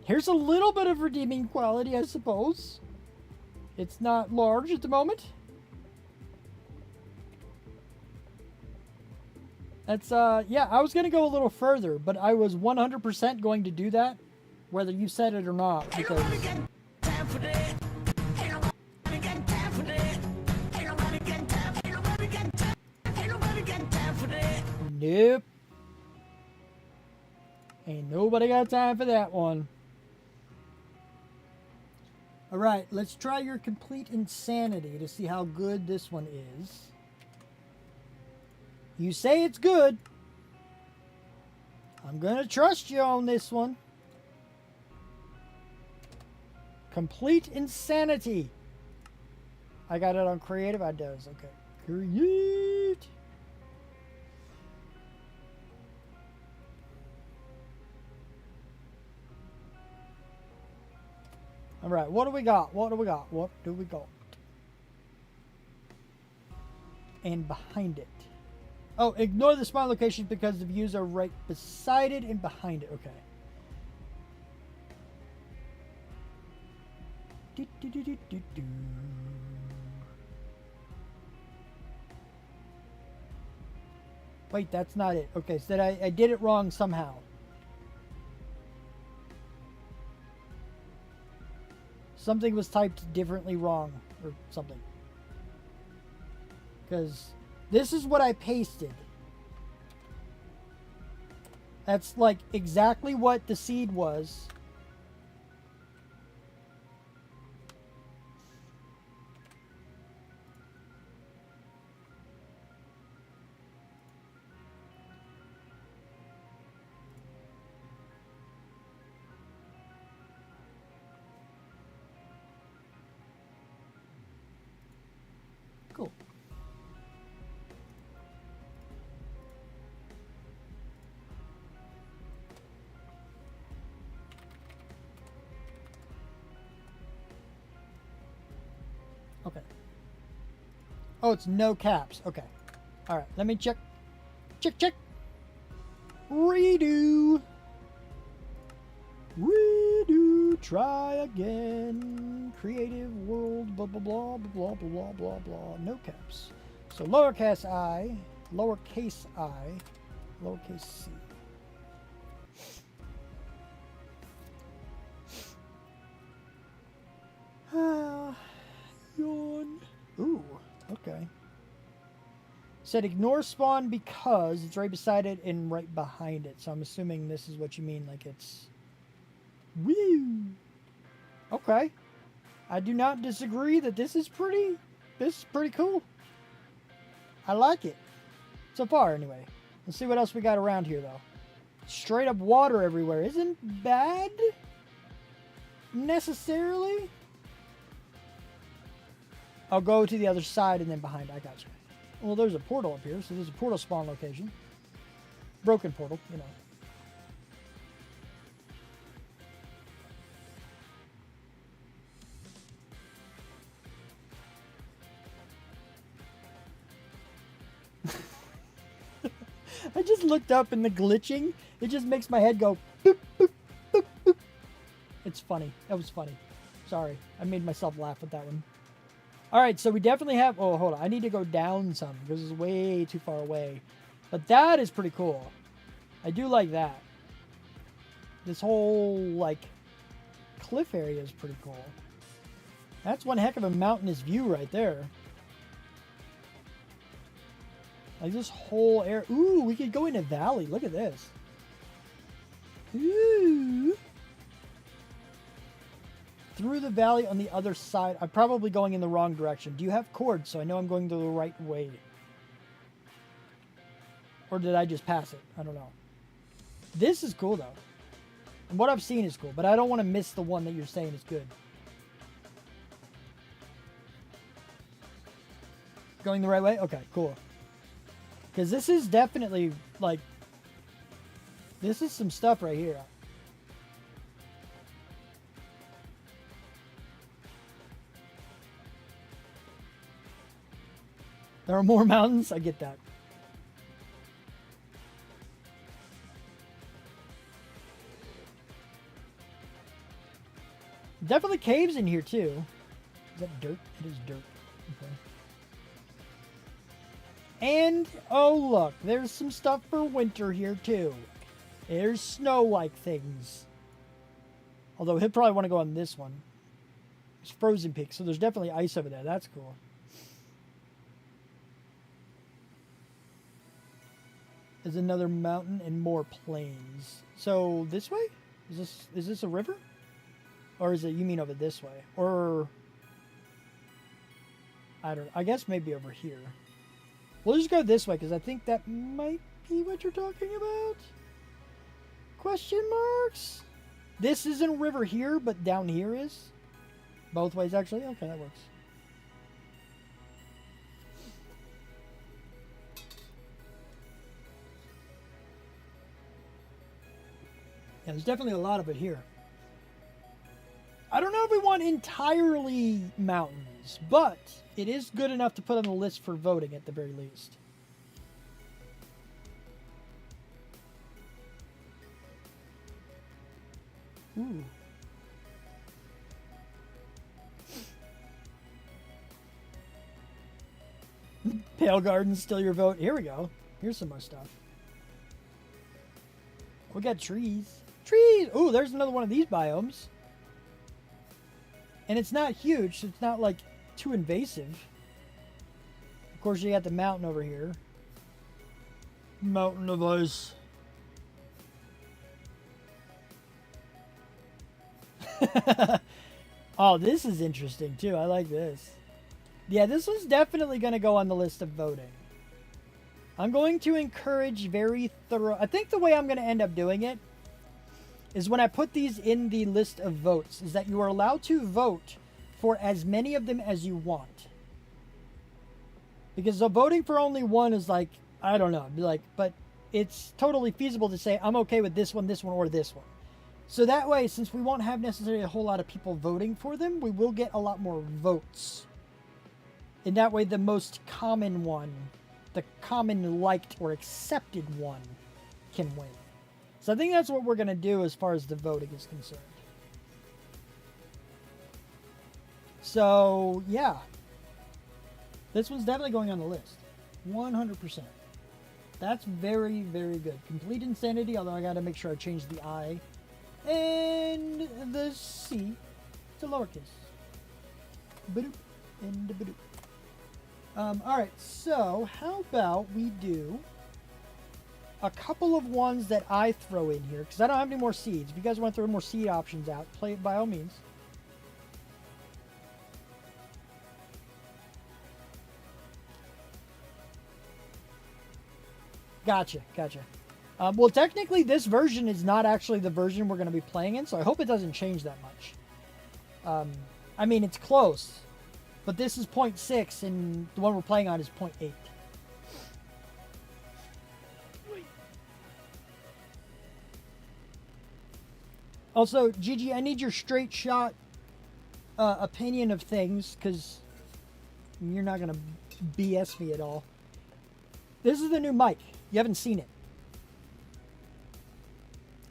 Here's a little bit of redeeming quality, I suppose. It's not large at the moment. That's, yeah, I was going to go a little further, but I was 100% going to do that, whether you said it or not, because... Nope. Ain't nobody got time for that one. Alright, let's try your complete insanity to see how good this one is. You say it's good. I'm gonna trust you on this one. Complete insanity. I got it on creative. I does. Okay. Create. All right. What do we got? What do we got? What do we got? And behind it. Oh, ignore the spawn locations because the views are right beside it and behind it. Okay. Wait, that's not it. Okay, so I did it wrong somehow. Something was typed differently wrong or something. Because this is what I pasted. That's like exactly what the seed was. Cool. Okay. Oh, it's no caps. Okay. All right. Let me check. Check. Redo. Try again. Creative world. Blah blah blah blah blah blah blah blah. No caps. So lowercase I, lowercase c. Yawn. Ooh, okay. Said ignore spawn because it's right beside it and right behind it. So I'm assuming this is what you mean, like it's... Woo! Okay. I do not disagree that this is pretty cool. I like it. So far, anyway. Let's see what else we got around here, though. Straight up water everywhere. Isn't bad, necessarily. I'll go to the other side and then behind. I got you. Well, there's a portal up here, so there's a portal spawn location. Broken portal, you know. I just looked up and the glitching, it just makes my head go boop, boop, boop, boop. It's funny. That was funny. Sorry. I made myself laugh with that one. Alright, so we definitely have... Oh, hold on. I need to go down some because it's way too far away. But that is pretty cool. I do like that. This whole, like, cliff area is pretty cool. That's one heck of a mountainous view right there. Like this whole area. Ooh, we could go in a valley. Look at this. Ooh. Through the valley on the other side. I'm probably going in the wrong direction. Do you have cords so I know I'm going the right way? Or did I just pass it? I don't know. This is cool though. And what I've seen is cool, but I don't want to miss the one that you're saying is good. Going the right way? Okay, cool. Because this is definitely, like, this is some stuff right here. There are more mountains? I get that. Definitely caves in here, too. Is that dirt? It is dirt. Okay. And, oh look, there's some stuff for winter here too. There's snow-like things. Although he'll probably want to go on this one. It's frozen peak, so there's definitely ice over there. That's cool. There's another mountain and more plains. So this way? Is this a river? Or is it, you mean over this way? Or, I don't know. I guess maybe over here. We'll just go this way, because I think that might be what you're talking about. Question marks? This isn't a river here, but down here is? Both ways, actually? Okay, that works. Yeah, there's definitely a lot of it here. I don't know if we want entirely mountains, but it is good enough to put on the list for voting at the very least. Ooh. Pale Garden, still your vote. Here we go. Here's some more stuff. We got trees. Trees! Ooh, there's another one of these biomes. And it's not huge, so it's not like too invasive. Of course, you got the mountain over here. Mountain of ice. Oh, this is interesting too. I like this. Yeah, this was definitely going to go on the list of voting. I'm going to encourage very thorough... I think the way I'm going to end up doing it is when I put these in the list of votes, is that you are allowed to vote for as many of them as you want. Because voting for only one is like, I don't know, like, but it's totally feasible to say, I'm okay with this one, or this one. So that way, since we won't have necessarily a whole lot of people voting for them, we will get a lot more votes. And that way, the most common one, the common liked or accepted one, can win. So I think that's what we're going to do as far as the voting is concerned. So, yeah. This one's definitely going on the list. 100%. That's very, very good. Complete Insanity, although I got to make sure I change the I and the C to lowercase. Badoop and badoop. Alright, so how about we do a couple of ones that I throw in here, because I don't have any more seeds. If you guys want to throw more seed options out, play it by all means. Gotcha. Well, technically, this version is not actually the version we're going to be playing in, so I hope it doesn't change that much. I mean, it's close, but this is 0.6, and the one we're playing on is 0.8. Also, Gigi, I need your straight shot opinion of things, because you're not going to BS me at all. This is the new mic. You haven't seen it.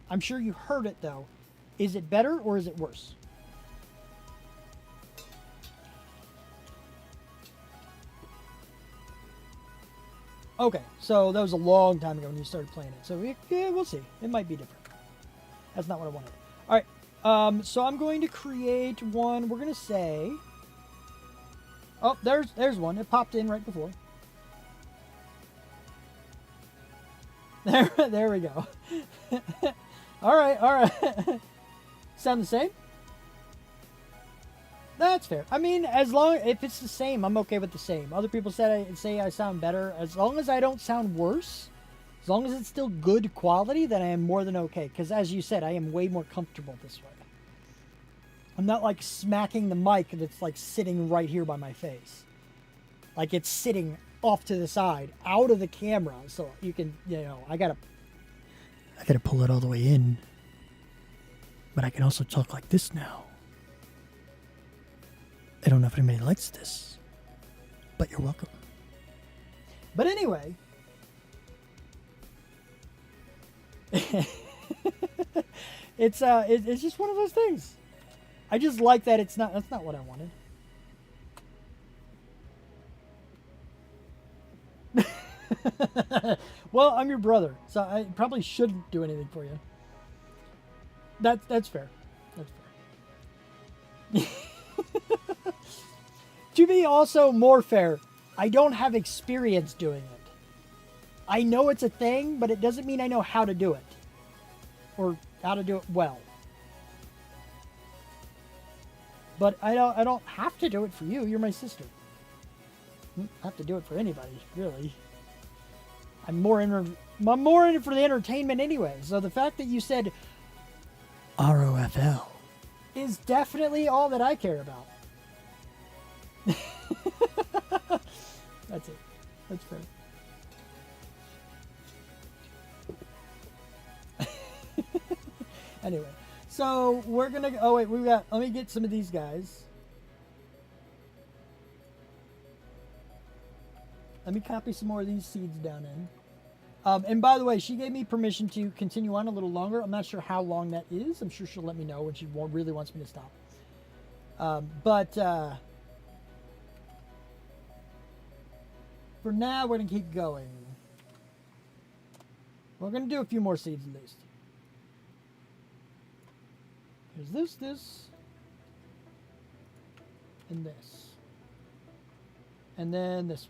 I'm sure you heard it, though. Is it better or is it worse? Okay, so that was a long time ago when you started playing it. So yeah, we'll see. It might be different. That's not what I wanted. All right, so I'm going to create one. We're going to say... Oh, there's one. It popped in right before. There we go. all right. Sound the same? That's fair. I mean, if it's the same, I'm okay with the same. Other people say I sound better. As long as I don't sound worse, as long as it's still good quality, then I am more than okay. Because as you said, I am way more comfortable this way. I'm not like smacking the mic that's like sitting right here by my face. Like it's sitting off to the side, out of the camera, so you can, I gotta pull it all the way in. But I can also talk like this now. I don't know if anybody likes this, but you're welcome. But anyway, it's just one of those things. I just like that that's not what I wanted. Well, I'm your brother, so I probably shouldn't do anything for you. That's fair. That's fair. To be also more fair, I don't have experience doing it. I know it's a thing, but it doesn't mean I know how to do it. Or how to do it well. But I don't have to do it for you. You're my sister. I don't have to do it for anybody, really. I'm more in it for the entertainment anyway. So the fact that you said ROFL is definitely all that I care about. That's it. That's fair. Anyway, so we're gonna. Oh wait, let me get some of these guys. Let me copy some more of these seeds down in. And by the way, she gave me permission to continue on a little longer. I'm not sure how long that is. I'm sure she'll let me know when she really wants me to stop. for now, we're going to keep going. We're going to do a few more seeds at least. Here's this, and this. And then this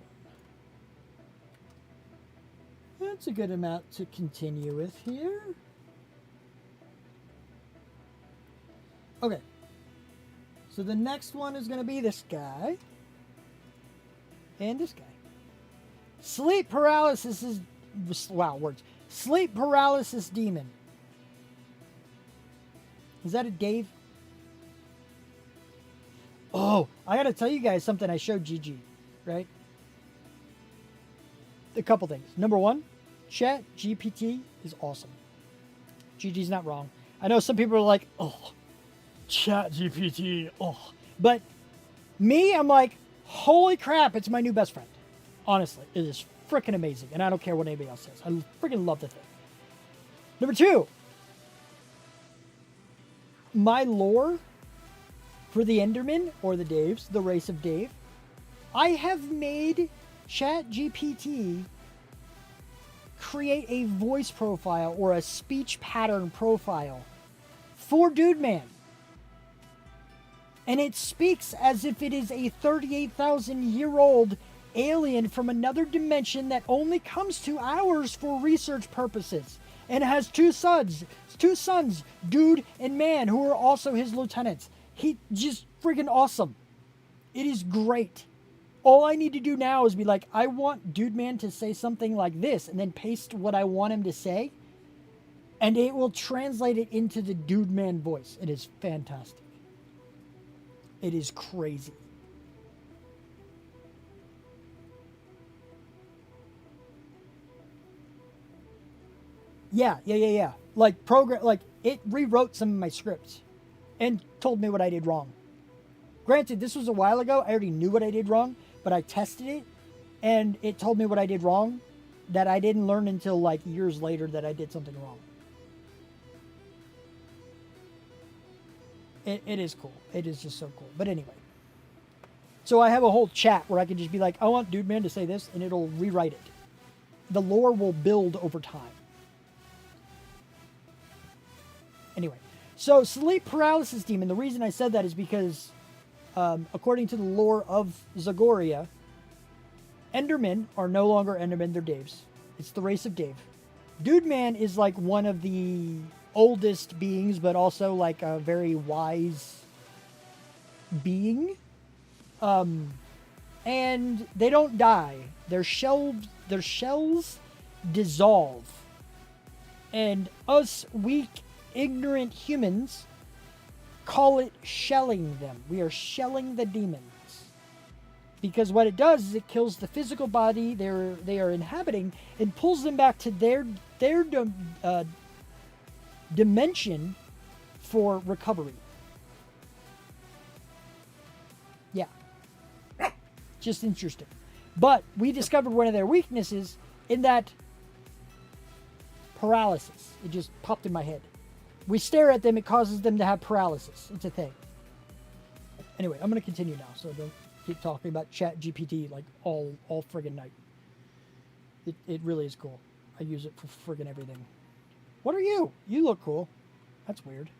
one. That's a good amount to continue with here. Okay. So the next one is going to be this guy. And this guy. Sleep paralysis is... Wow, words. Sleep paralysis demon. Is that a Dave? Oh, I got to tell you guys something I showed Gigi, right? A couple things. Number one, Chat GPT is awesome. Gigi's not wrong. I know some people are like, oh, Chat GPT, oh. But me, I'm like, holy crap, it's my new best friend. Honestly, it is freaking amazing. And I don't care what anybody else says. I freaking love the thing. Number two, my lore for the Endermen, or the Daves, the race of Dave, I have made Chat GPT create a voice profile or a speech pattern profile for Dude Man. And it speaks as if it is a 38,000-year-old alien from another dimension that only comes to ours for research purposes. And has two sons, Dude and Man, who are also his lieutenants. He just freaking awesome. It is great. All I need to do now is be like, I want Dude Man to say something like this, and then paste what I want him to say, and it will translate it into the Dude Man voice. It is fantastic. It is crazy. Yeah. Like it rewrote some of my scripts and told me what I did wrong. Granted, this was a while ago. I already knew what I did wrong, but I tested it and it told me what I did wrong that I didn't learn until like years later that I did something wrong. It is cool. It is just so cool. But anyway. So I have a whole chat where I can just be like, I want Dude Man to say this, and it'll rewrite it. The lore will build over time. Anyway, so sleep paralysis demon, the reason I said that is because, according to the lore of Zagoria, Endermen are no longer Endermen, they're Daves. It's the race of Dave. Dude Man is like one of the oldest beings, but also like a very wise being. And they don't die. Their shells dissolve. And us weak, ignorant humans call it shelling them. We are shelling the demons. Because what it does is it kills the physical body they are inhabiting and pulls them back to their dimension for recovery. Yeah. Just interesting. But we discovered one of their weaknesses in that paralysis. It just popped in my head. We stare at them, it causes them to have paralysis. It's a thing. Anyway, I'm going to continue now, so don't keep talking about Chat GPT like all friggin' night. It really is cool. I use it for friggin' everything. What are you? You look cool. That's weird.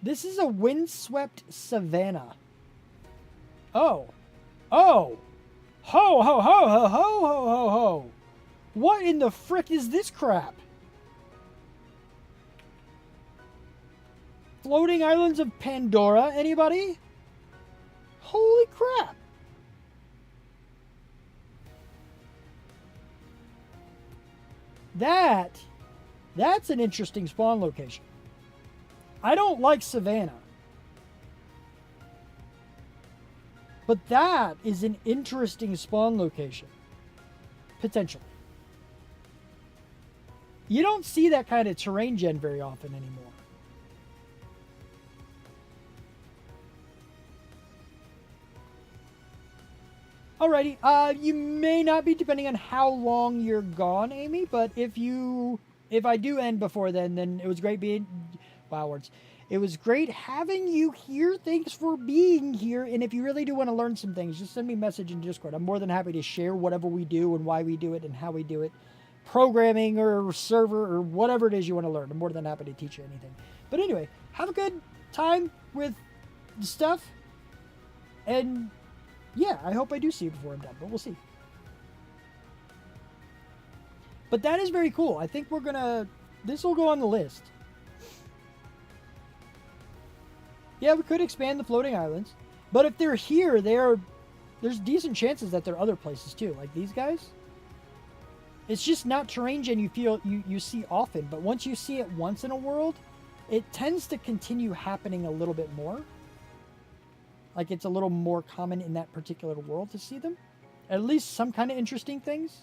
This is a windswept savanna. Oh. Oh. Ho, ho, ho, ho, ho, ho, ho, ho. What in the frick is this crap? Floating Islands of Pandora, anybody? Holy crap. That's an interesting spawn location. I don't like Savannah. But that is an interesting spawn location. Potentially. You don't see that kind of terrain gen very often anymore. Alrighty, you may not be, depending on how long you're gone, Amy, but if I do end before then it was great being, wow, words. It was great having you here. Thanks for being here. And if you really do want to learn some things, just send me a message in Discord. I'm more than happy to share whatever we do and why we do it and how we do it. Programming or server or whatever it is you want to learn. I'm more than happy to teach you anything. But anyway, have a good time with the stuff. And yeah, I hope I do see you before I'm done, but we'll see. But that is very cool. I think we're gonna... This will go on the list. Yeah, we could expand the floating islands. But if they're here, there's decent chances that there are other places too. Like these guys. It's just not terrain gen you see often. But once you see it once in a world, it tends to continue happening a little bit more. Like it's a little more common in that particular world to see them. At least some kind of interesting things.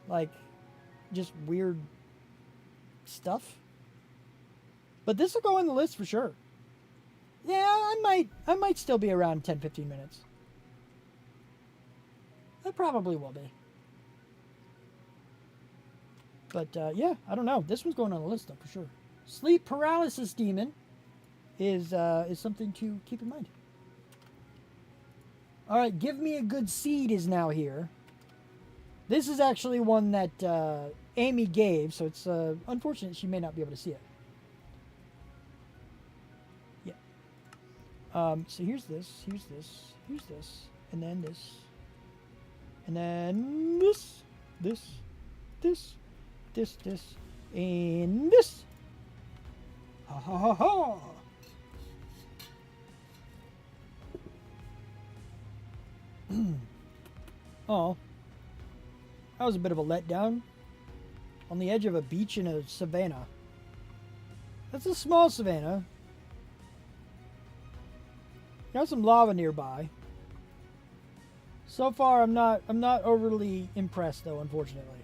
Like just weird stuff. But this will go on the list for sure. Yeah, I might still be around 10-15 minutes. I probably will be. But yeah, I don't know. This one's going on the list though for sure. Sleep paralysis demon is something to keep in mind. All right, give me a good seed is now here. This is actually one that Amy gave, so it's unfortunate she may not be able to see it. Yeah. So here's this, and then this, and then this, and this. Ha ha ha ha! Oh. That was a bit of a letdown. On the edge of a beach in a savanna. That's a small savanna. Got some lava nearby. So far, I'm not overly impressed though, unfortunately.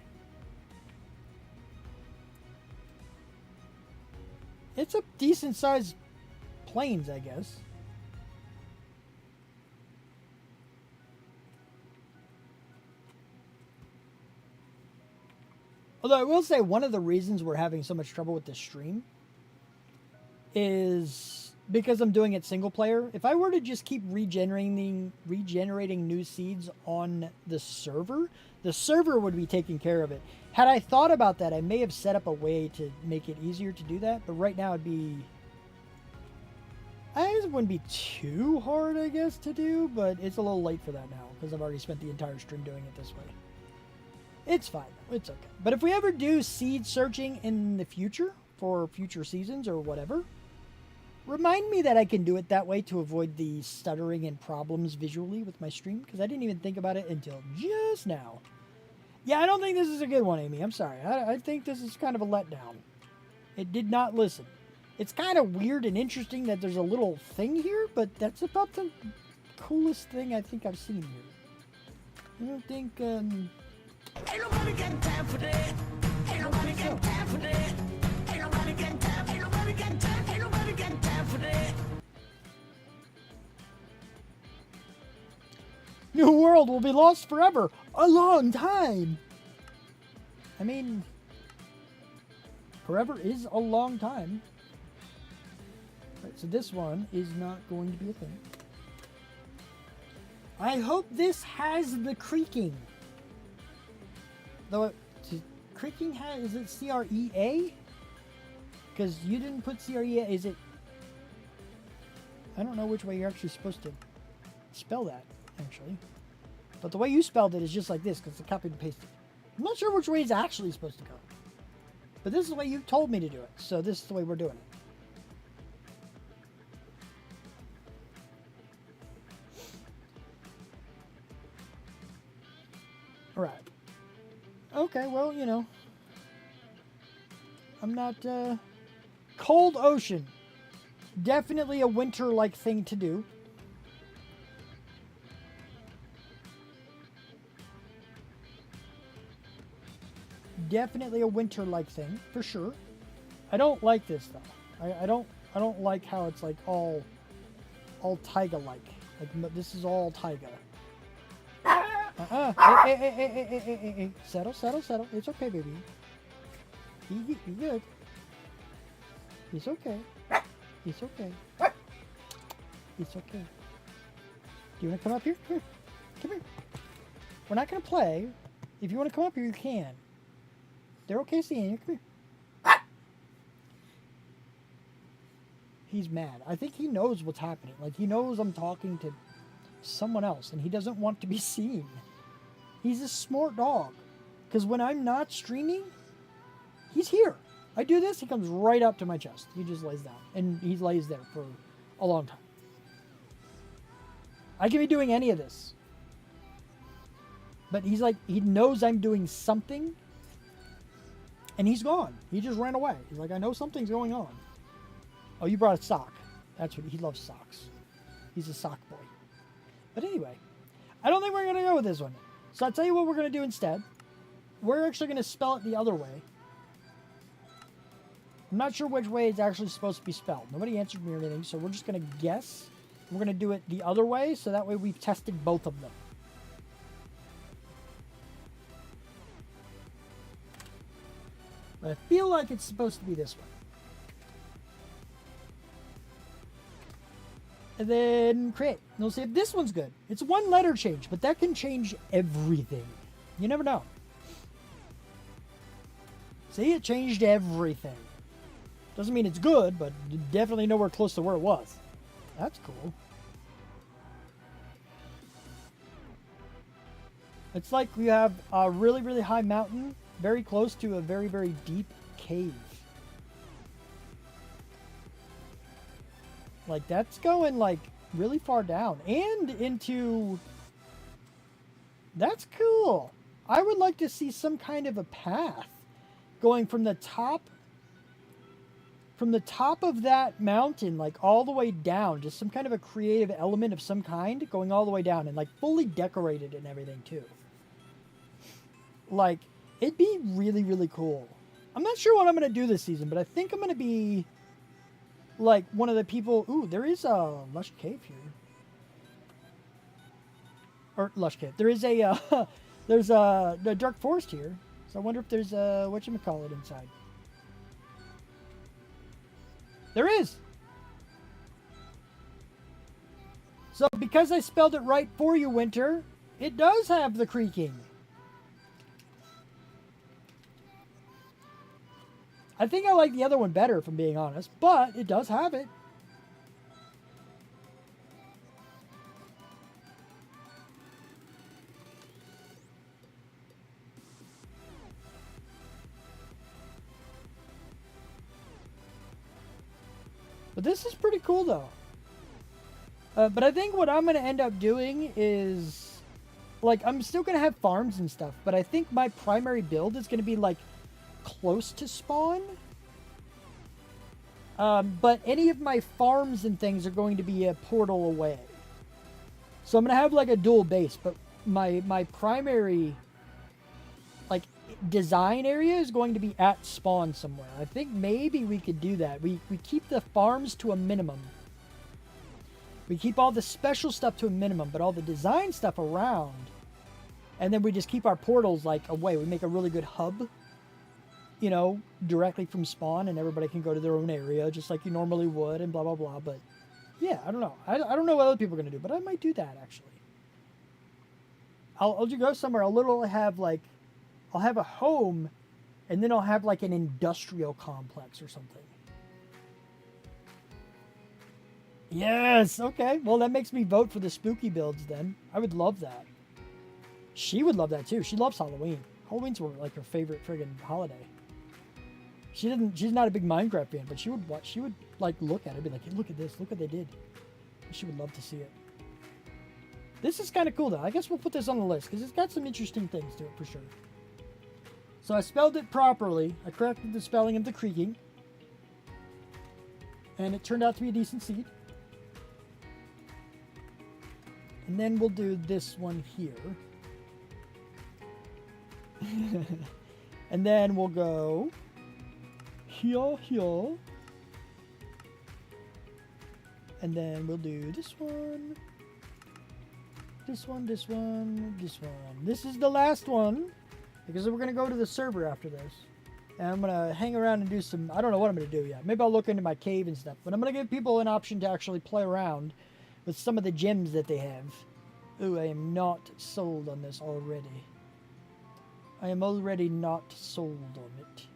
It's a decent sized plains, I guess. Although I will say one of the reasons we're having so much trouble with this stream is because I'm doing it single player. If I were to just keep regenerating new seeds on the server would be taking care of it. Had I thought about that, I may have set up a way to make it easier to do that. But right now it wouldn't be too hard, I guess, to do. But it's a little late for that now because I've already spent the entire stream doing it this way. It's fine. It's okay. But if we ever do seed searching in the future for future seasons or whatever, remind me that I can do it that way to avoid the stuttering and problems visually with my stream, because I didn't even think about it until just now. Yeah, I don't think this is a good one, Amy. I'm sorry. I think this is kind of a letdown. It did not listen. It's kind of weird and interesting that there's a little thing here, but that's about the coolest thing I think I've seen here. I don't think, Ain't nobody got time for that. Ain't nobody got time for that. Ain't nobody got time. Ain't nobody got time. Ain't nobody got time for that. New World will be lost forever. A long time. I mean, forever is a long time. Right, so this one is not going to be a thing. I hope this has the creaking. Though creaking is it C-R-E-A? Because you didn't put C-R-E-A. Is it? I don't know which way you're actually supposed to spell that, actually. But the way you spelled it is just like this, because it's copied and pasted. I'm not sure which way it's actually supposed to go. But this is the way you told me to do it. So this is the way we're doing it. Alright. Okay, well, you know. I'm not, Cold ocean. Definitely a winter-like thing to do. Definitely a winter-like thing, for sure. I don't like this, though. I don't like how it's, like, all taiga-like. Like, this is all taiga. Hey. Settle. It's okay, baby. Be good. It's okay. It's okay. It's okay. Do you want to come up here? Come here. Come here. We're not going to play. If you want to come up here, you can. They're okay seeing you. Come here. He's mad. I think he knows what's happening. Like, he knows I'm talking to someone else, and he doesn't want to be seen. He's a smart dog. Because when I'm not streaming, he's here. I do this, he comes right up to my chest. He just lays down. And he lays there for a long time. I could be doing any of this. But he's like, he knows I'm doing something. And he's gone. He just ran away. He's like, I know something's going on. Oh, you brought a sock. That's what he loves, socks. He's a sock boy. But anyway, I don't think we're going to go with this one. So I'll tell you what we're going to do instead. We're actually going to spell it the other way. I'm not sure which way it's actually supposed to be spelled. Nobody answered me or anything, so we're just going to guess. We're going to do it the other way, so that way we've tested both of them. But I feel like it's supposed to be this way. And then create. And we'll see if this one's good. It's one letter change, but that can change everything. You never know. See, it changed everything. Doesn't mean it's good, but definitely nowhere close to where it was. That's cool. It's like we have a really, really high mountain very close to a very, very deep cave. Like, that's going, like, really far down. And into... That's cool. I would like to see some kind of a path going from the top of that mountain, like, all the way down. Just some kind of a creative element of some kind going all the way down. And, like, fully decorated and everything, too. Like, it'd be really, really cool. I'm not sure what I'm going to do this season, but I think I'm going to be... like one of the people. Ooh, there is a lush cave here. Or lush cave. There is a there's a dark forest here. So I wonder if there's a whatchamacallit inside. There is. So because I spelled it right for you, Winter, it does have the creaking. I think I like the other one better, if I'm being honest, but it does have it. But this is pretty cool, though. But I think what I'm going to end up doing is, like, I'm still going to have farms and stuff, but I think my primary build is going to be, like, close to spawn. But any of my farms and things are going to be a portal away. So I'm going to have like a dual base, but my primary like design area is going to be at spawn somewhere. I think maybe we could do that. We keep the farms to a minimum. We keep all the special stuff to a minimum, but all the design stuff around. And then we just keep our portals like away. We make a really good hub. You know, directly from spawn, and everybody can go to their own area, just like you normally would, and blah, blah, blah. But, yeah, I don't know. I don't know what other people are going to do, but I might do that, actually. I'll just go somewhere. I'll have a home, and then I'll have, like, an industrial complex or something. Yes! Okay. Well, that makes me vote for the spooky builds, then. I would love that. She would love that, too. She loves Halloween. Halloween's, like, her favorite friggin' holiday. She's not a big Minecraft fan, but she would like look at it and be like, hey, look at this, look what they did. She would love to see it. This is kind of cool though. I guess we'll put this on the list because it's got some interesting things to it for sure. So I spelled it properly. I corrected the spelling of the creaking. And it turned out to be a decent seed. And then we'll do this one here. And then we'll go here. And then we'll do this one. This one. This is the last one. Because we're going to go to the server after this. And I'm going to hang around and do some, I don't know what I'm going to do yet. Maybe I'll look into my cave and stuff. But I'm going to give people an option to actually play around with some of the gems that they have. Ooh, I am not sold on this already. I am already not sold on it.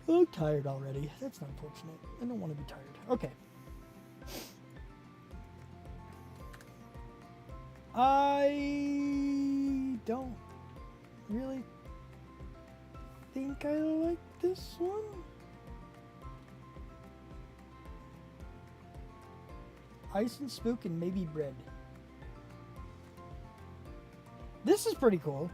I'm tired already. That's unfortunate. I don't want to be tired. Okay. I don't really think I like this one. Ice and Spook and maybe bread. This is pretty cool.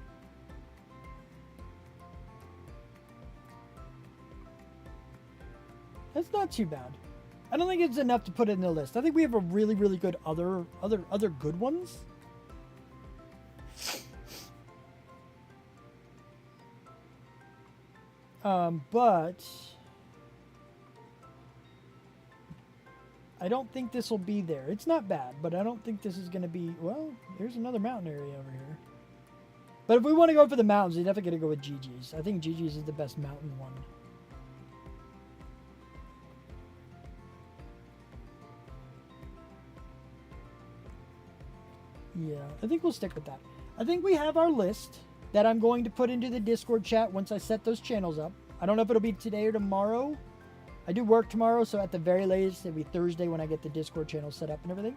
That's not too bad. I don't think it's enough to put it in the list. I think we have a really, really good other good ones. But I don't think this will be there. It's not bad, but I don't think this is going to be... Well, there's another mountain area over here. But if we want to go for the mountains, we're definitely going to go with Gigi's. I think Gigi's is the best mountain one. Yeah, I think we'll stick with that. I think we have our list that I'm going to put into the Discord chat once I set those channels up. I don't know if it'll be today or tomorrow. I do work tomorrow, so at the very latest, it'll be Thursday when I get the Discord channel set up and everything.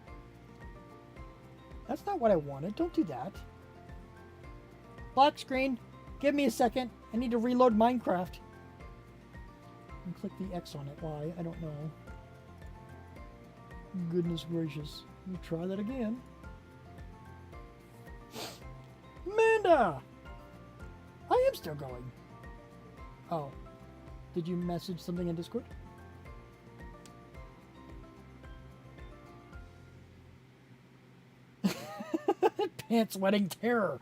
That's not what I wanted. Don't do that. Black screen. Give me a second. I need to reload Minecraft. And click the X on it. Why? I don't know. Goodness gracious. Let me try that again. Amanda! I am still going. Oh. Did you message something in Discord? Pants wetting terror.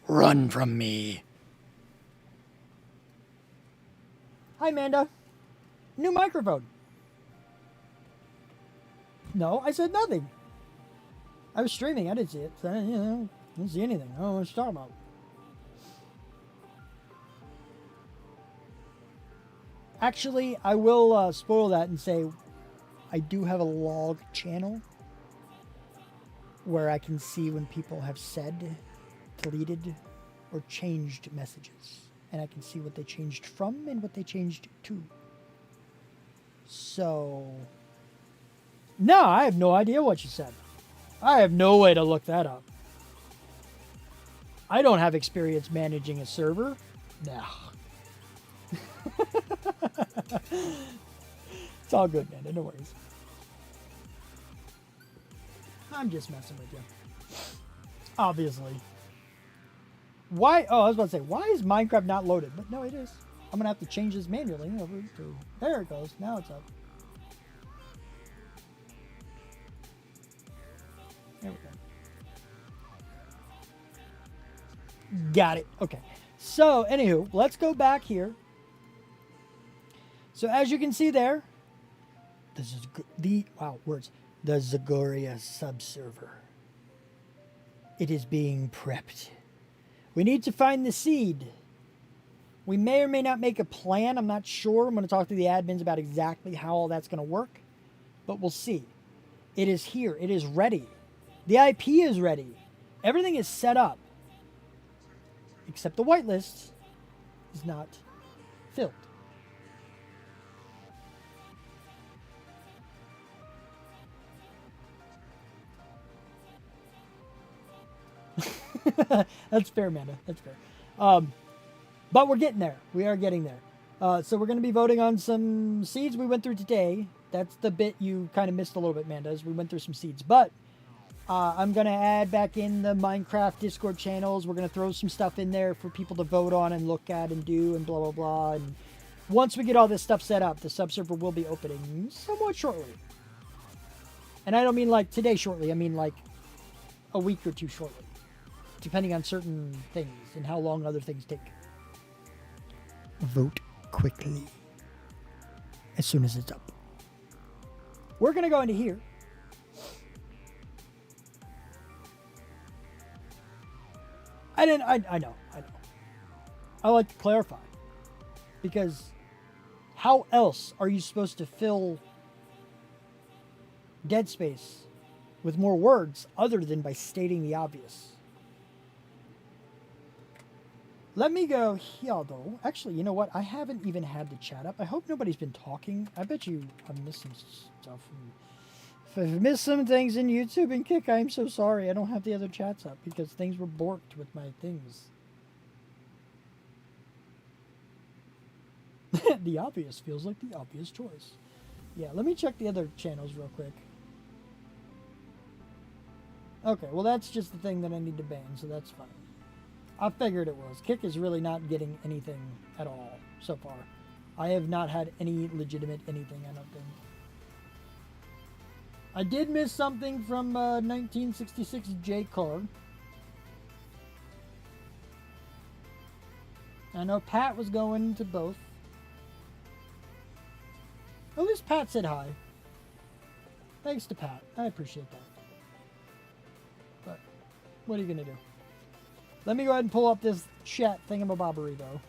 Run from me. Hi, Amanda. New microphone. No, I said nothing. I was streaming. I didn't see it. So, didn't see anything. I don't know what you're talking about. Actually, I will spoil that and say I do have a log channel where I can see when people have said, deleted, or changed messages. And I can see what they changed from and what they changed to. So, no, I have no idea what you said. I have no way to look that up. I don't have experience managing a server. No. It's all good, man. No worries. I'm just messing with you. Obviously. Why? Oh, I was about to say, why is Minecraft not loaded? But no, it is. I'm going to have to change this manually. Over to, there it goes. Now it's up. There we go. Got it. Okay. So, anywho, let's go back here. So, as you can see there, this is the Zagoria subserver. It is being prepped. We need to find the seed. We may or may not make a plan. I'm not sure. I'm going to talk to the admins about exactly how all that's going to work. But we'll see. It is here. It is ready. The IP is ready. Everything is set up. Except the whitelist is not filled. That's fair, Amanda. That's fair. But we're getting there. We are getting there. So we're going to be voting on some seeds we went through today. That's the bit you kind of missed a little bit, Amanda, as we went through some seeds. But I'm going to add back in the Minecraft Discord channels. We're going to throw some stuff in there for people to vote on and look at and do and blah, blah, blah. And once we get all this stuff set up, the subserver will be opening somewhat shortly. And I don't mean like today shortly. I mean like a week or two shortly, depending on certain things and how long other things take. Vote quickly as soon as it's up. We're going to go into here. I know. I like to clarify. Because how else are you supposed to fill dead space with more words other than by stating the obvious? Let me go here, though. Actually, you know what? I haven't even had the chat up. I hope nobody's been talking. I bet you I've missed some stuff. If I've missed some things in YouTube and Kick, I'm so sorry. I don't have the other chats up because things were borked with my things. The obvious feels like the obvious choice. Yeah, let me check the other channels real quick. Okay, well that's just the thing that I need to ban, so that's fine. I figured it was. Kick is really not getting anything at all so far. I have not had any legitimate anything, I don't think. I did miss something from 1966 J Card. I know Pat was going to both. At least Pat said hi. Thanks to Pat. I appreciate that. But what are you going to do? Let me go ahead and pull up this chat thingamabobbery, though.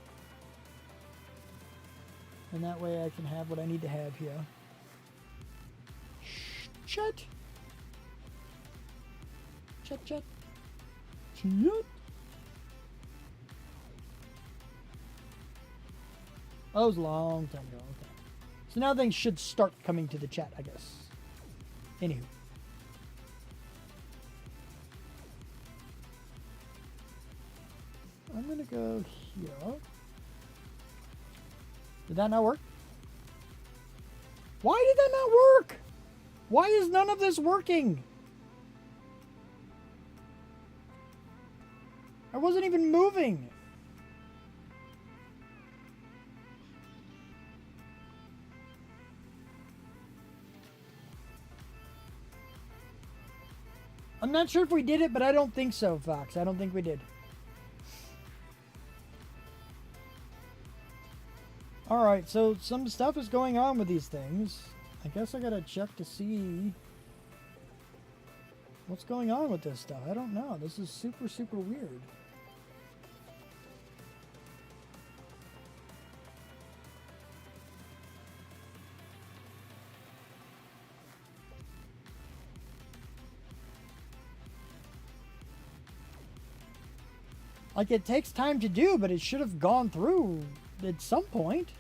And that way I can have what I need to have here. Chat. Chat, chat. Chat. Oh, it was a long time ago. Okay. So now things should start coming to the chat, I guess. Anywho. I'm gonna go here. Did that not work? Why did that not work? Why is none of this working? I wasn't even moving. I'm not sure if we did it, but I don't think so, Fox. I don't think we did. Alright, so some stuff is going on with these things. I guess I gotta check to see what's going on with this stuff. I don't know. This is super, super weird. Like, it takes time to do, but it should have gone through at some point.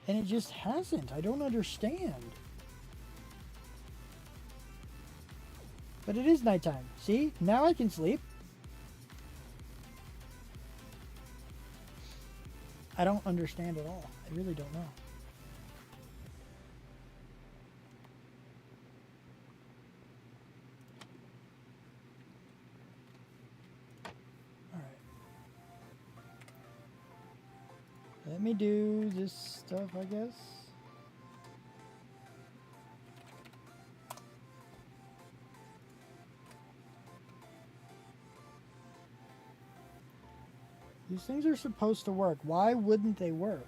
And it just hasn't. I don't understand. But it is nighttime. See? Now I can sleep. I don't understand at all. I really don't know. Let me do this stuff, I guess. These things are supposed to work. Why wouldn't they work?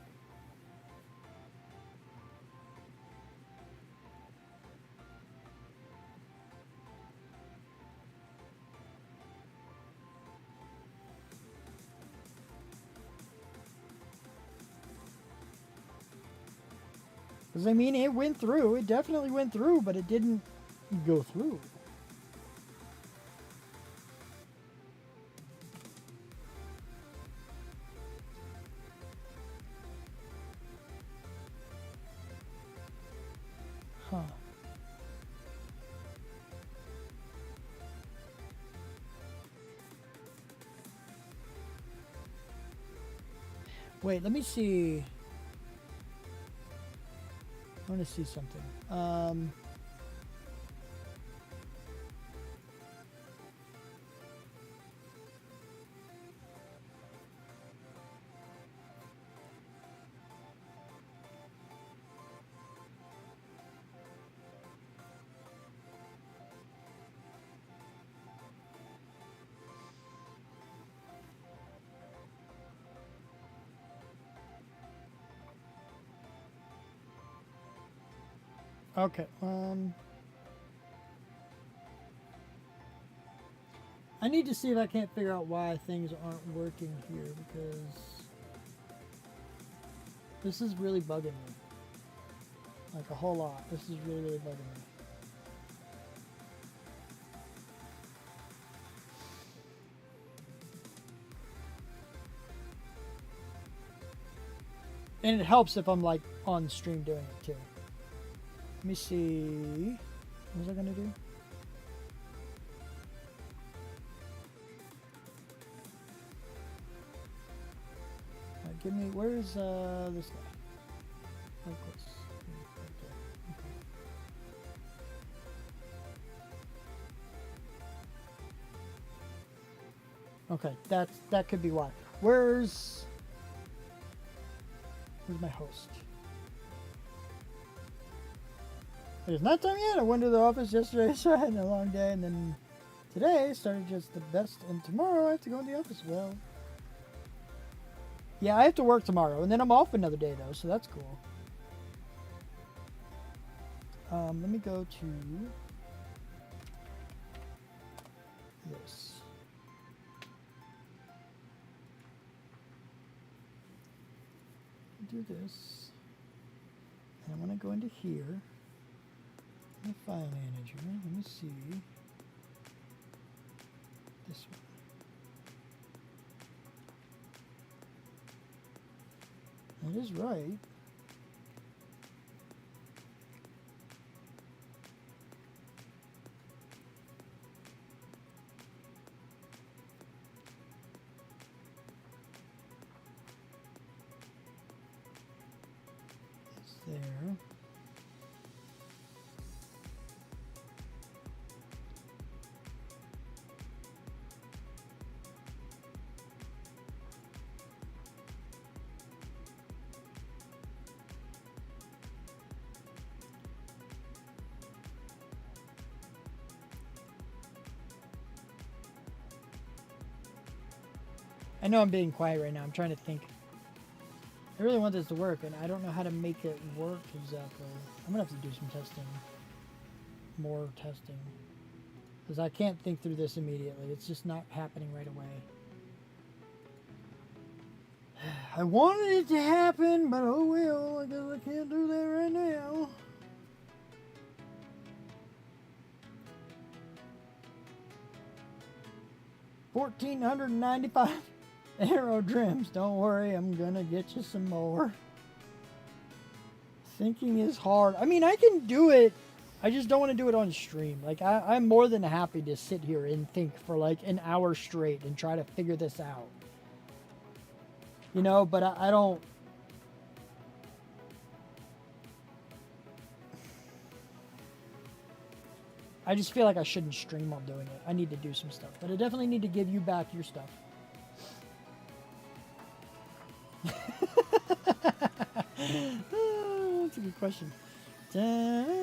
Because, I mean, it went through. It definitely went through, but it didn't go through. Huh. Wait, let me see. I want to see something. Okay. I need to see if I can't figure out why things aren't working here, because this is really bugging me. Like a whole lot. This is really, really bugging me. And it helps if I'm like on stream doing it too. Let me see. What was I gonna do? Give me, where's this guy? Of course. Right there. Okay, that could be why. Where's my host? It's not time yet. I went to the office yesterday, so I had a long day, and then today started just the best, and tomorrow I have to go in the office. Well, yeah, I have to work tomorrow, and then I'm off another day though, so that's cool. Let me go to this. Do this, and I'm gonna go into here. My file manager. Let me see this one. That is right. It's there. I know I'm being quiet right now. I'm trying to think. I really want this to work, and I don't know how to make it work exactly. I'm going to have to do some testing. More testing. Because I can't think through this immediately. It's just not happening right away. I wanted it to happen, but oh well. I guess I can't do that right now. $1,495 aerodreams. Don't worry, I'm gonna get you some more. Thinking is hard. I mean, I can do it. I just don't want to do it on stream. Like, I'm more than happy to sit here and think for like an hour straight and try to figure this out. You know, but I don't... I just feel like I shouldn't stream while doing it. I need to do some stuff. But I definitely need to give you back your stuff. That's a good question. Okay.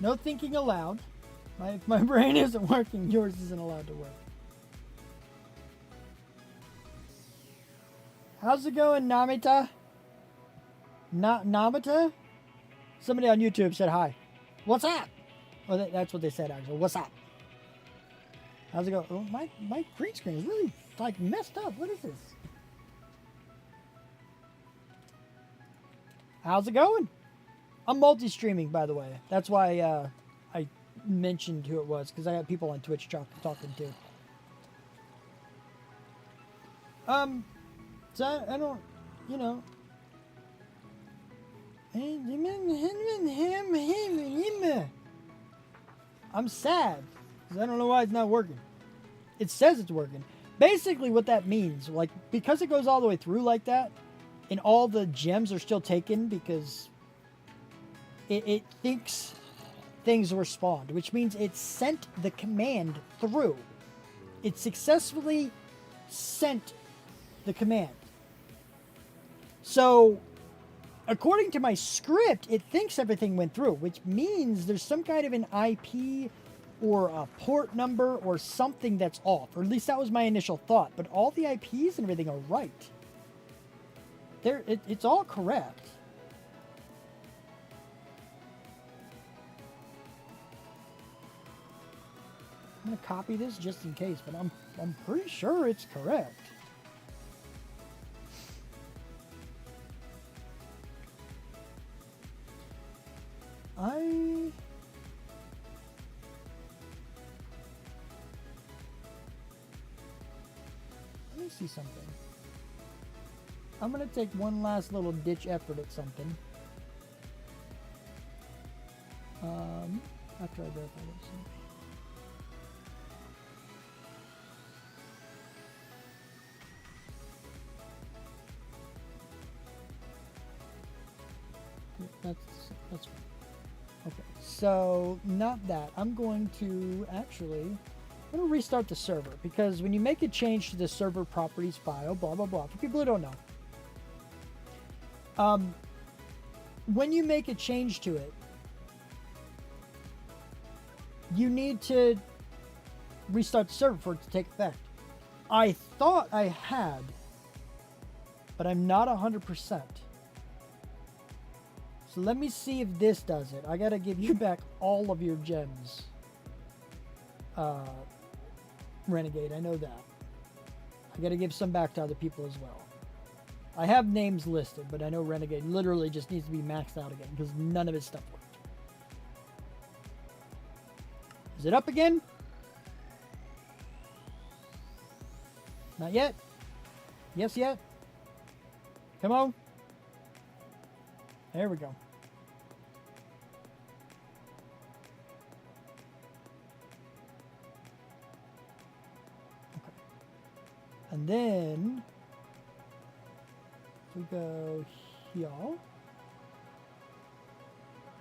No thinking aloud. If my brain isn't working, yours isn't allowed to work. How's it going, Namita? Namita? Somebody on YouTube said hi. What's up? Oh, that's what they said, actually. What's up? How's it going? Oh, my green screen is really, like, messed up. What is this? How's it going? I'm multi-streaming, by the way. That's why I mentioned who it was, because I got people on Twitch talking too. So I don't, you know. I'm sad, because I don't know why it's not working. It says it's working. Basically what that means, like, because it goes all the way through like that, and all the gems are still taken because it thinks things were spawned, which means it sent the command through. It successfully sent the command. So according to my script, it thinks everything went through, which means there's some kind of an IP or a port number or something that's off. Or at least that was my initial thought. But all the IPs and everything are right. It's all correct. I'm going to copy this just in case, but I'm pretty sure it's correct. Let me see something. I'm going to take one last little ditch effort at something. After I verify this. That's fine. Okay, so not that. I'm going to restart the server, because when you make a change to the server properties file, blah, blah, blah, for people who don't know, when you make a change to it, you need to restart the server for it to take effect. I thought I had, but I'm not 100%. So let me see if this does it. I gotta give you back all of your gems. Renegade, I know that. I gotta give some back to other people as well. I have names listed, but I know Renegade literally just needs to be maxed out again because none of his stuff worked. Is it up again? Not yet? Yes, yet? Come on. There we go. Okay. And then if we go here.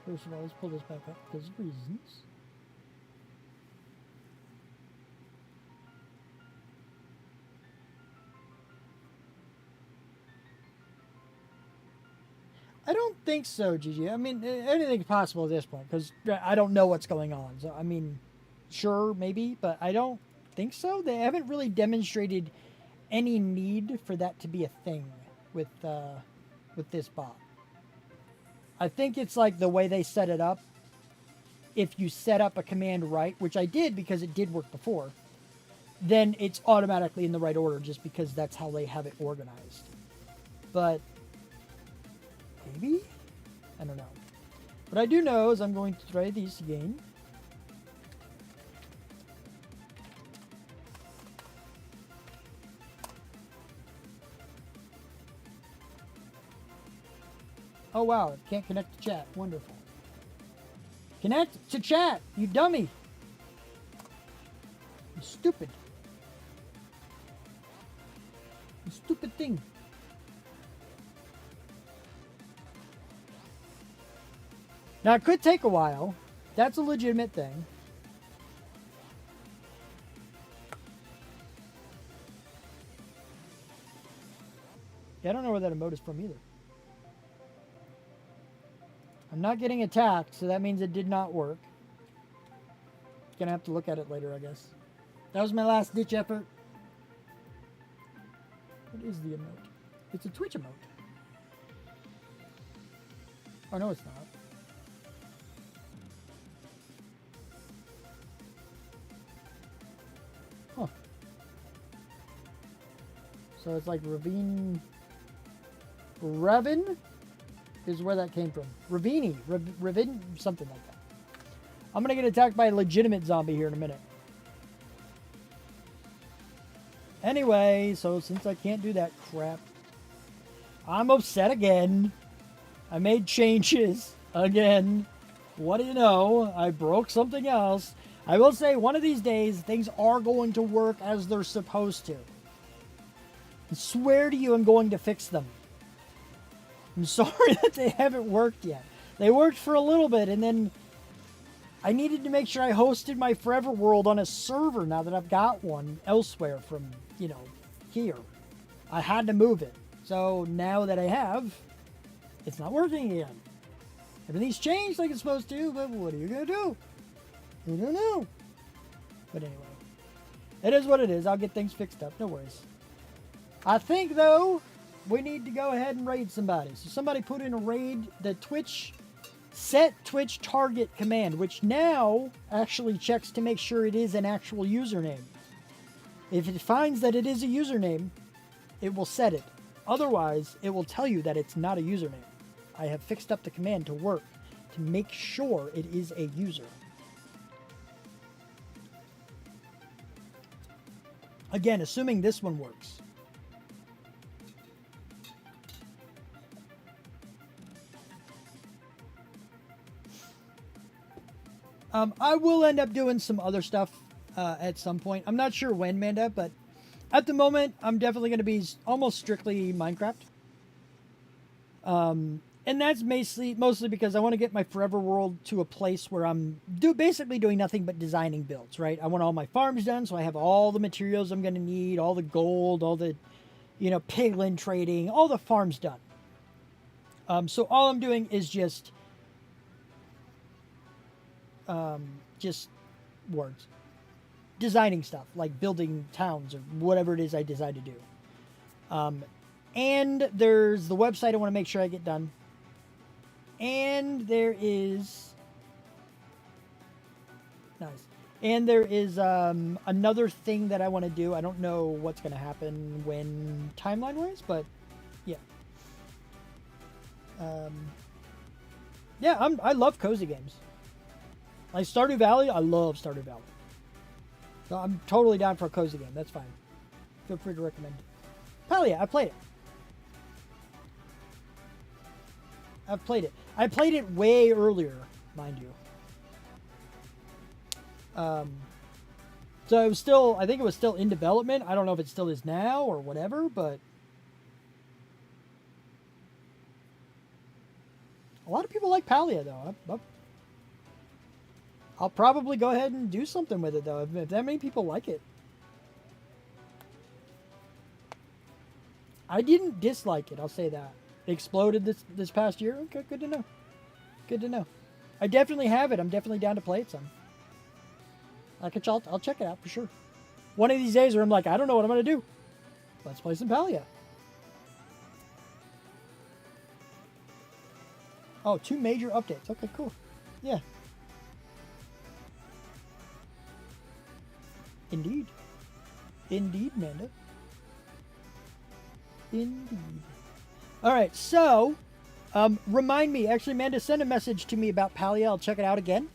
First of all, let's pull this back up because of reasons. I don't think so, Gigi. I mean, anything's possible at this point because I don't know what's going on. So, I mean, sure, maybe, but I don't think so. They haven't really demonstrated any need for that to be a thing with this bot. I think it's like the way they set it up. If you set up a command right, which I did because it did work before, then it's automatically in the right order just because that's how they have it organized. But maybe? I don't know. What I do know is I'm going to try these again. Oh wow, it can't connect to chat. Wonderful. Connect to chat, you dummy. You stupid. You stupid thing. Now, it could take a while. That's a legitimate thing. Yeah, I don't know where that emote is from either. I'm not getting attacked, so that means it did not work. Gonna have to look at it later, I guess. That was my last ditch effort. What is the emote? It's a Twitch emote. Oh, no, it's not. Huh. So it's like Ravine... Revin is where that came from. Ravini. Ravin... Something like that. I'm gonna get attacked by a legitimate zombie here in a minute. Anyway, so since I can't do that crap, I'm upset again. I made changes again. What do you know? I broke something else. I will say one of these days, things are going to work as they're supposed to. I swear to you, I'm going to fix them. I'm sorry that they haven't worked yet. They worked for a little bit, and then I needed to make sure I hosted my Forever World on a server now that I've got one elsewhere from, here. I had to move it. So now that I have, It's not working again. Everything's changed like it's supposed to, but what are you going to do? I don't know. But anyway, it is what it is. I'll get things fixed up. No worries. I think, though, we need to go ahead and raid somebody. So somebody put in a raid, the Twitch, set Twitch target command, which now actually checks to make sure it is an actual username. If it finds that it is a username, it will set it. Otherwise, it will tell you that it's not a username. I have fixed up the command to work to make sure it is a user. Again, assuming this one works. I will end up doing some other stuff at some point. I'm not sure when, Manda, but at the moment, I'm definitely going to be almost strictly Minecraft. And that's mostly because I want to get my Forever World to a place where I'm basically doing nothing but designing builds, right? I want all my farms done, so I have all the materials I'm going to need, all the gold, all the, piglin trading, all the farms done. So all I'm doing is just words. Designing stuff, like building towns or whatever it is I decide to do. And there's the website I want to make sure I get done. And there is... Nice. And there is another thing that I want to do. I don't know what's going to happen when timeline-wise, but yeah. I love cozy games. Like Stardew Valley, I love Stardew Valley. So I'm totally down for a cozy game. That's fine. Feel free to recommend it. Hell yeah, I played it. I've played it. I played it way earlier, mind you. So it was still, I think it was still in development. I don't know if it still is now or whatever, but a lot of people like Palia, though. I'll probably go ahead and do something with it, though, if that many people like it. I didn't dislike it, I'll say that. It exploded this past year. Okay, good to know. Good to know. I definitely have it. I'm definitely down to play it some. I'll check it out for sure. One of these days where I'm like, I don't know what I'm going to do. Let's play some Palia. Oh, 2 major updates. Okay, cool. Yeah. Indeed. Indeed, Manda. Indeed. All right, so remind me. Actually, Manda, send a message to me about Palia. I'll check it out again.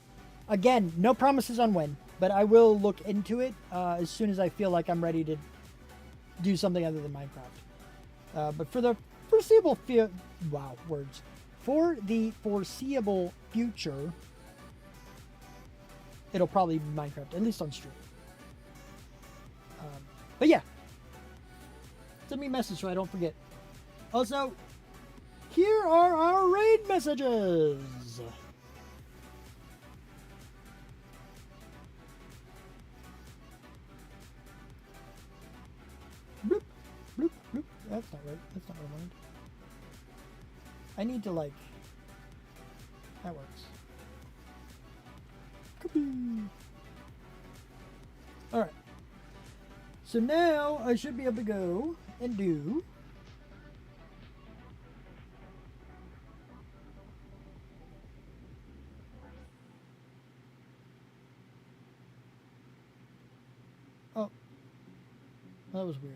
Again, no promises on when, but I will look into it as soon as I feel like I'm ready to do something other than Minecraft. But for the foreseeable For the foreseeable future, it'll probably be Minecraft, at least on stream. But yeah, send me a message so I don't forget. Also, here are our raid messages. Bloop, bloop, bloop. That's not right. That's not what I wanted. I need to, like... That works. Kaboo. Alright. So now I should be able to go and do... Oh. That was weird.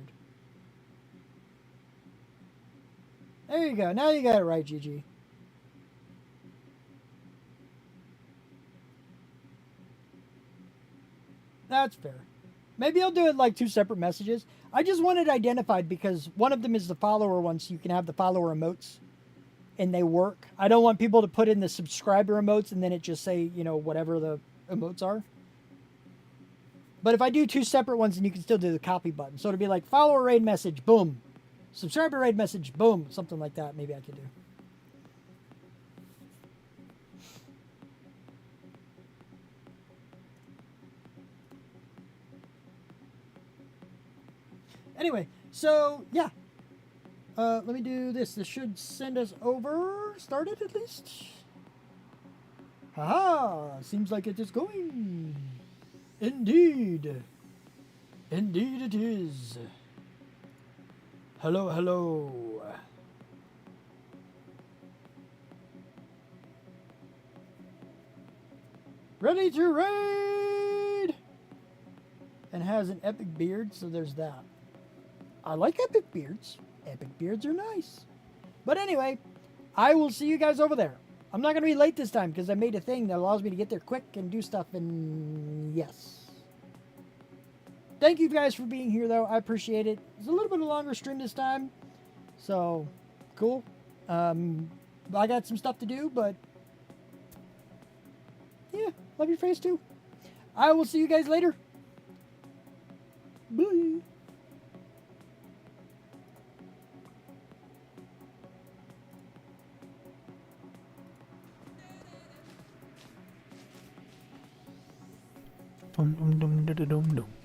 There you go. Now you got it right, GG. That's fair. Maybe I'll do it like 2 separate messages. I just want it identified because one of them is the follower one, so you can have the follower emotes and they work. I don't want people to put in the subscriber emotes and then it just say, you know, whatever the emotes are. But if I do 2 separate ones, then you can still do the copy button. So it'll be like follower raid message, boom. Subscriber raid message, boom. Something like that. Maybe I could do. Anyway, so yeah. Let me do this. This should send us over. Started at least. Haha! Seems like it is going. Indeed. Indeed it is. Hello, hello. Ready to raid! And has an epic beard, so there's that. I like epic beards. Epic beards are nice. But anyway, I will see you guys over there. I'm not going to be late this time because I made a thing that allows me to get there quick and do stuff, and yes. Thank you guys for being here, though. I appreciate it. It's a little bit of a longer stream this time, so cool. I got some stuff to do, but yeah, love your face too. I will see you guys later. Bye. Dum dum dum dum dum dum.